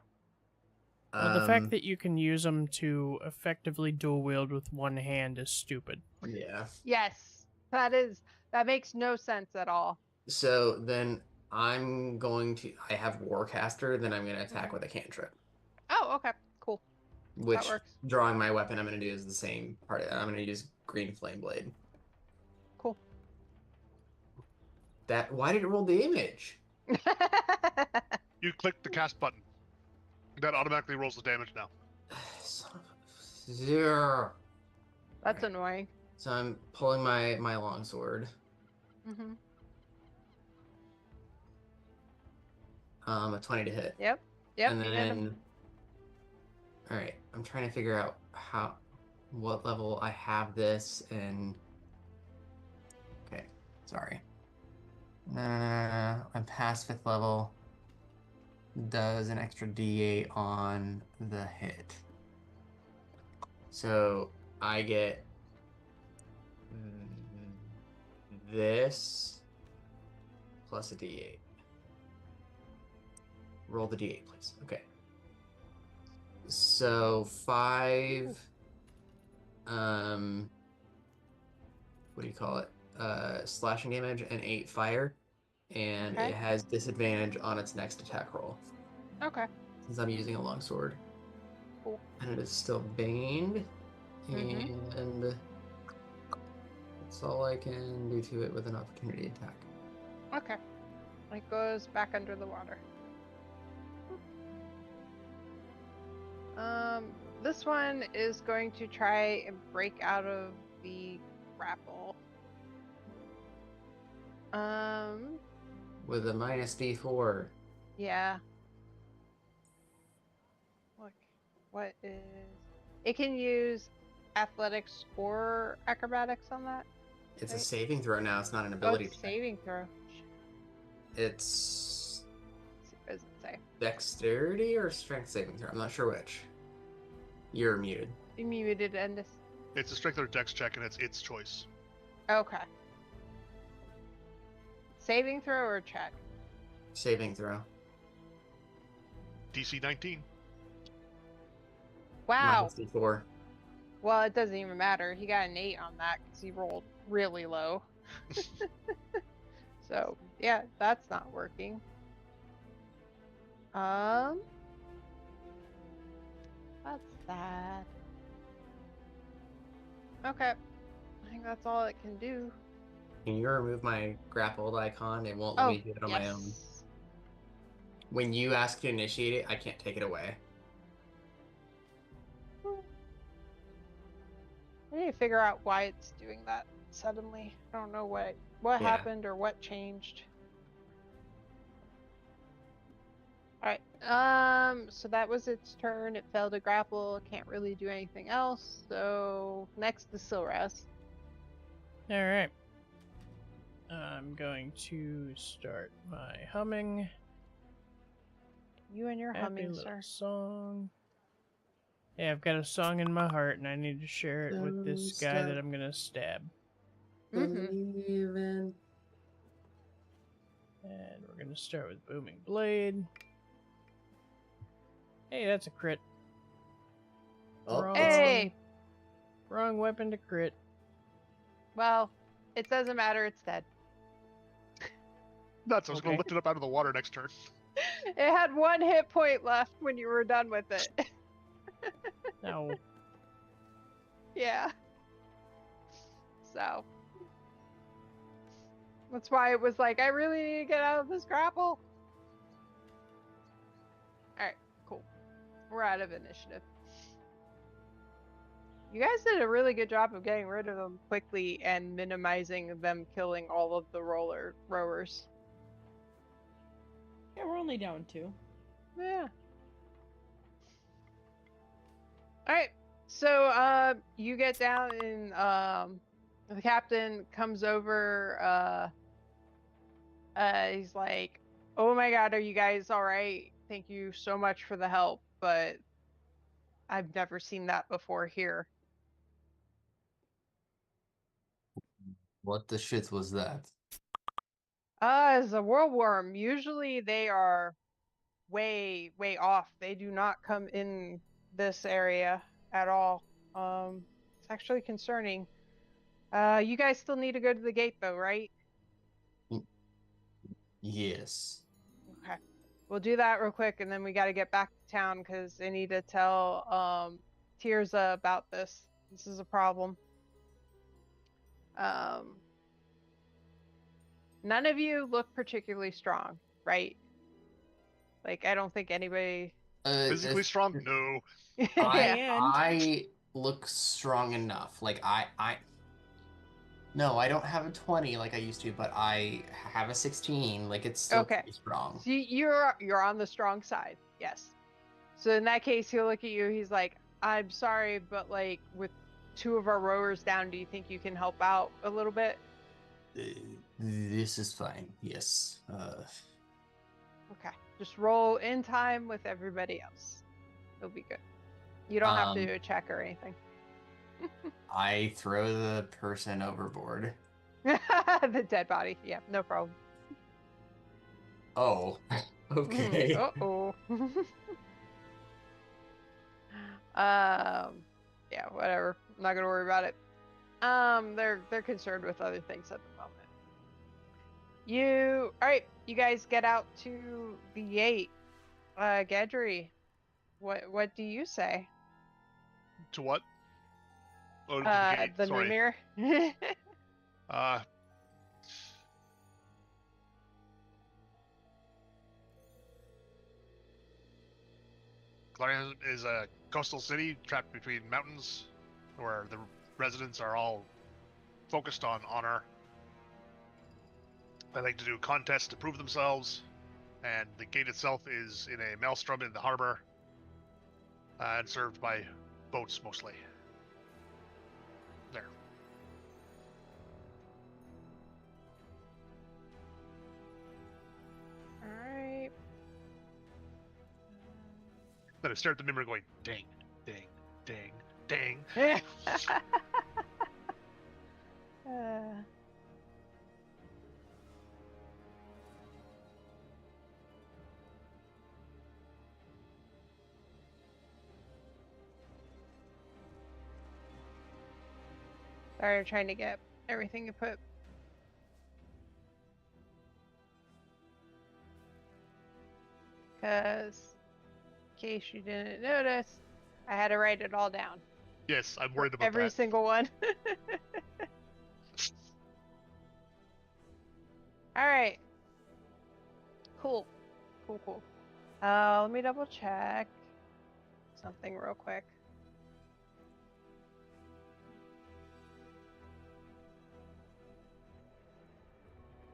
Well, the fact that you can use them to effectively dual wield with one hand is stupid. Yeah. Yes. That makes no sense at all. So then I'm going to... I have Warcaster, then I'm going to attack with a cantrip. Oh, okay. Cool. Which, That works. drawing my weapon, I'm going to do is the same part. I'm going to use Green Flame Blade. Cool. Why did it roll the image? You click the cast button. That automatically rolls the damage now. Son of a... 0. That's Right. annoying. So I'm pulling my longsword. Mm-hmm. A 20 to hit. Yep. And You hit him. then... Alright, I'm trying to figure out how... what level I have this in. Okay, sorry. I'm past 5th level. Does an extra D8 on the hit. So I get this plus a D8. Roll the D8, please. Okay. So 5. What do you call it? Slashing damage and 8 fire, and Okay. it has disadvantage on its next attack roll. Okay. Since I'm using a longsword. Cool. And it is still baned, Mhm. and that's all I can do to it with an opportunity attack. Okay. It goes back under the water. This one is going to try and break out of the grapple. With a minus D4. Yeah. Look, what is... It can use athletics or acrobatics on that? It's a Right. saving throw now, it's not an Oh, ability it's check. saving throw. It's What does it say? dexterity or strength saving throw? I'm not sure which. You're muted. You muted and this... It's a strength or dex check, and it's its choice. Okay. Saving throw or check? Saving throw. DC 19. Wow. Minus D4. Well, it doesn't even matter. He got an 8 on that because he rolled really low. So, yeah, that's not working. That's sad. Okay. I think that's all it can do. Can you remove my grappled icon? It won't let me do it on my own. When you ask to initiate it, I can't take it away. I need to figure out why it's doing that suddenly. I don't know what Yeah. happened or what changed. Alright, so that was its turn. It failed to grapple, can't really do anything else. So next is Silras. All right. I'm going to start my humming. You and your Happy humming, little sir. song. Yeah, I've got a song in my heart, and I need to share it with this guy that I'm gonna stab. Believing. And we're gonna start with Booming Blade. Hey, that's a crit. Oh, Wrong. Hey! Wrong weapon to crit. Well, it doesn't matter, it's dead. Nuts, I was going Okay. to lift it up out of the water next turn. It had 1 hit point left when you were done with it. No. Yeah. So. That's why it was like, I really need to get out of this grapple. Alright, cool. We're out of initiative. You guys did a really good job of getting rid of them quickly and minimizing them killing all of the rowers. Yeah, we're only down 2. Yeah. Alright, so you get down and the captain comes over, he's like, oh my god, are you guys alright? Thank you so much for the help, but I've never seen that before here. What the shit was that? As a whirlworm, usually they are way off. They do not come in this area at all. It's actually concerning. You guys still need to go to the gate though, right? Yes. Okay. We'll do that real quick and then we got to get back to town because I need to tell Tirza about this. This is a problem. None of you look particularly strong, right? Like, I don't think anybody... Physically strong? No. Yeah. I look strong enough. Like, No, I don't have a 20 like I used to, but I have a 16. Like, it's still Okay. pretty strong. So you're on the strong side, yes. So in that case, he'll look at you. He's like, "I'm sorry, but like with 2 of our rowers down. Do you think you can help out a little bit? This is fine. Yes. Okay. Just roll in time with everybody else. It'll be good. You don't have to do a check or anything. I throw the person overboard. The dead body. Yeah, no problem. Oh, okay. Uh-oh. Yeah, whatever. I'm not gonna worry about it. They're concerned with other things at the moment. All right, you guys get out to the gate. Gedry, what do you say? To what? Oh, to the gate. The Sorry. Mimir. Clarion is a coastal city trapped between mountains, where the residents are all focused on honor. They like to do contests to prove themselves, and the gate itself is in a maelstrom in the harbor, and served by boats mostly. There. All right. Then I stare at the Mimir going, ding, ding, ding, ding. Sorry, I'm trying to get everything you put. Because, in case you didn't notice, I had to write it all down. Yes, I'm worried about Every that. single one. All right. Cool. Cool. Let me double check something real quick.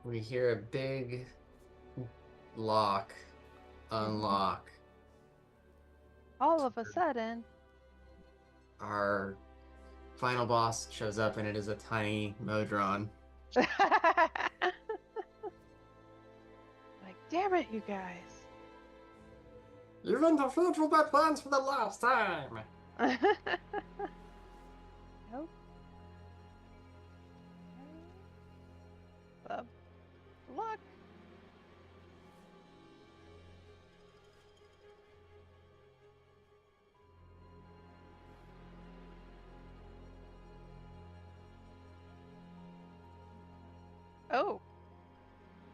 We hear a big lock unlock. All of a sudden. Our final boss shows up, and it is a tiny Modron. Like, damn it, you guys. You've interfered with my plans for the last time. Nope. Luck. Oh.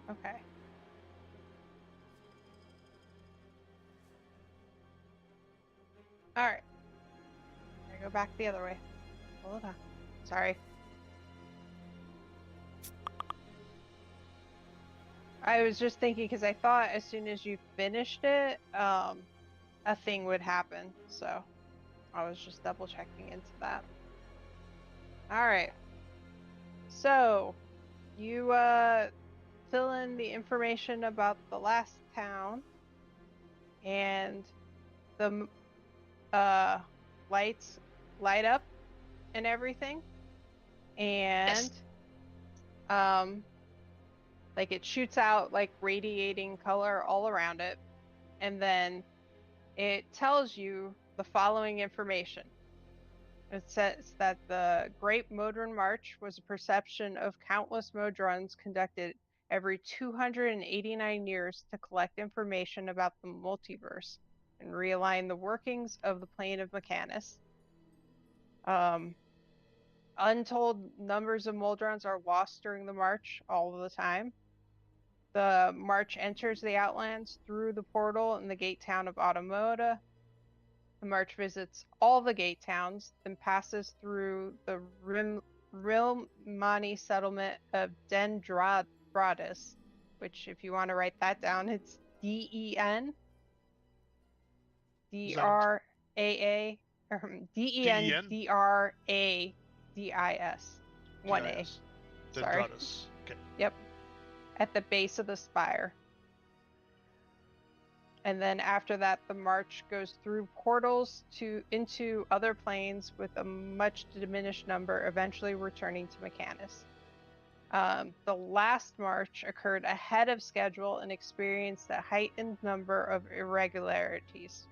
Okay. All right. I go back the other way. Hold on. Sorry. I was just thinking because I thought as soon as you finished it, a thing would happen. So I was just double checking into that. All right. So you fill in the information about the last town, and the lights light up and everything, and like it shoots out like radiating color all around it, and then it tells you the following information. It says that the Great Modron March was a procession of countless Modrons conducted every 289 years to collect information about the multiverse and realign the workings of the plane of Mechanus. Untold numbers of Modrons are lost during the march all of the time. The march enters the Outlands through the portal in the gate town of Automata. The march visits all the gate towns, then passes through the Rilmani settlement of Dendradis, which, if you want to write that down, it's DEN DRAA DENDRADIS 1A. Sorry. Okay. Yep. At the base of the spire. And then after that, the march goes through portals into other planes with a much diminished number, eventually returning to Mechanus. The last march occurred ahead of schedule and experienced a heightened number of irregularities.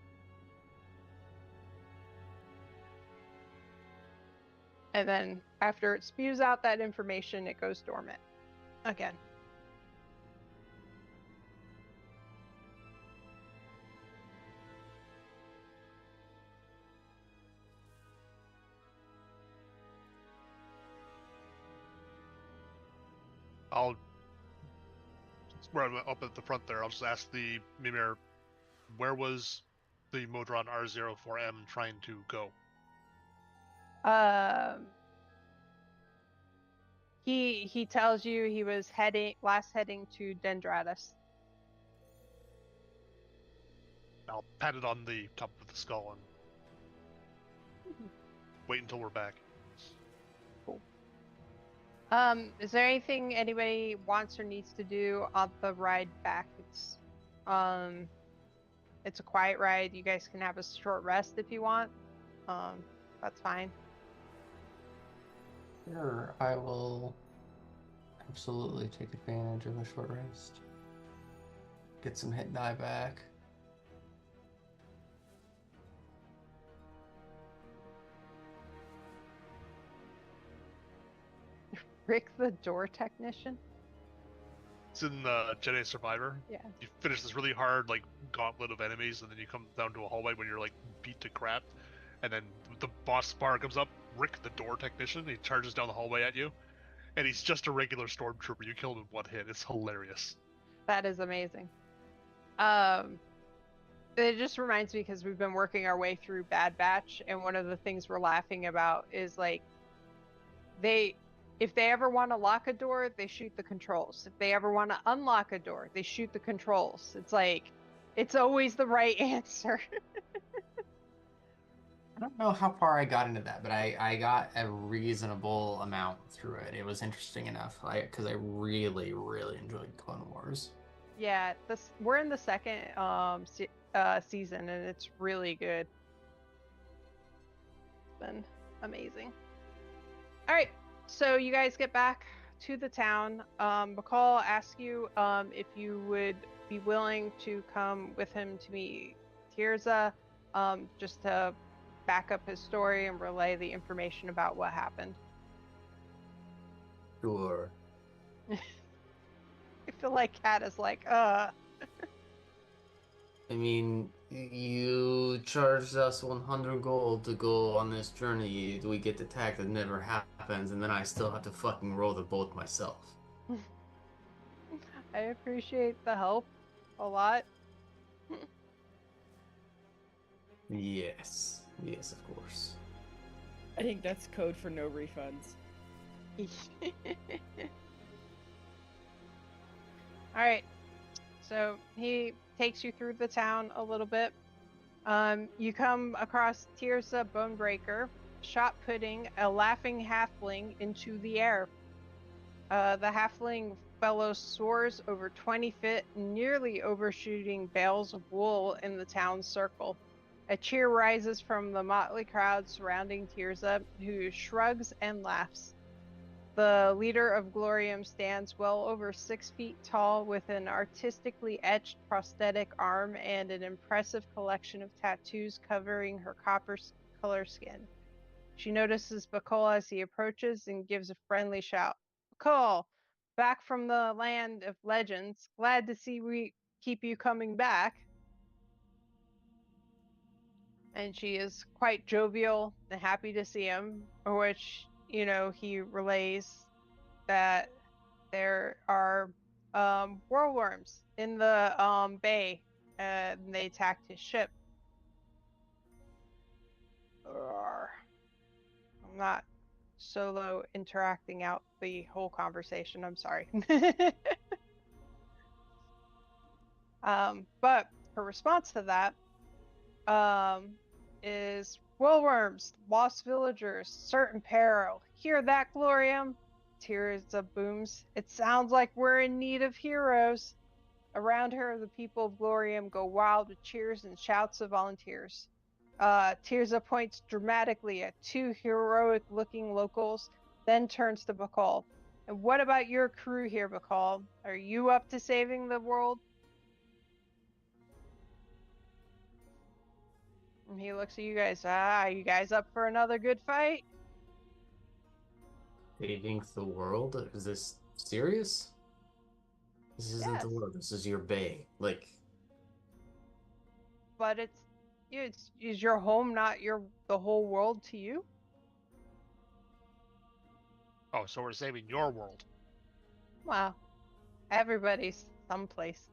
And then after it spews out that information, it goes dormant again. Where I'm up at the front there, I'll just ask the Mimir, where was the Modron R04M trying to go? He tells you he was heading to Dendratus. I'll pat it on the top of the skull and wait until we're back. Cool. Is there anything anybody wants or needs to do on the ride back? It's a quiet ride. You guys can have a short rest if you want. That's fine. Sure, I will absolutely take advantage of a short rest. Get some hit die back. Rick the door technician? It's in Jedi Survivor. Yeah. You finish this really hard gauntlet of enemies, and then you come down to a hallway when you're beat to crap, and then the boss bar comes up. Rick the door technician. He charges down the hallway at you, and he's just a regular stormtrooper. You kill him in one hit. It's hilarious. That is amazing. It just reminds me because we've been working our way through Bad Batch, and one of the things we're laughing about is if they ever want to lock a door, they shoot the controls. If they ever want to unlock a door, they shoot the controls. It's always the right answer. I don't know how far I got into that, but I got a reasonable amount through it. It was interesting enough, because I really, really enjoyed Clone Wars. Yeah, we're in the second season, and it's really good. It's been amazing. All right, so you guys get back to the town. McCall asks you if you would be willing to come with him to meet Tirza, just to back up his story and relay the information about what happened. Sure. I feel like Kat is I mean, you charged us 100 gold to go on this journey. We get attacked, it never happens, and then I still have to fucking roll the boat myself. I appreciate the help a lot. Yes, of course. I think that's code for no refunds. All right, so he takes you through the town a little bit. You come across Tirza Bonebreaker, shot-putting a laughing halfling into the air. The halfling fellow soars over 20 feet, nearly overshooting bales of wool in the town's circle. A cheer rises from the motley crowd surrounding Tirza, who shrugs and laughs. The leader of Glorium stands well over 6 feet tall with an artistically etched prosthetic arm and an impressive collection of tattoos covering her copper color skin. She notices Bacol as he approaches and gives a friendly shout. Bacol, back from the land of legends. Glad to see we keep you coming back. And she is quite jovial and happy to see him, for which, he relays that there are whirlworms in the bay, and they attacked his ship. I'm not solo interacting out the whole conversation, I'm sorry. But her response to that is whirlworms, lost villagers, certain peril. Hear that, Glorium? Tirza booms. It sounds like we're in need of heroes. Around her, the people of Glorium go wild with cheers and shouts of volunteers. Tirza points dramatically at two heroic-looking locals, then turns to Bacall. And what about your crew here, Bacall? Are you up to saving the world? And he looks at you guys. You guys up for another good fight? Saving the world? Is this serious? This isn't the Yes. world. This is your bay. Like, But is your home not the whole world to you? Oh, so we're saving your world. Well, everybody's someplace.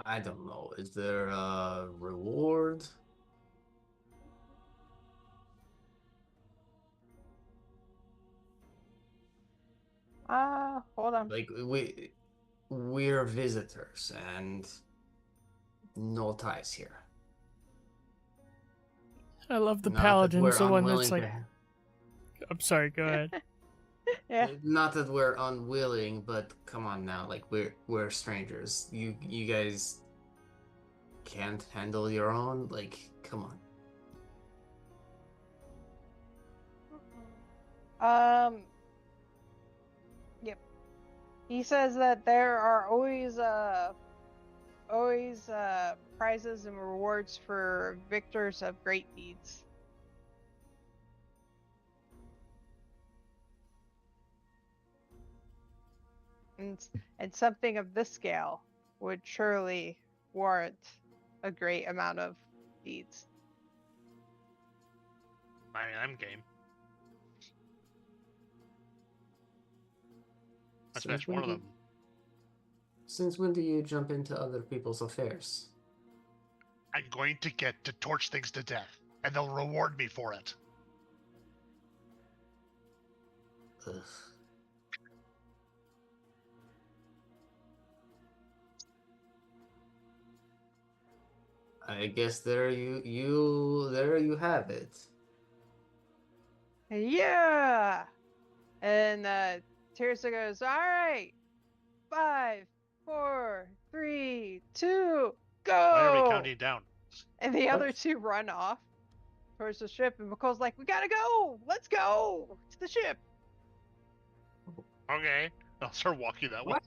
I don't know. Is there a reward? Hold on. Like, we're visitors and no ties here. I love the Not that paladin's we're the one that's unwilling like. to- I'm sorry. Go ahead. Yeah. Not that we're unwilling, but come on now. Like, we're strangers. You guys can't handle your own. Like, come on. Yep. He says that there are always prizes and rewards for victors of great deeds. And something of this scale would surely warrant a great amount of deeds. I mean, I'm game. I smashed one of them. Since when do you jump into other people's affairs? I'm going to get to torch things to death, and they'll reward me for it. Ugh. I guess there you have it. Yeah. And Tirsa goes, all right. 5, 4, 3, 2, go. Why are we counting down? And the other two run off towards the ship, and McCall's like, we gotta go. Let's go to the ship. Okay. I'll start walking that way.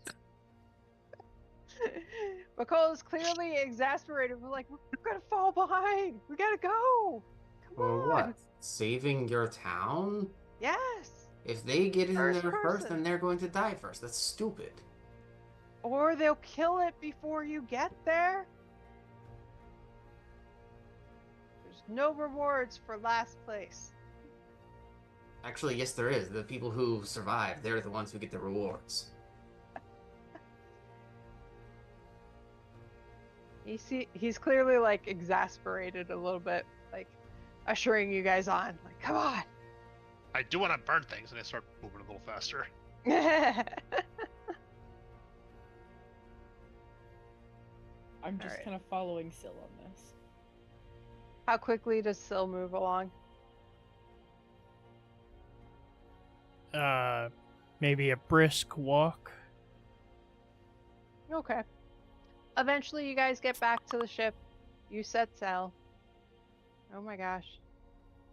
McCall is clearly exasperated. We're like, we're gonna fall behind. We gotta go. Come Or on. what? Saving your town? Yes. If they get in First there first, person. then they're going to die first. That's stupid. Or they'll kill it before you get there. There's no rewards for last place. Actually, yes, there is. The people who survive, they're the ones who get the rewards. He's clearly like exasperated a little bit, like ushering you guys on. Like, come on. I do want to burn things, and I start moving a little faster. I'm just Alright. kind of following Syl on this. How quickly does Syl move along? Maybe a brisk walk. Okay. Eventually, you guys get back to the ship. You set sail. Oh my gosh.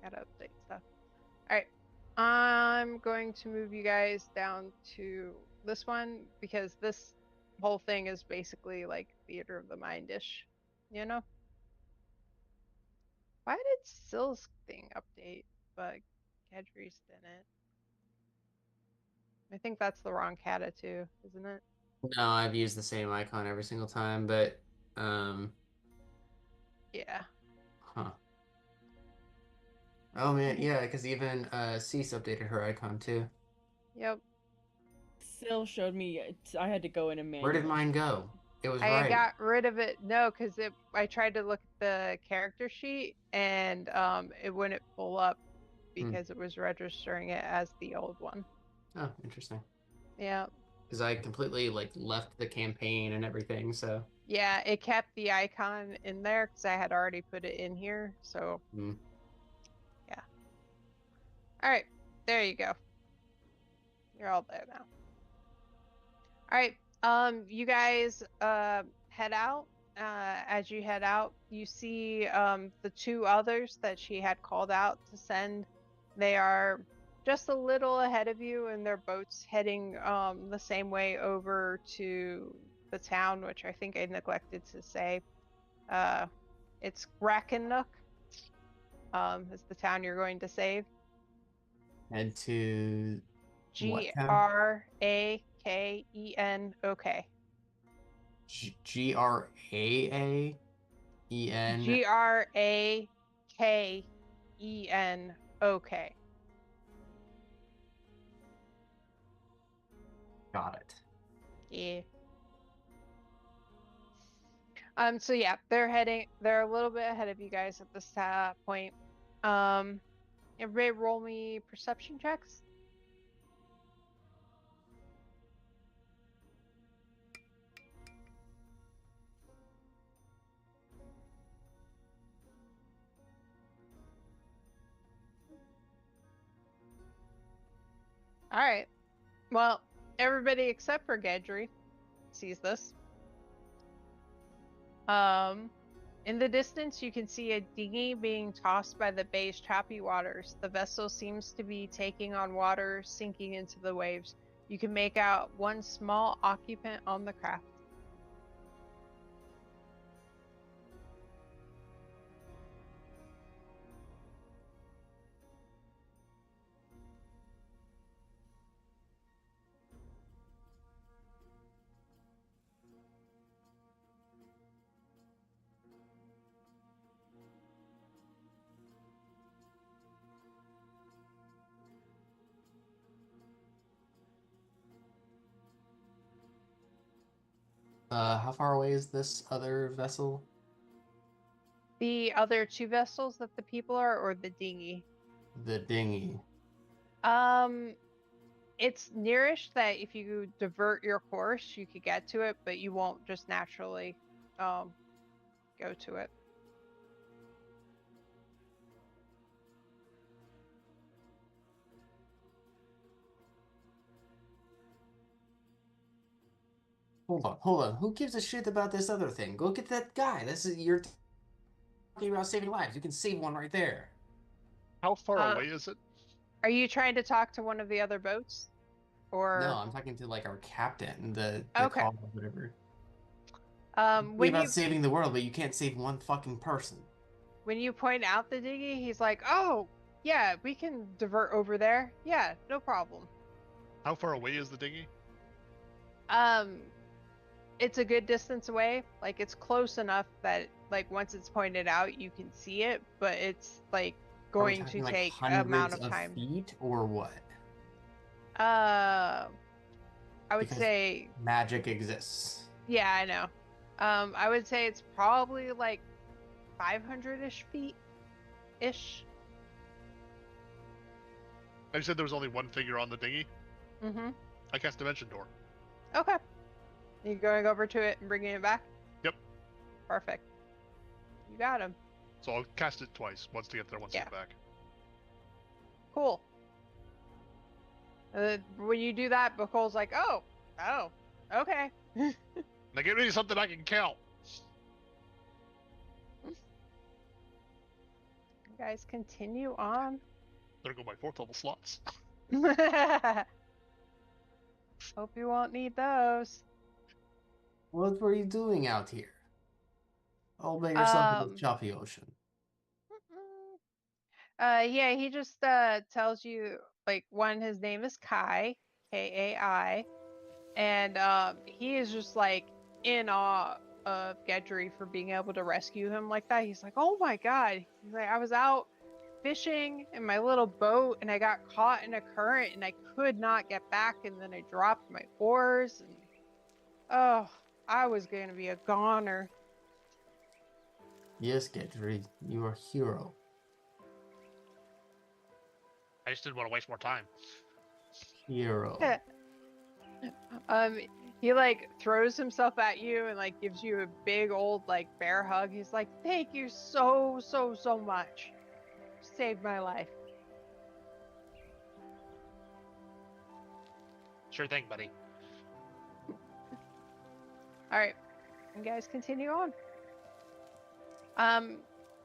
Gotta update stuff. Alright. I'm going to move you guys down to this one because this whole thing is basically like theater of the mind-ish. You know? Why did Syl's thing update, but Kedri's didn't? I think that's the wrong Kata too, isn't it? No, I've used the same icon every single time, but Yeah. huh. Oh man, yeah, because even Cease updated her icon too. Yep. Syl showed me. I had to go in and manually. Where did mine go? It was I right. got rid of it. No, because I tried to look at the character sheet and it wouldn't pull up because it was registering it as the old one. Oh, interesting. Yeah. Because I completely like left the campaign and everything, so. Yeah, it kept the icon in there because I had already put it in here. So. Mm. Yeah. All right. There you go. You're all there now. All right. You guys head out. As you head out, you see the two others that she had called out to send. They are just a little ahead of you, and their boat's heading the same way over to the town, which I think I neglected to say. It's Rakennook. Is the town you're going to save. Head to what town? Grakenok. Graaen. Grakenok. Got it. Yeah. So yeah, they're a little bit ahead of you guys at this point. Everybody roll me perception checks. All right. Well, everybody except for Gedry sees this. In the distance, you can see a dinghy being tossed by the bay's choppy waters. The vessel seems to be taking on water, sinking into the waves. You can make out one small occupant on the craft. How far away is this other vessel? The other two vessels that the people are, or the dinghy? The dinghy. It's nearish that if you divert your course, you could get to it, but you won't just naturally go to it. Hold on. Who gives a shit about this other thing? Go get that guy. You're talking about saving lives. You can save one right there. How far away is it? Are you trying to talk to one of the other boats? Or no, I'm talking to like our captain, the okay. call or whatever. When about saving the world, but you can't save one fucking person. When you point out the dinghy, he's like, "Oh, yeah, we can divert over there. Yeah, no problem." How far away is the dinghy? It's a good distance away. Like, it's close enough that, like, once it's pointed out, you can see it, but it's like going to take an amount of time. Feet or what? I would say magic exists. Yeah, I know. I would say it's probably like 500-ish feet-ish. I said there was only one figure on the dinghy. Mm-hmm. I cast Dimension Door. Okay. You going over to it and bringing it back? Yep. Perfect. You got him. So I'll cast it twice. Once to get there, once to get back. Cool. When you do that, Bakul's like, oh, okay. Now get me something I can kill. You guys continue on. There go my 4th level slots. Hope you won't need those. What were you doing out here? All by yourself in the choppy ocean. Yeah, he just tells you, like, one, his name is Kai, Kai, and he is just like in awe of Gedry for being able to rescue him like that. He's like, oh my god. He's like, I was out fishing in my little boat and I got caught in a current and I could not get back, and then I dropped my oars and I was gonna be a goner. Yes, Gedry, you are a hero. I just didn't want to waste more time. Hero. He like throws himself at you and like gives you a big old like bear hug. He's like, thank you so much. Saved my life. Sure thing, buddy. All right, you guys continue on.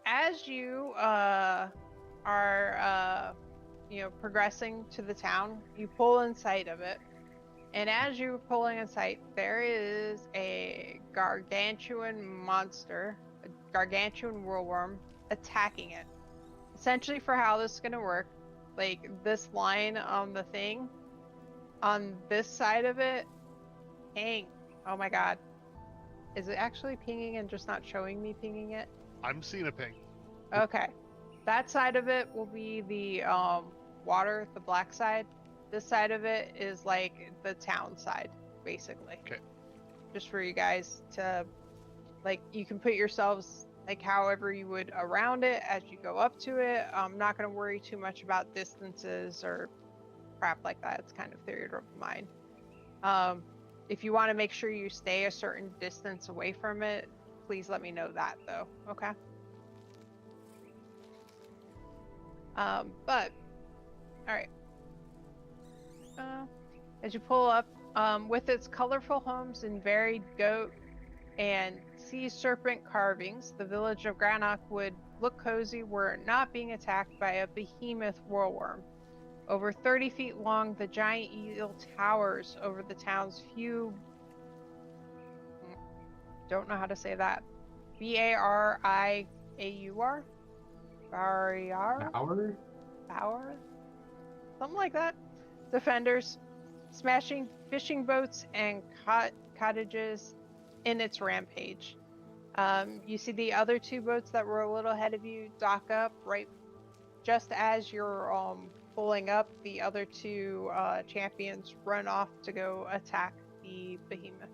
As you are progressing to the town, you pull in sight of it, and as you're pulling in sight, there is a gargantuan monster, a gargantuan whirlworm, attacking it. Essentially, for how this is gonna work, like this line on the thing, on this side of it, ping. Oh my god. Is it actually pinging and just not showing me pinging it? I'm seeing a ping. Okay. That side of it will be the water, the black side. This side of it is like the town side, basically. Okay. Just for you guys to, like, you can put yourselves like however you would around it as you go up to it. I'm not going to worry too much about distances or crap like that. It's kind of theory of mind. If you want to make sure you stay a certain distance away from it, please let me know that though. Okay. But all right. As you pull up, with its colorful homes and varied goat and sea serpent carvings, the village of Granach would look cozy were it not being attacked by a behemoth whirlworm. Over 30 feet long, the giant eel towers over the town's few... Don't know how to say that. B-A-R-I-A-U-R? Barriar? Bower? Something like that. Defenders, smashing fishing boats and cottages in its rampage. You see the other two boats that were a little ahead of you dock up right just as you're pulling up. The other two champions run off to go attack the behemoth.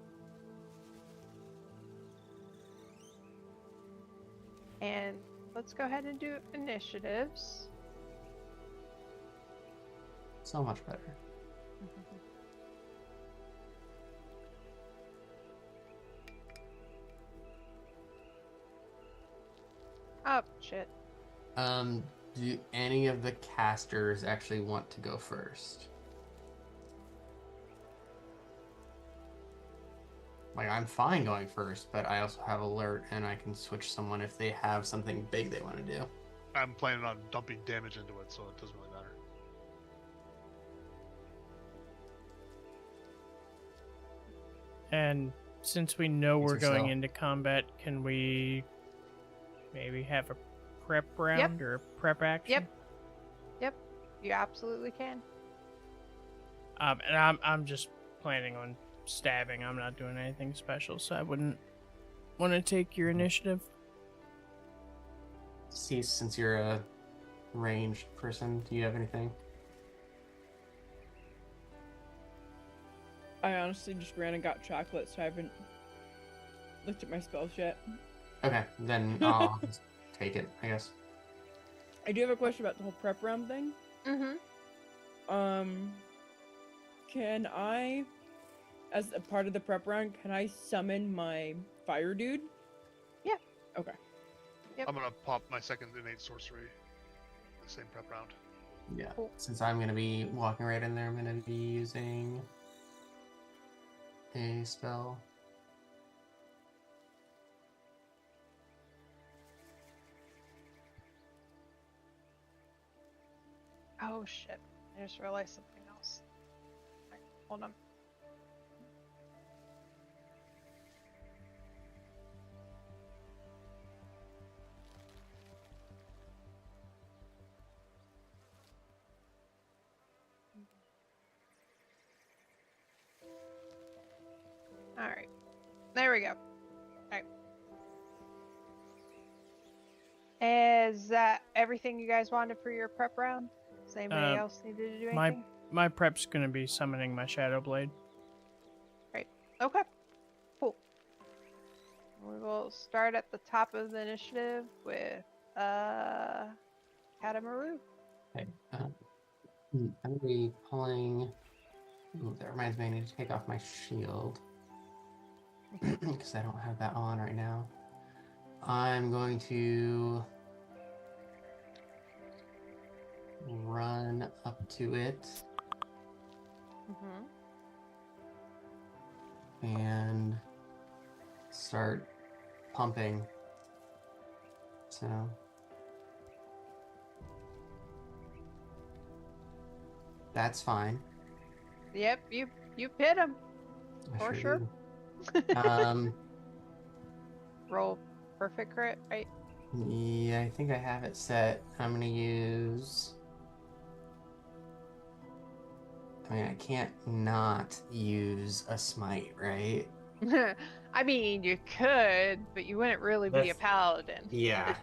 And let's go ahead and do initiatives. So much better. Oh, shit. Do any of the casters actually want to go first? Like, I'm fine going first, but I also have alert, and I can switch someone if they have something big they want to do. I'm planning on dumping damage into it, so it doesn't really matter. And since we know we're Answer going so. into combat, can we maybe have a prep round or a prep action? Yep, you absolutely can. And I'm just planning on stabbing. I'm not doing anything special, so I wouldn't want to take your initiative. See, since you're a ranged person, do you have anything? I honestly just ran and got chocolate, so I haven't looked at my spells yet. Okay, then I'll just take it, I guess. I do have a question about the whole prep round thing. Mm-hmm. Can I, as a part of the prep round, can I summon my fire dude? Yeah. Okay. Yep. I'm gonna pop my second innate sorcery. The same prep round. Yeah. Cool. Since I'm going to be walking right in there, I'm going to be using a spell. Oh shit! I just realized something else. Right, hold on. All right, there we go. All right. Is that everything you guys wanted for your prep round? Does anybody else need to do anything? My prep's gonna be summoning my Shadow Blade. Okay, cool. We will start at the top of the initiative with Katamaru. Okay. I'm going to be pulling... Ooh, that reminds me, I need to take off my shield. Because I don't have that on right now. I'm going to run up to it. Mm-hmm. and start pumping. So that's fine. Yep, you hit him. I For sure sure. do. Roll perfect crit, right? Yeah, I think I have it set. I'm gonna use. I mean, I can't not use a smite, right? I mean, you could, but you wouldn't really be a That's- paladin. Yeah.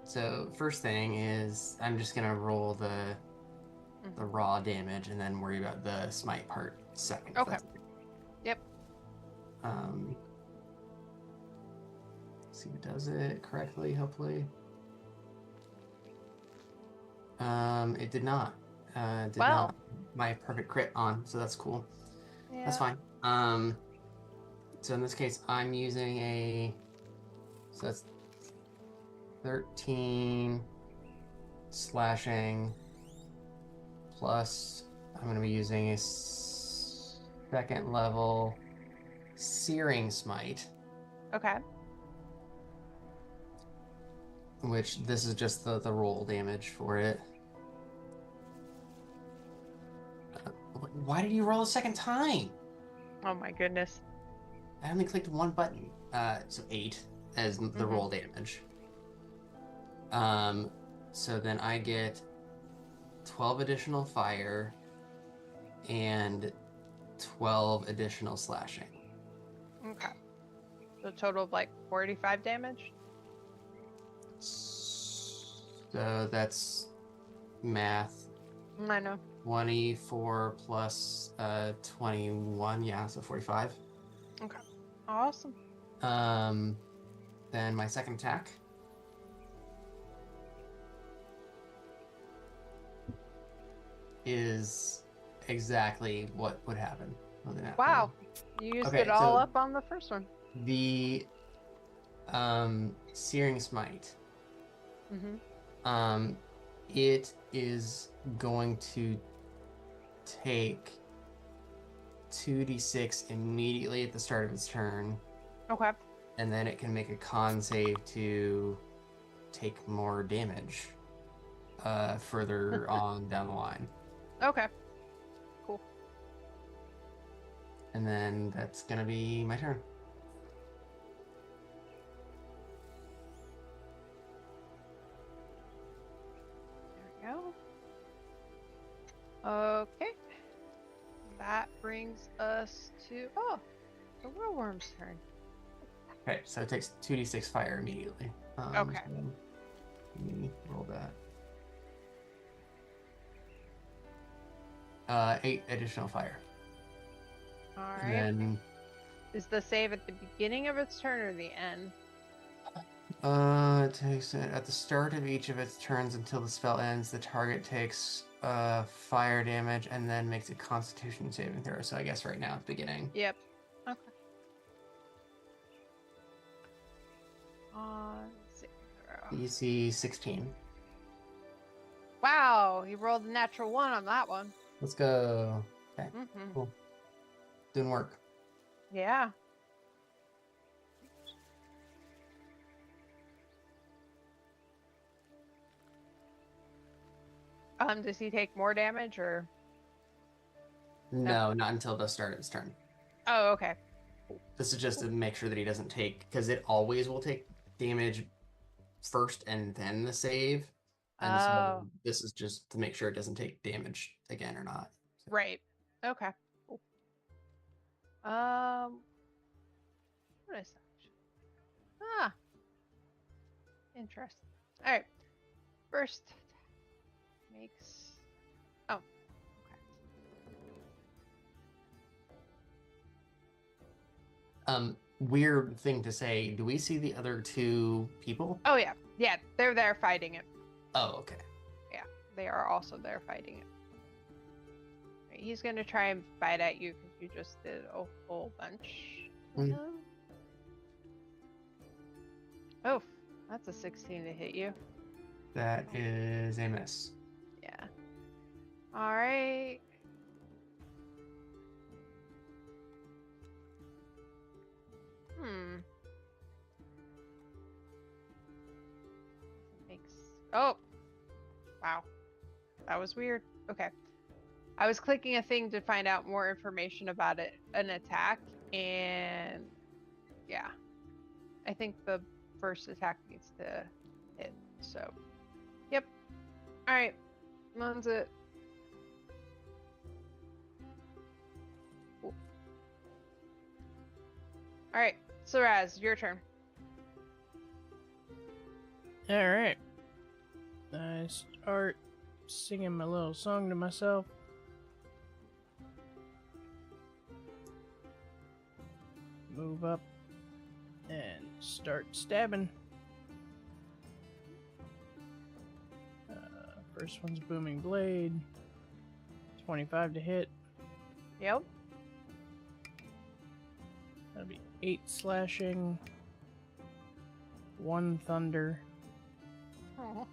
So first thing is I'm just gonna roll the raw damage and then worry about the smite part second. if Okay. that's Yep. See if it does it correctly, hopefully. It did not. Did Well. not my perfect crit on, so that's cool. Yeah. That's fine. So in this case, I'm using so that's 13 slashing plus I'm going to be using a second level searing smite, Okay. which this is just the roll damage for it. Why did you roll a second time? Oh my goodness. I only clicked one button. So 8 as the roll damage. So then I get 12 additional fire and 12 additional slashing. Okay. So total of like 45 damage? So that's math. I know. 24 plus 21, yeah, so 45. Okay. Awesome. Then my second attack. Is exactly what would happen with an apple. Wow. You used Okay, it all so- up on the first one. The searing smite. Mm-hmm. It is going to take 2d6 immediately at the start of its turn, Okay. and then it can make a con save to take more damage further on down the line. Okay. Cool. And then that's gonna be my turn. There we go. Okay. That brings us to the Whirlworm's turn. Okay, so it takes 2d6 fire immediately. Okay. So let me roll that. 8 additional fire. All And right. then Is the save at the beginning of its turn or the end? it takes it at the start of each of its turns until the spell ends. The target takes fire damage and then makes a Constitution saving throw. So I guess right now at the beginning. Yep. Okay. Saving throw. DC 16. Wow, he rolled a natural 1 on that one. Let's go. Okay, Mm-hmm. cool. Doing work. Yeah. Does he take more damage or? No, not until the start of its turn. Oh, okay. This is just to make sure that he doesn't take, because it always will take damage first and then the save. And so this is just to make sure it doesn't take damage again or not. Right. Okay. Cool. What is that? Ah. Interesting. All right. First makes. Oh. Okay. Weird thing to say. Do we see the other two people? Oh yeah. Yeah, they're there fighting it. Oh, okay. Yeah, they are also there fighting it. Right, he's gonna try and bite at you because you just did a whole bunch. Mm. Oh, that's a 16 to hit you. That is a miss. Yeah. All right. Hmm. Makes. Oh. Wow. That was weird. Okay. I was clicking a thing to find out more information about it, an attack, and yeah. I think the first attack needs to hit. So, yep. All right. That's it. Cool. All right. So, Raz, your turn. All right. I start singing my little song to myself. Move up and start stabbing. First one's Booming Blade. 25 to hit. Yep. That'll be 8 slashing. 1 thunder. Oh.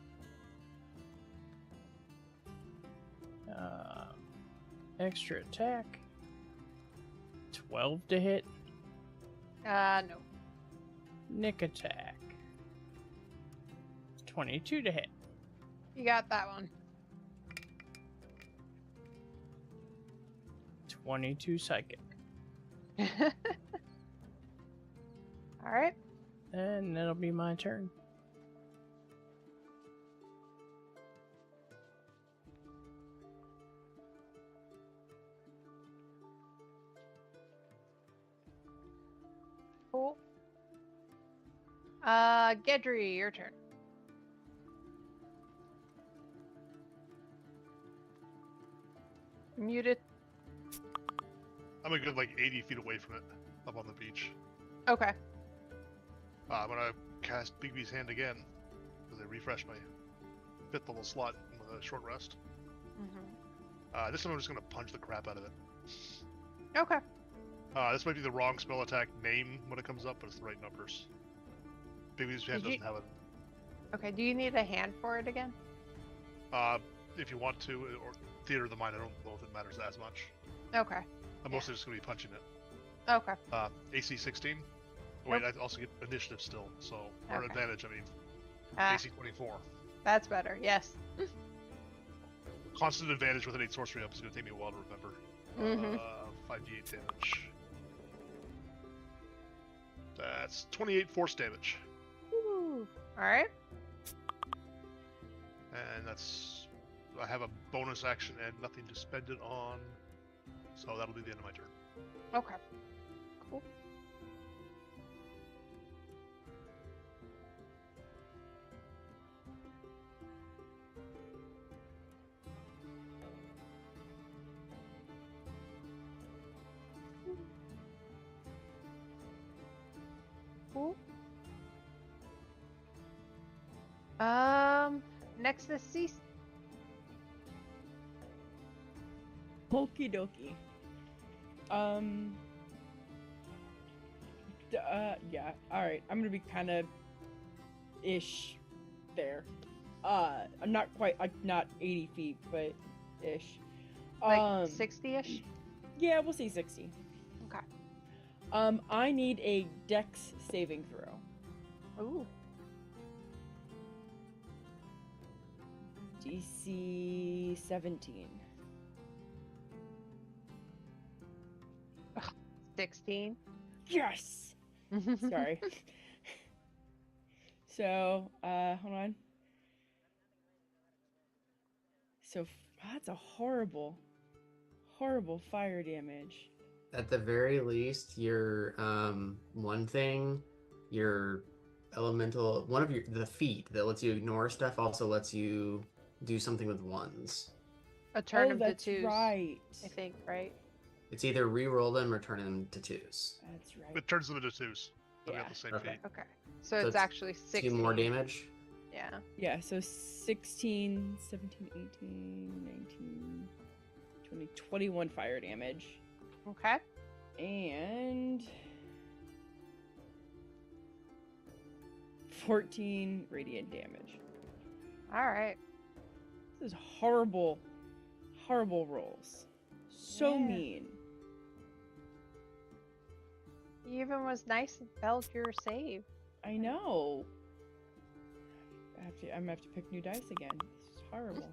Extra attack. 12 to hit. No. Nick attack. 22 to hit. You got that one. 22 psychic. All right. And that'll be my turn. Cool. Gedry, your turn. Muted. I'm a good like 80 feet away from it, up on the beach. Okay. I'm gonna cast Bigby's Hand again, because I refreshed my 5th level slot with a short rest. Mm-hmm. This time I'm just gonna punch the crap out of it. Okay. This might be the wrong spell attack name when it comes up, but it's the right numbers. Bigby's Hand Did you- doesn't have it. Okay. Do you need a hand for it again? If you want to, or Theater of the Mind, I don't know if it matters as much. Okay. I'm mostly just gonna be punching it. Okay. AC 16. Oh, wait, I also get initiative still, so or Okay. advantage. I mean, Ah, AC 24. that's better. Yes. Constant advantage with an 8 sorcery up is gonna take me a while to remember. Mhm. 5d8 damage. That's 28 force damage, Woo. All right. and that's I have a bonus action and nothing to spend it on, so that'll be the end of my turn. Okay. Cool. Cool. Next is Cease. Okie dokie. Yeah. All right. I'm gonna be kind of ish there. I'm not quite like not 80 feet, but ish. Like 60-ish? Yeah, we'll say 60. Okay. I need a Dex saving throw. Ooh. DC 17. 16. Yes. Sorry. So, hold on. So that's a horrible fire damage. At the very least, your one thing, your elemental, one of your the feat that lets you ignore stuff also lets you do something with ones. A turn Oh, of the that's twos. right. I think, right? It's either re-roll them or turn them to twos. That's right. It turns them into 2s. So we Yeah. have the same Okay. feat. Okay. So, So it's it's actually 16. 2 more damage. Yeah. Yeah, so 16, 17, 18, 19, 20, 21 fire damage. Okay. And 14 radiant damage. All right. This is horrible rolls. So Yeah. mean. He even was nice and failed your save. I know. I'm gonna have to pick new dice again. This is horrible.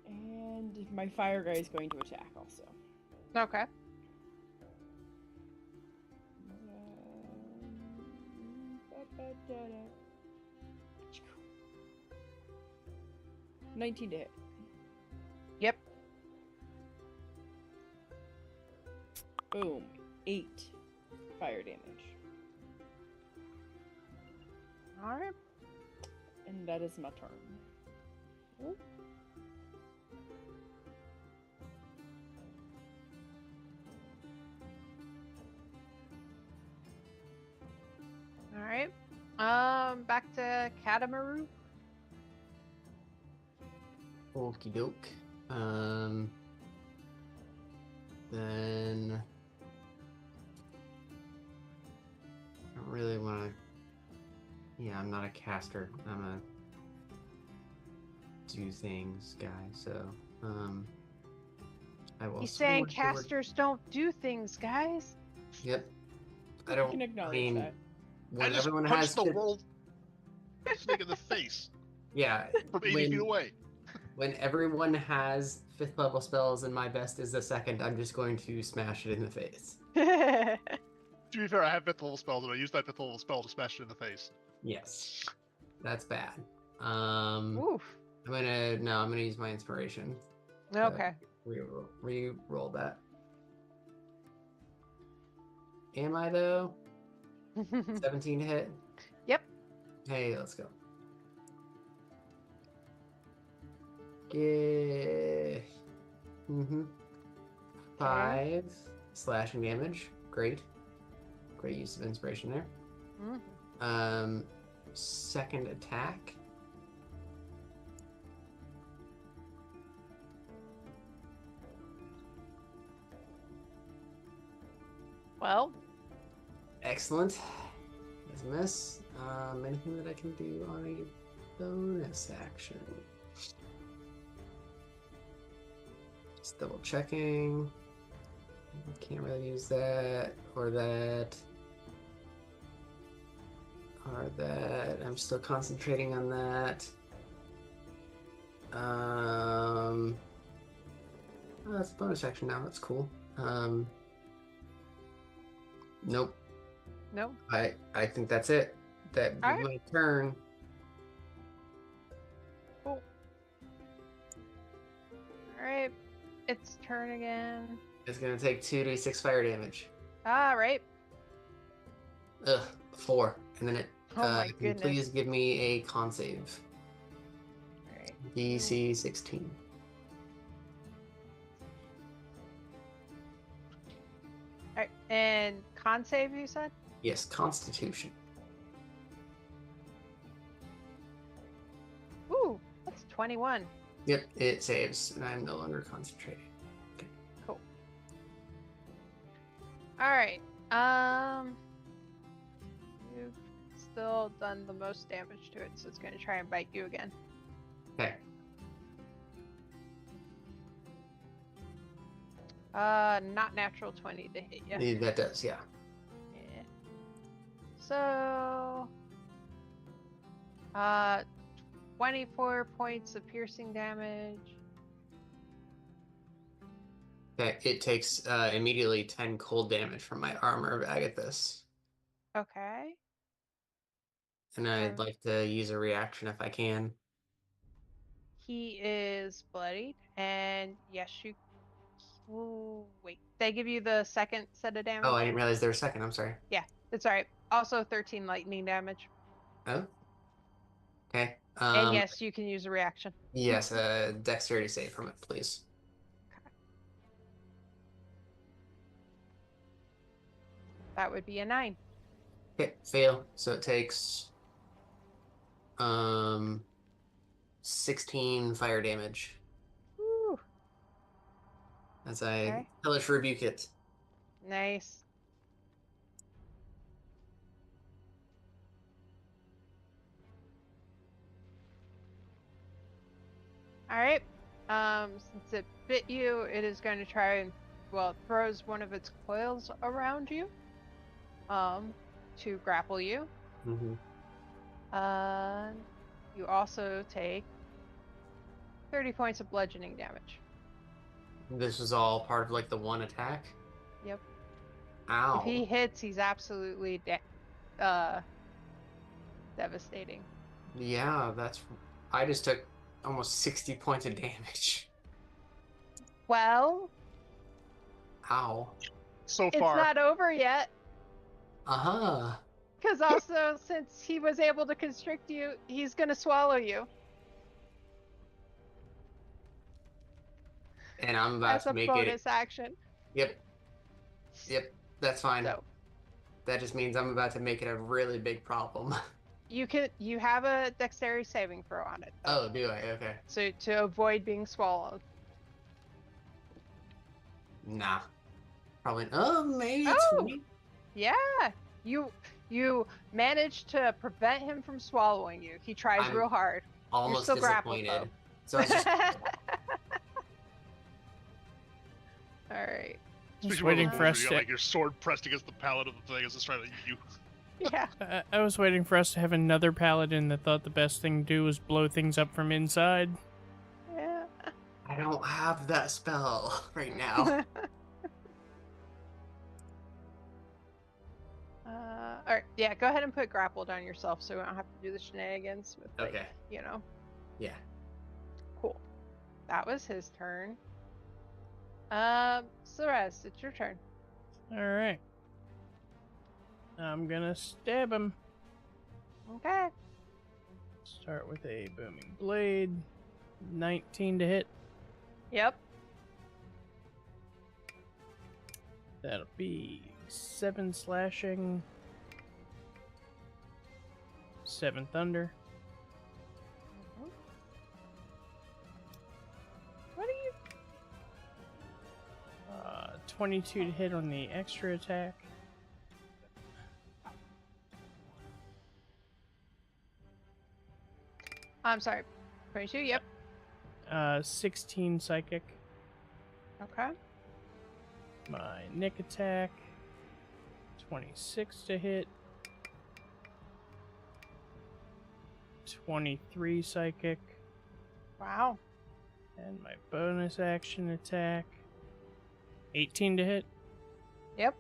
And my fire guy is going to attack also. Okay. 19 to hit. Yep. Boom. 8 fire damage. All right. And that is my turn. All right. Back to Catamaru. Okie doke. Then I don't really want to. Yeah, I'm not a caster. I'm a do things guy. So, I will. He's saying sword forward- casters don't do things, guys. Yep. I You don't. can I acknowledge mean, that. when I just everyone punched has the fifth- world snake in the face yeah, from 80 when, feet away. when everyone has 5th level spells and my best is the 2nd, I'm just going to smash it in the face. To be fair, I have 5th level spells, and I used that 5th level spell to smash it in the face. Yes, that's bad. Oof. I'm gonna use my inspiration. Okay. Re-roll that. Am I though? 17 to hit. Yep. Hey, let's go. Yeah. 5 slashing damage. Great. Great use of inspiration there. Mhm. Second attack. Well, Excellent. That's a miss. Anything that I can do on a bonus action? Just double checking. Can't really use that or that. Or that. I'm still concentrating on that. Oh, that's a bonus action now. That's cool. Nope. no. I think that's it. That All was my turn. Cool. All right. It's turn again. It's gonna take 2d6 fire damage. All right. Ugh, 4. And then it. Oh my can you goodness. please give me a con save? All right. DC 16. All right. And con save, you said? Yes, Constitution. Ooh, that's 21. Yep, it saves, and I'm no longer concentrating. Cool. All right. You've still done the most damage to it, so it's going to try and bite you again. Okay. Not natural 20 to hit you. That does, yeah. Yeah. So, 24 points of piercing damage. Okay, it takes immediately 10 cold damage from my armor of Agathis. Okay. And I'd like to use a reaction if I can. He is bloodied, and yes, you. Ooh, wait. Did I give you the second set of damage? Oh, I didn't realize there was a second. I'm sorry. Yeah, it's alright. Also 13 lightning damage. Oh. Okay. And yes, you can use a reaction. Yes, dexterity save from it, please. That would be a 9. Okay, fail. So it takes 16 fire damage Woo. as I Okay. hellish rebuke it. Nice. Alright. Since it bit you, it is going to try and, well, it throws one of its coils around you, to grapple you. Mm-hmm. You also take 30 points of bludgeoning damage. This is all part of like the one attack. Yep. Ow. If he hits, he's absolutely devastating. Yeah, I just took almost 60 points of damage. Well, Ow. So it's far, not over yet. Uh-huh. Because also, since he was able to constrict you, he's going to swallow you. And I'm about As to a make bonus it. action. Yep. That's fine. So That just means I'm about to make it a really big problem. you have a dexterity saving throw on it, though. Oh, do I? Okay. So to avoid being swallowed. Nah. Probably. Oh, maybe Oh! 20. Yeah, you managed to prevent him from swallowing you. He tries I'm real hard. Almost still grappled, disappointed. though. So I was just. All right. Just especially waiting one of for those us where you to. got, like your sword pressed against the palate of the thing as it's trying to eat you. Yeah. I was waiting for us to have another paladin that thought the best thing to do was blow things up from inside. Yeah. I don't have that spell right now. All right. Yeah. Go ahead and put grappled on yourself, so we don't have to do the shenanigans with, like, Okay. you know. Yeah. Cool. That was his turn. Ceres, it's your turn. Alright. I'm gonna stab him. Okay. Start with a booming blade. 19 to hit. Yep. That'll be 7 slashing. 7 thunder. What are you? 22 to hit on the extra attack. I'm sorry. 22. Yep. 16 psychic. Okay. My nick attack. 26 to hit. 23 psychic. Wow. And my bonus action attack. 18 to hit. Yep.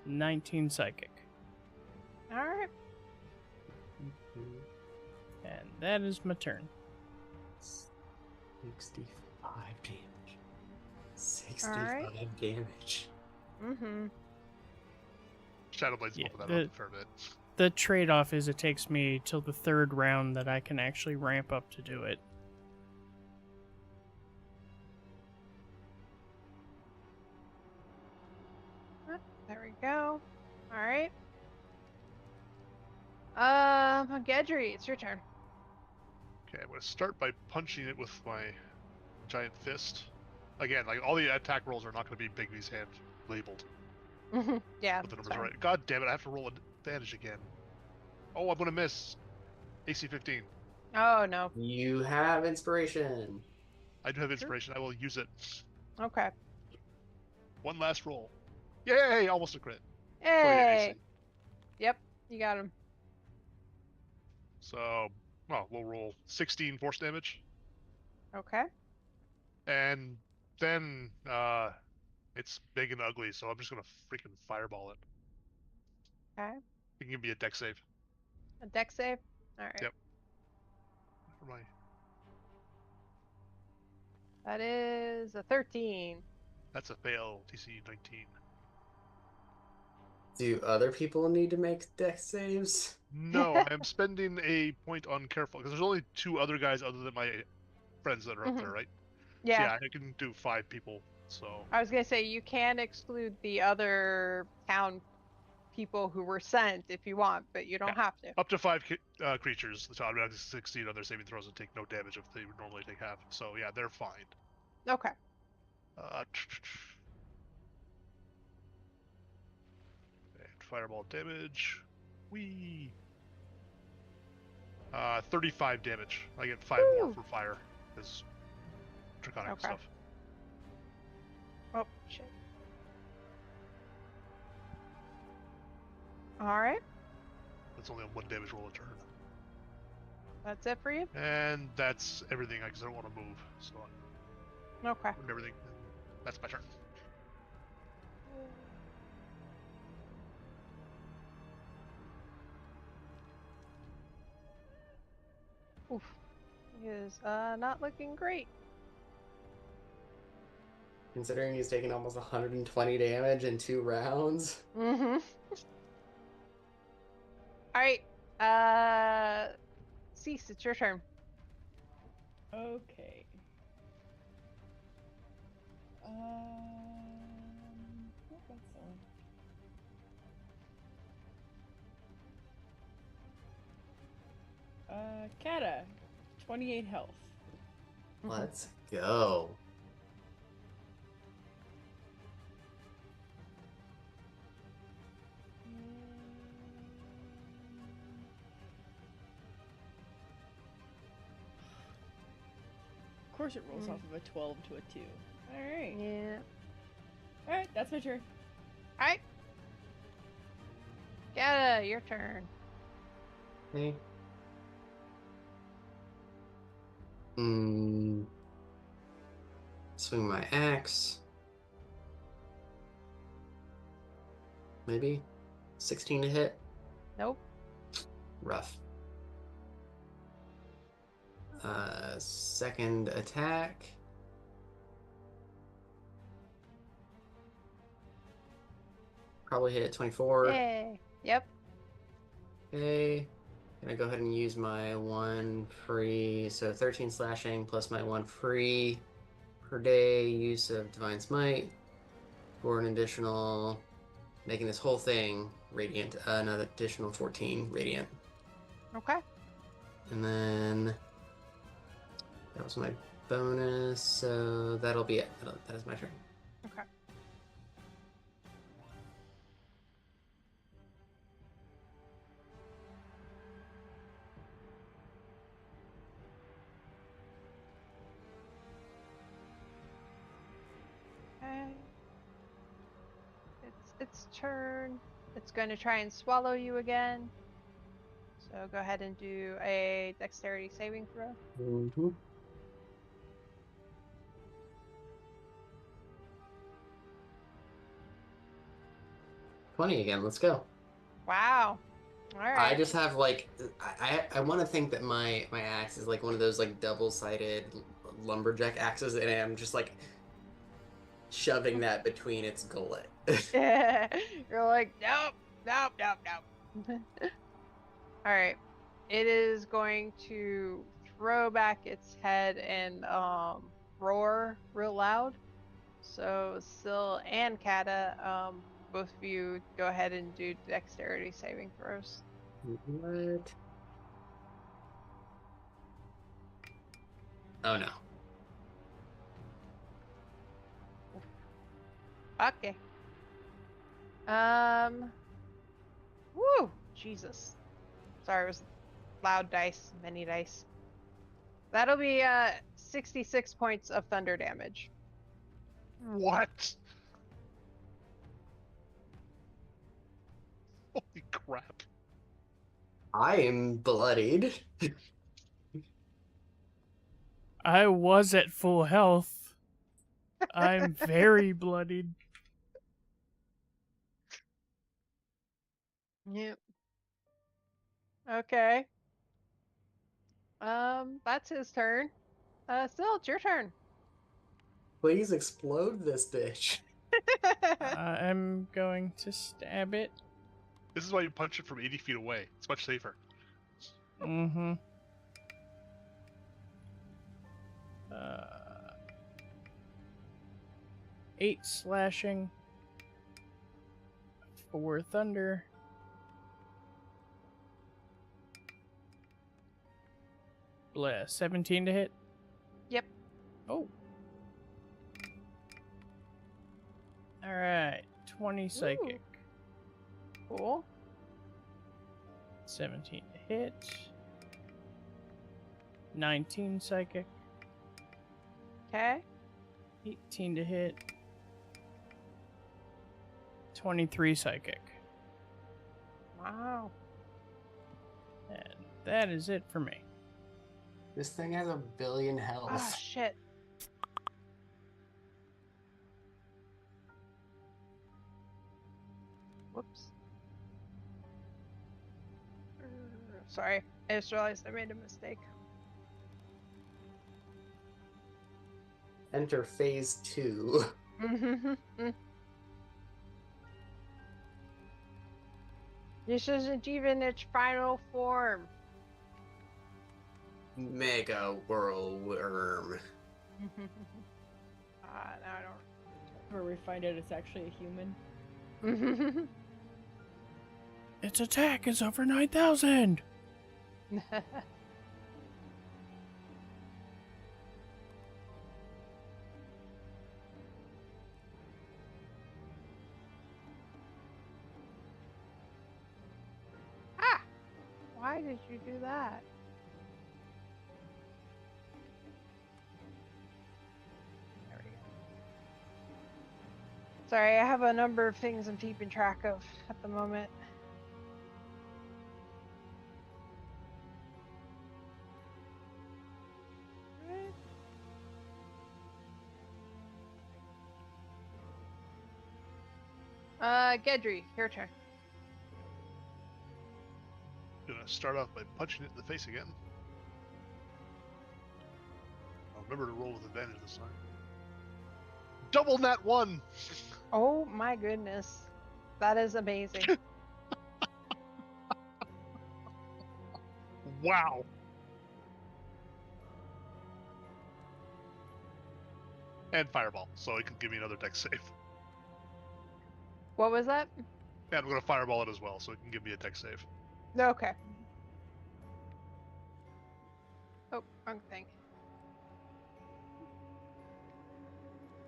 19 psychic. All right. And that is my turn. 65 damage. 65 Alright. damage. Mm-hmm. Shadowblade's Yeah, bumping that up a fair bit. The trade-off is it takes me till the 3rd round that I can actually ramp up to do it. There we go. All right. Gedry, it's your turn. Okay, I'm gonna start by punching it with my giant fist. Again, like all the attack rolls are not gonna be Bigby's hand labeled, Yeah. but the numbers that's are right. God damn it, I have to roll advantage again. Oh, I'm gonna miss. AC 15. Oh no. You have inspiration. I do have inspiration. I will use it. Okay. One last roll. Yay! Almost a crit. 28 Hey. AC. Yep. You got him. So, well, we'll roll 16 force damage, Okay. and then it's big and ugly. So I'm just gonna freaking fireball it. Okay. It can give me a deck save. A deck save. All right. Yep. For my That is a 13. That's a fail. DC 19. Do other people need to make dex saves? No, I'm spending a point on careful because there's only 2 other guys other than my friends that are up there, right? Yeah. Yeah, I can do 5 people. So I was gonna say you can exclude the other town people who were sent if you want, but you don't have to. up to 5 creatures, the automatically succeed on their saving throws and take no damage if they would normally take half. So yeah, they're fine. Okay. And fireball damage. Whee! 35 damage. I get 5 more Woo. for fire. Is draconic Okay. stuff. Oh, shit. Alright, That's only a 1 damage roll a turn. that's it for you? And that's everything, because I don't want to move. So Okay. and everything. That's my turn. Oof. He is not looking great. Considering he's taken almost 120 damage in 2 rounds. Mm-hmm. Alright, Cease, it's your turn. Okay. What was that? Kata, 28 health. Let's go. Of course it rolls off of a 12 to a 2. Alright. Yeah. Alright, that's my turn. Alright. Gata, your turn. Okay. Swing my axe. Maybe 16 to hit. Nope. Rough. Second attack. Probably hit 24. Yay. Yep. Okay. Gonna go ahead and use my 1 free, so 13 slashing plus my 1 free per day use of Divine Smite for an additional, making this whole thing radiant, another additional 14 radiant. Okay. And then that was my bonus, so that'll be it. That is my turn. Okay. Okay. It's its turn. It's going to try and swallow you again. So go ahead and do a dexterity saving throw. Mm-hmm. '20 again. Let's go. Wow. All right. I just have like I want to think that my axe is like one of those like double-sided lumberjack axes, and I'm just like shoving that between its gullet. You're like, nope, nope, nope, nope. All right. It is going to throw back its head and roar real loud. So Syl and Kata, both of you go ahead and do dexterity saving throws. What? Oh no. Okay. Woo! Jesus. Sorry, it was loud dice, many dice. That'll be 66 points of thunder damage. What? Holy crap. I am bloodied. I was at full health. I'm very bloodied. Yep. Okay. That's his turn. Still, it's your turn. Please explode this bitch. I'm going to stab it. This is why you punch it from 80 feet away. It's much safer. Mm-hmm. 8 slashing. 4 thunder. Bless. 17 to hit? Yep. Oh. Alright. 20 psychic. Cool. 17 to hit. 19 psychic. Okay. 18 to hit. 23 psychic. Wow. And that is it for me. This thing has 1 billion health. Ah, shit. Whoops. Sorry, I just realized I made a mistake. Enter phase 2. This isn't even its final form. Mega whirlworm. Now I Where we find out it's actually a human. don't. Its attack is over 9,000. Ah! Why did you do that? There we go. Sorry, I have a number of things I'm keeping track of at the moment. Gedry, your turn. Gonna start off by punching it in the face again. I'll remember to roll with advantage this time. Double nat 1! Oh my goodness. That is amazing. Wow! And fireball, so it can give me another dex save. What was that? And I'm gonna fireball it as well, so it can give me a dex save. Okay. Oh, wrong thing.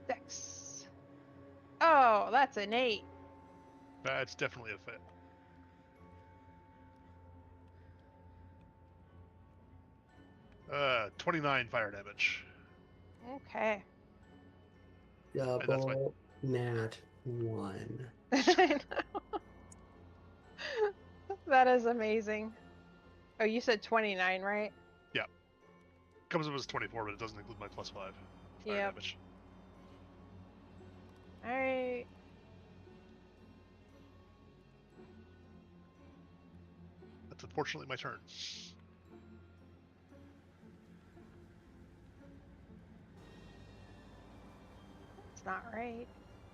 Dex. Oh, that's an 8. That's definitely a fit. Uh, 29 fire damage. Okay. Double nat 1. I know. That is amazing. Oh, you said 29, right? Comes up as 24, but it doesn't include my +5 fire Yep. damage. Alright. That's unfortunately my turn. It's not right.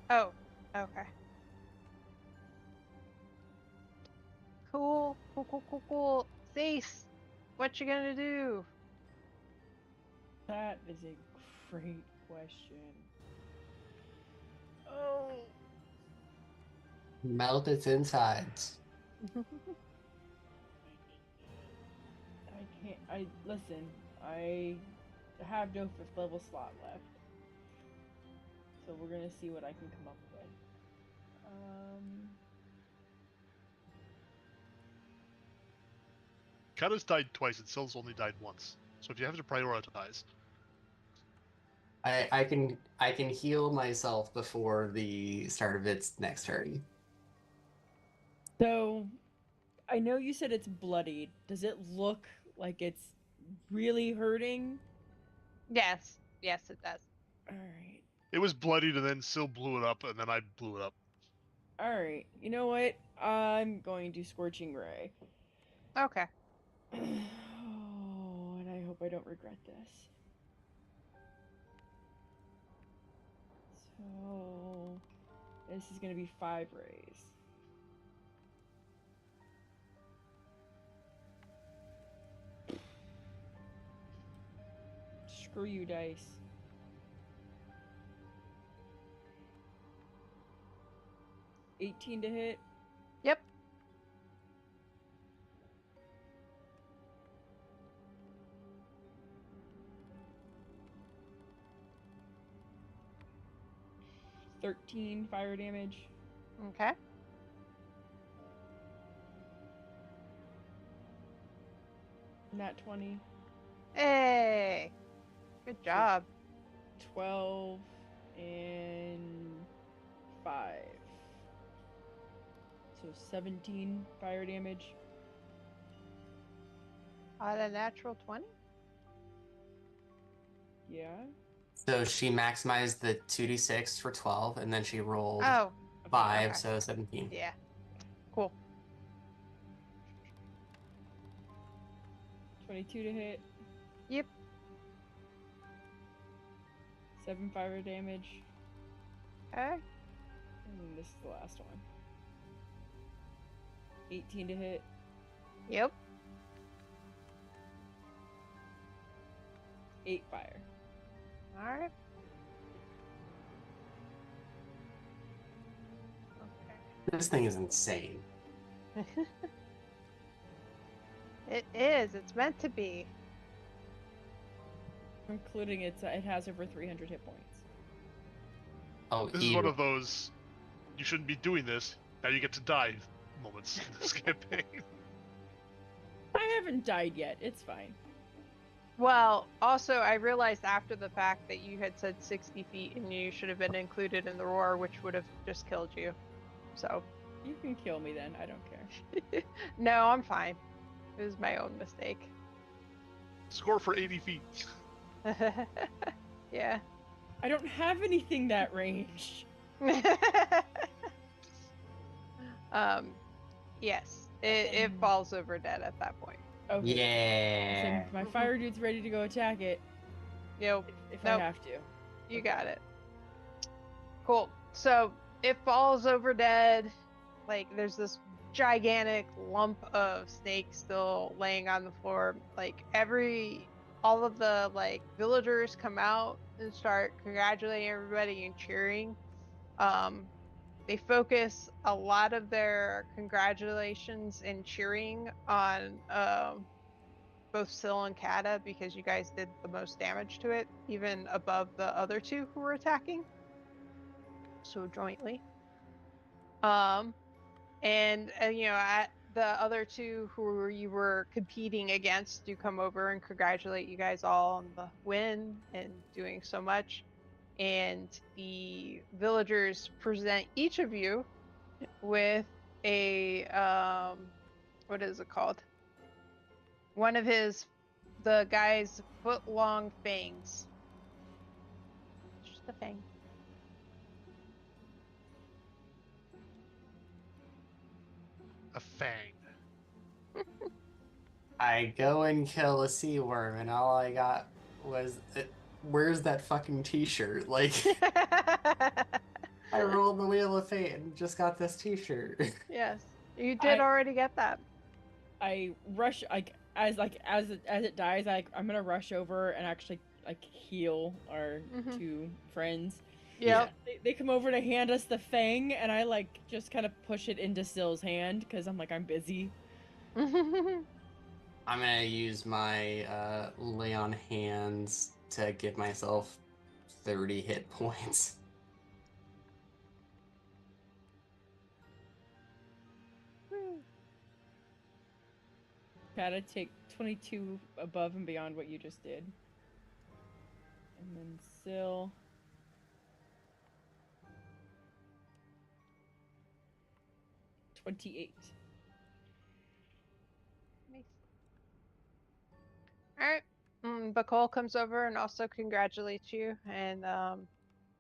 Oh, okay. Cool. Cool. Cease. What you gonna do? That is a great question. Oh. Melt its insides. Listen, I have no 5th level slot left. So we're gonna see what I can come up with. Kata's died twice and Syl's only died once. So if you have to prioritize, I can heal myself before the start of its next turn. So, I know you said it's bloodied. Does it look like it's really hurting? Yes. Yes, it does. Alright. it was bloodied and then Syl blew it up and then I blew it up. Alright. You know what? I'm going to Scorching Ray. Okay. Oh, and I hope I don't regret this. So, this is going to be 5 rays. Screw you, dice. $18 to hit. Yep. $13 fire damage. Okay. Nat 20. Hey, good job. 12 and 5. So 17 fire damage. On a natural 20? Yeah. So she maximized the 2d6 for 12, and then she rolled Oh, 5, okay. so 17. yeah. Cool. 22 to hit. Yep. 7 fire damage. Okay. And then this is the last one. 18 to hit. Yep. 8 fire. All right. Okay. This thing is insane. It is. It's meant to be. Including it has over 300 hit points. Oh, This is one of those, you shouldn't be doing this, now you get to die moments in this campaign. I haven't died yet. It's fine. Well, also, I realized after the fact that you had said 60 feet and you should have been included in the roar, which would have just killed you. So. You can kill me then. I don't care. No, I'm fine. It was my own mistake. Score for 80 feet. Yeah. I don't have anything that range. Yes. It falls over dead at that point. Okay. Yeah. So my fire dude's ready to go attack it Nope. if Nope. I have to. You got it. Cool. So it falls over dead. Like there's this gigantic lump of snakes still laying on the floor. Like all of the like villagers come out and start congratulating everybody and cheering. They focus a lot of their congratulations and cheering on both Syl and Kata because you guys did the most damage to it, even above the other two who were attacking. So jointly. And the other two who you were competing against do come over and congratulate you guys all on the win and doing so much. And the villagers present each of you with a what is it called? One of the guy's foot-long fangs. Just a fang. A fang. I go and kill a sea worm, and all I got was, where's that fucking t-shirt? Like, I rolled the wheel of fate and just got this t-shirt. Yes, you did already get that. I rush as it dies. I'm gonna rush over and actually heal our two friends. Yep. They come over to hand us the fang, and I just kind of push it into Syl's hand because I'm busy. I'm gonna use my lay on hands to give myself 30 hit points. Gotta take 22 above and beyond what you just did. And then Syl. $28. Nice. All right. Bacol comes over and also congratulates you, and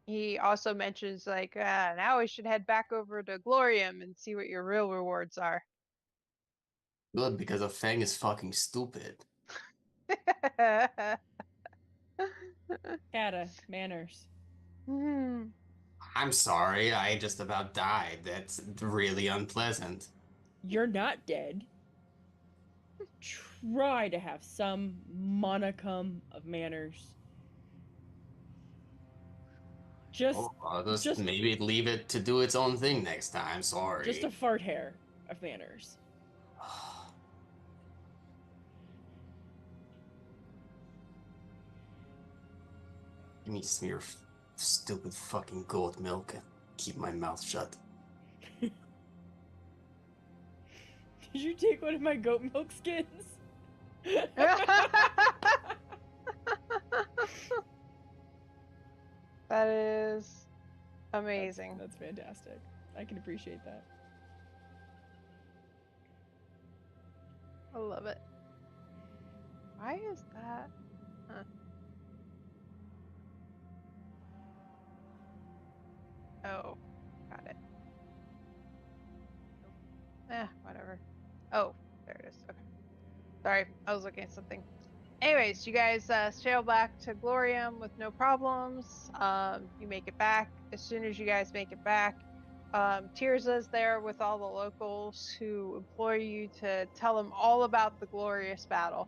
he also mentions now we should head back over to Glorium and see what your real rewards are. Good, because a fang is fucking stupid. Kata, manners. I'm sorry, I just about died. That's really unpleasant. You're not dead. Try to have some monicum of manners. Just maybe leave it to do its own thing next time. Sorry. Just a fart hair of manners. Give me some of your stupid fucking goat milk and keep my mouth shut. Did you take one of my goat milk skins? That is amazing. That's fantastic. I can appreciate that. I love it. Why is that? Huh. Oh, got it. Whatever. Oh, there it is. Okay. Sorry, I was looking at something. Anyways, you guys sail back to Glorium with no problems. You make it back. As soon as you guys make it back, Tirza's there with all the locals who implore you to tell them all about the glorious battle.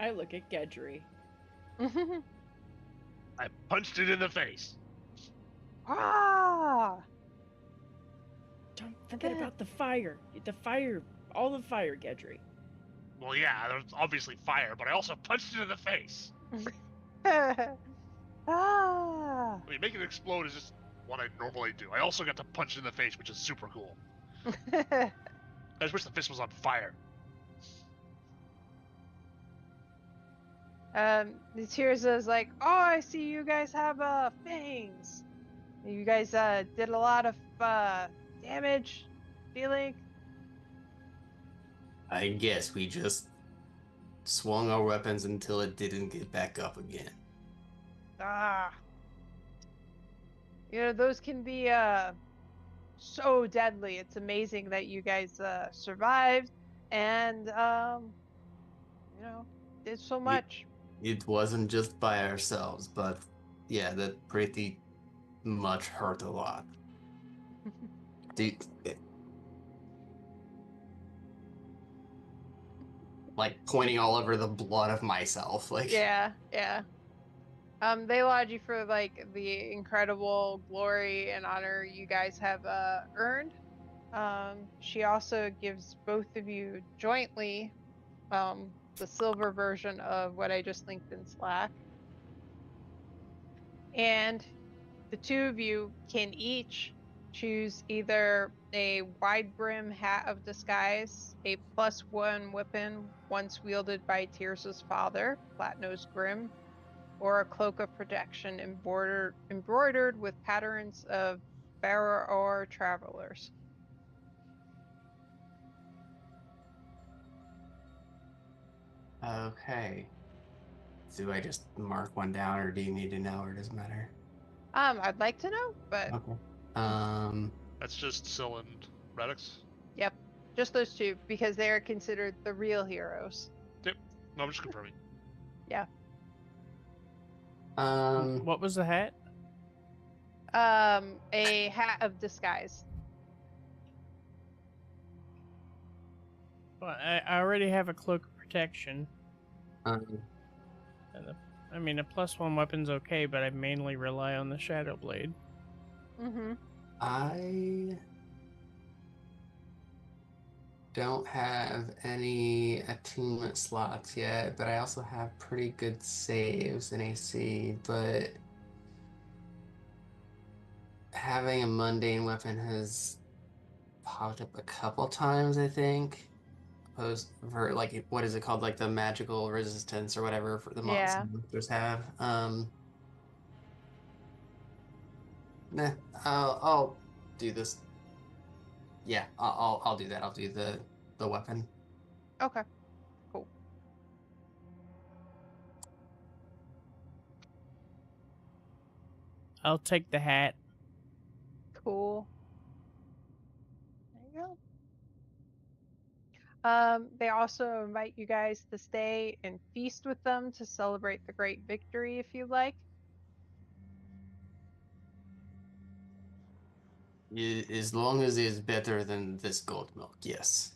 I look at Gedry. I punched it in the face. Ah! Don't forget about the fire. The fire. All the fire, Gedry. Well, yeah, there's obviously fire, but I also punched it in the face. Ah! I mean, making it explode is just what I normally do. I also got to punch it in the face, which is super cool. I just wish the fist was on fire. The Tirza's like, oh, I see you guys have fangs. You guys did a lot of damage, feeling. I guess we just swung our weapons until it didn't get back up again. Ah. You know, those can be so deadly. It's amazing that you guys survived and you know, did so much. It wasn't just by ourselves, but yeah, that pretty much hurt a lot. Dude, like pointing all over the blood of myself, like Yeah. They laud you for like the incredible glory and honor you guys have earned. She also gives both of you jointly the silver version of what I just linked in Slack. And the two of you can each choose either a wide brim hat of disguise, a +1 weapon once wielded by Tirza's father, Flatnose Grim, or a cloak of protection embroidered with patterns of bearer or travelers. okay. Do I just mark one down, or do you need to know, or does it matter? I'd like to know, but Okay. That's just Syl and Radix. yep, just those two because they are considered the real heroes. Yep. No, I'm just confirming. Yeah. What was the hat? A hat of disguise. Well, I already have a cloak of protection. Um, I mean, a +1 weapon's okay, but I mainly rely on the Shadow Blade. Mm-hmm. I don't have any attunement slots yet, but I also have pretty good saves in AC, but having a mundane weapon has popped up a couple times, I think. Opposed for like what is it called? Like the magical resistance or whatever for the monsters have. Nah, I'll do this. Yeah, I'll do that. I'll do the weapon. Okay. Cool. I'll take the hat. Cool. There you go. They also invite you guys to stay and feast with them to celebrate the great victory if you like. As long as it's better than this gold milk, yes.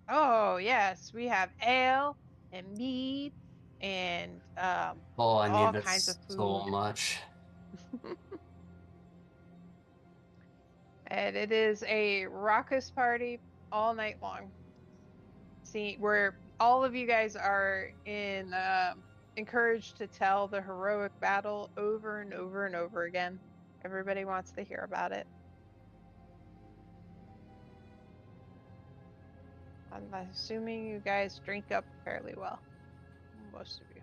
Oh, yes, we have ale and mead and Oh, I all need kinds of this so food. much. And it is a raucous party all night long. See, where all of you guys are encouraged to tell the heroic battle over and over and over again. Everybody wants to hear about it. I'm assuming you guys drink up fairly well. Most of you.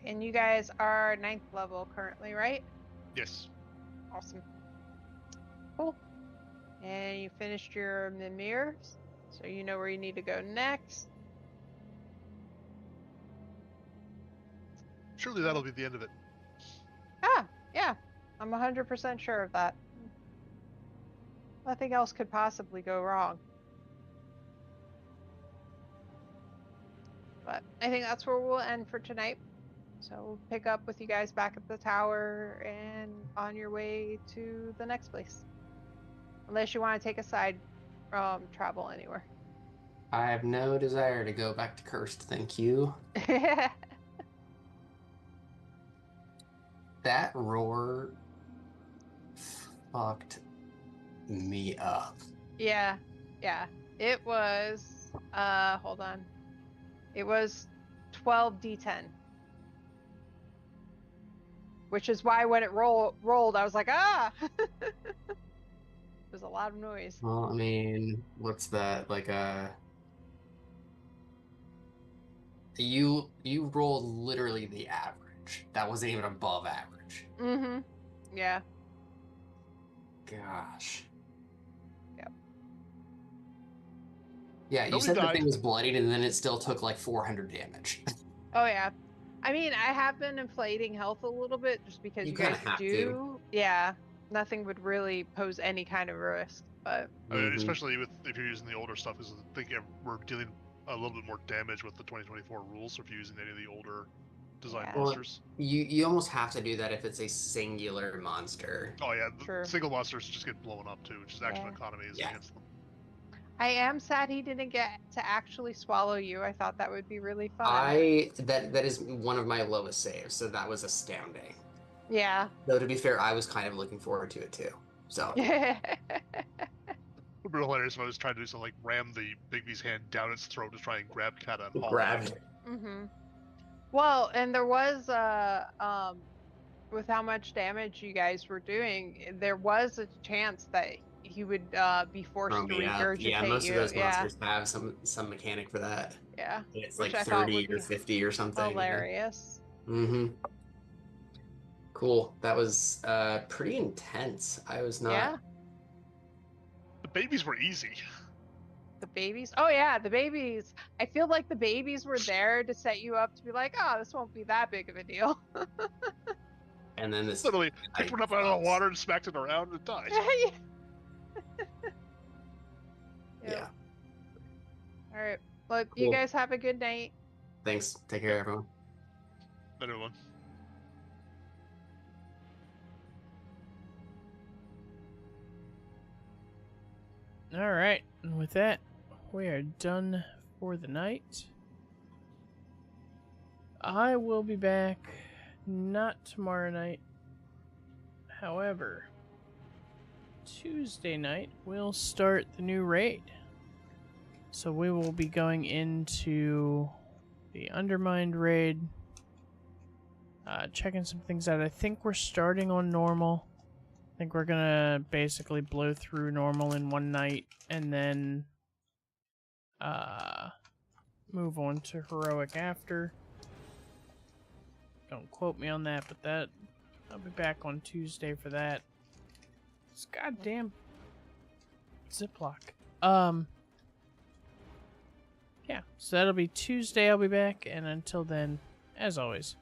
and you guys are 9th level currently, right? Yes. Awesome. Cool. And you finished your Mimirs, so you know where you need to go next. Surely that'll be the end of it. Ah, yeah. I'm 100% sure of that. Nothing else could possibly go wrong. But I think that's where we'll end for tonight. So we'll pick up with you guys back at the tower and on your way to the next place. Unless you want to take a side travel anywhere. I have no desire to go back to Cursed, thank you. That roar fucked me up. Yeah. It was, hold on. It was 12d10. Which is why when it rolled, I was like, ah! There's a lot of noise. Well, I mean, what's that? Like you rolled literally the average. That wasn't even above average. Mm-hmm. Yeah. Gosh. Yep. Yeah, you Nobody said the died. thing was bloodied and then it still took like 400 damage. Oh yeah. I mean, I have been inflating health a little bit just because You you guys kinda have to. do. Yeah. Nothing would really pose any kind of risk, but I mean, Mhm. especially if you're using the older stuff, because I think we're dealing a little bit more damage with the 2024 rules. So if you're using any of the older design Yeah. Well, monsters. You almost have to do that if it's a singular monster. Oh yeah, the True. single monsters just get blown up too, which is action Yeah. economy is Yeah. against them. I am sad he didn't get to actually swallow you. I thought that would be really fun. That is one of my lowest saves, so that was astounding. Yeah. Though to be fair, I was kind of looking forward to it too. So Yeah. It would be hilarious if I was trying to do something like ram the Bigby's hand down its throat to try and grab Kata and haul grab it. it. Mm-hmm. Well, and there was with how much damage you guys were doing, there was a chance that he would be forced Throw to me up. regurgitate Yeah, most you. of those monsters have some mechanic for that. Yeah. It's Which like I thought 30 would or be 50 or something. hilarious. Mm-hmm. Cool. That was pretty intense. I was not. Yeah. The babies were easy. The babies. Oh yeah, the babies. I feel like the babies were there to set you up to be like, oh, this won't be that big of a deal. And then this Literally picked one up out of the water and smacked it around and it died. Yeah. All right. Well, you Cool. guys have a good night. Thanks. Take care, everyone. Everyone. All right, and with that, we are done for the night. I will be back not tomorrow night. However, Tuesday night we'll start the new raid. So we will be going into the Undermined raid, checking some things out. I think we're starting on normal. I think we're gonna basically blow through normal in one night and then move on to heroic after. Don't quote me on that, but I'll be back on Tuesday for that. It's goddamn Ziploc. Yeah, so that'll be Tuesday I'll be back, and until then, as always,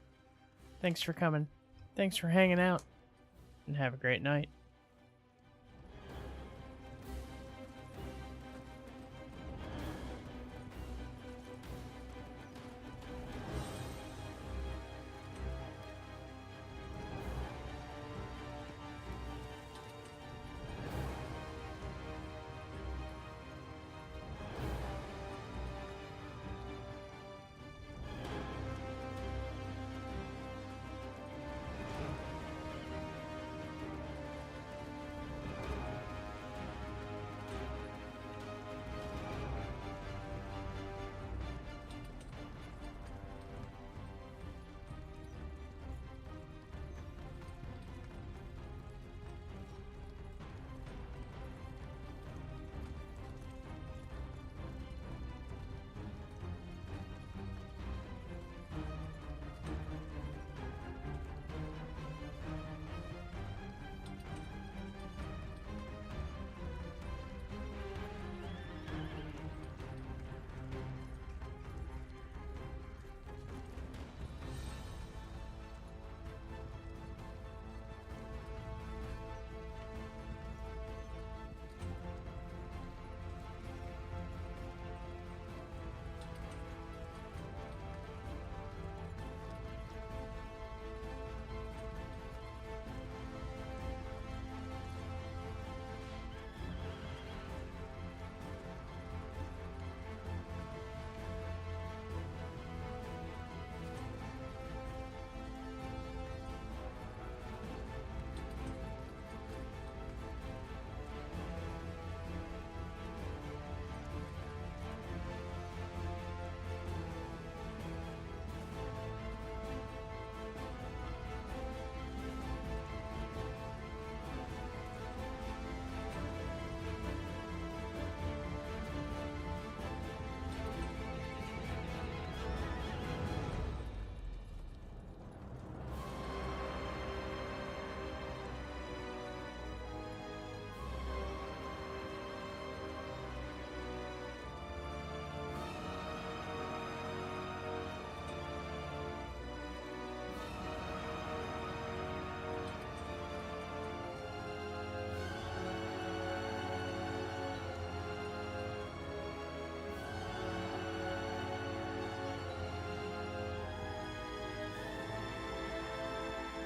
thanks for coming. Thanks for hanging out. And have a great night.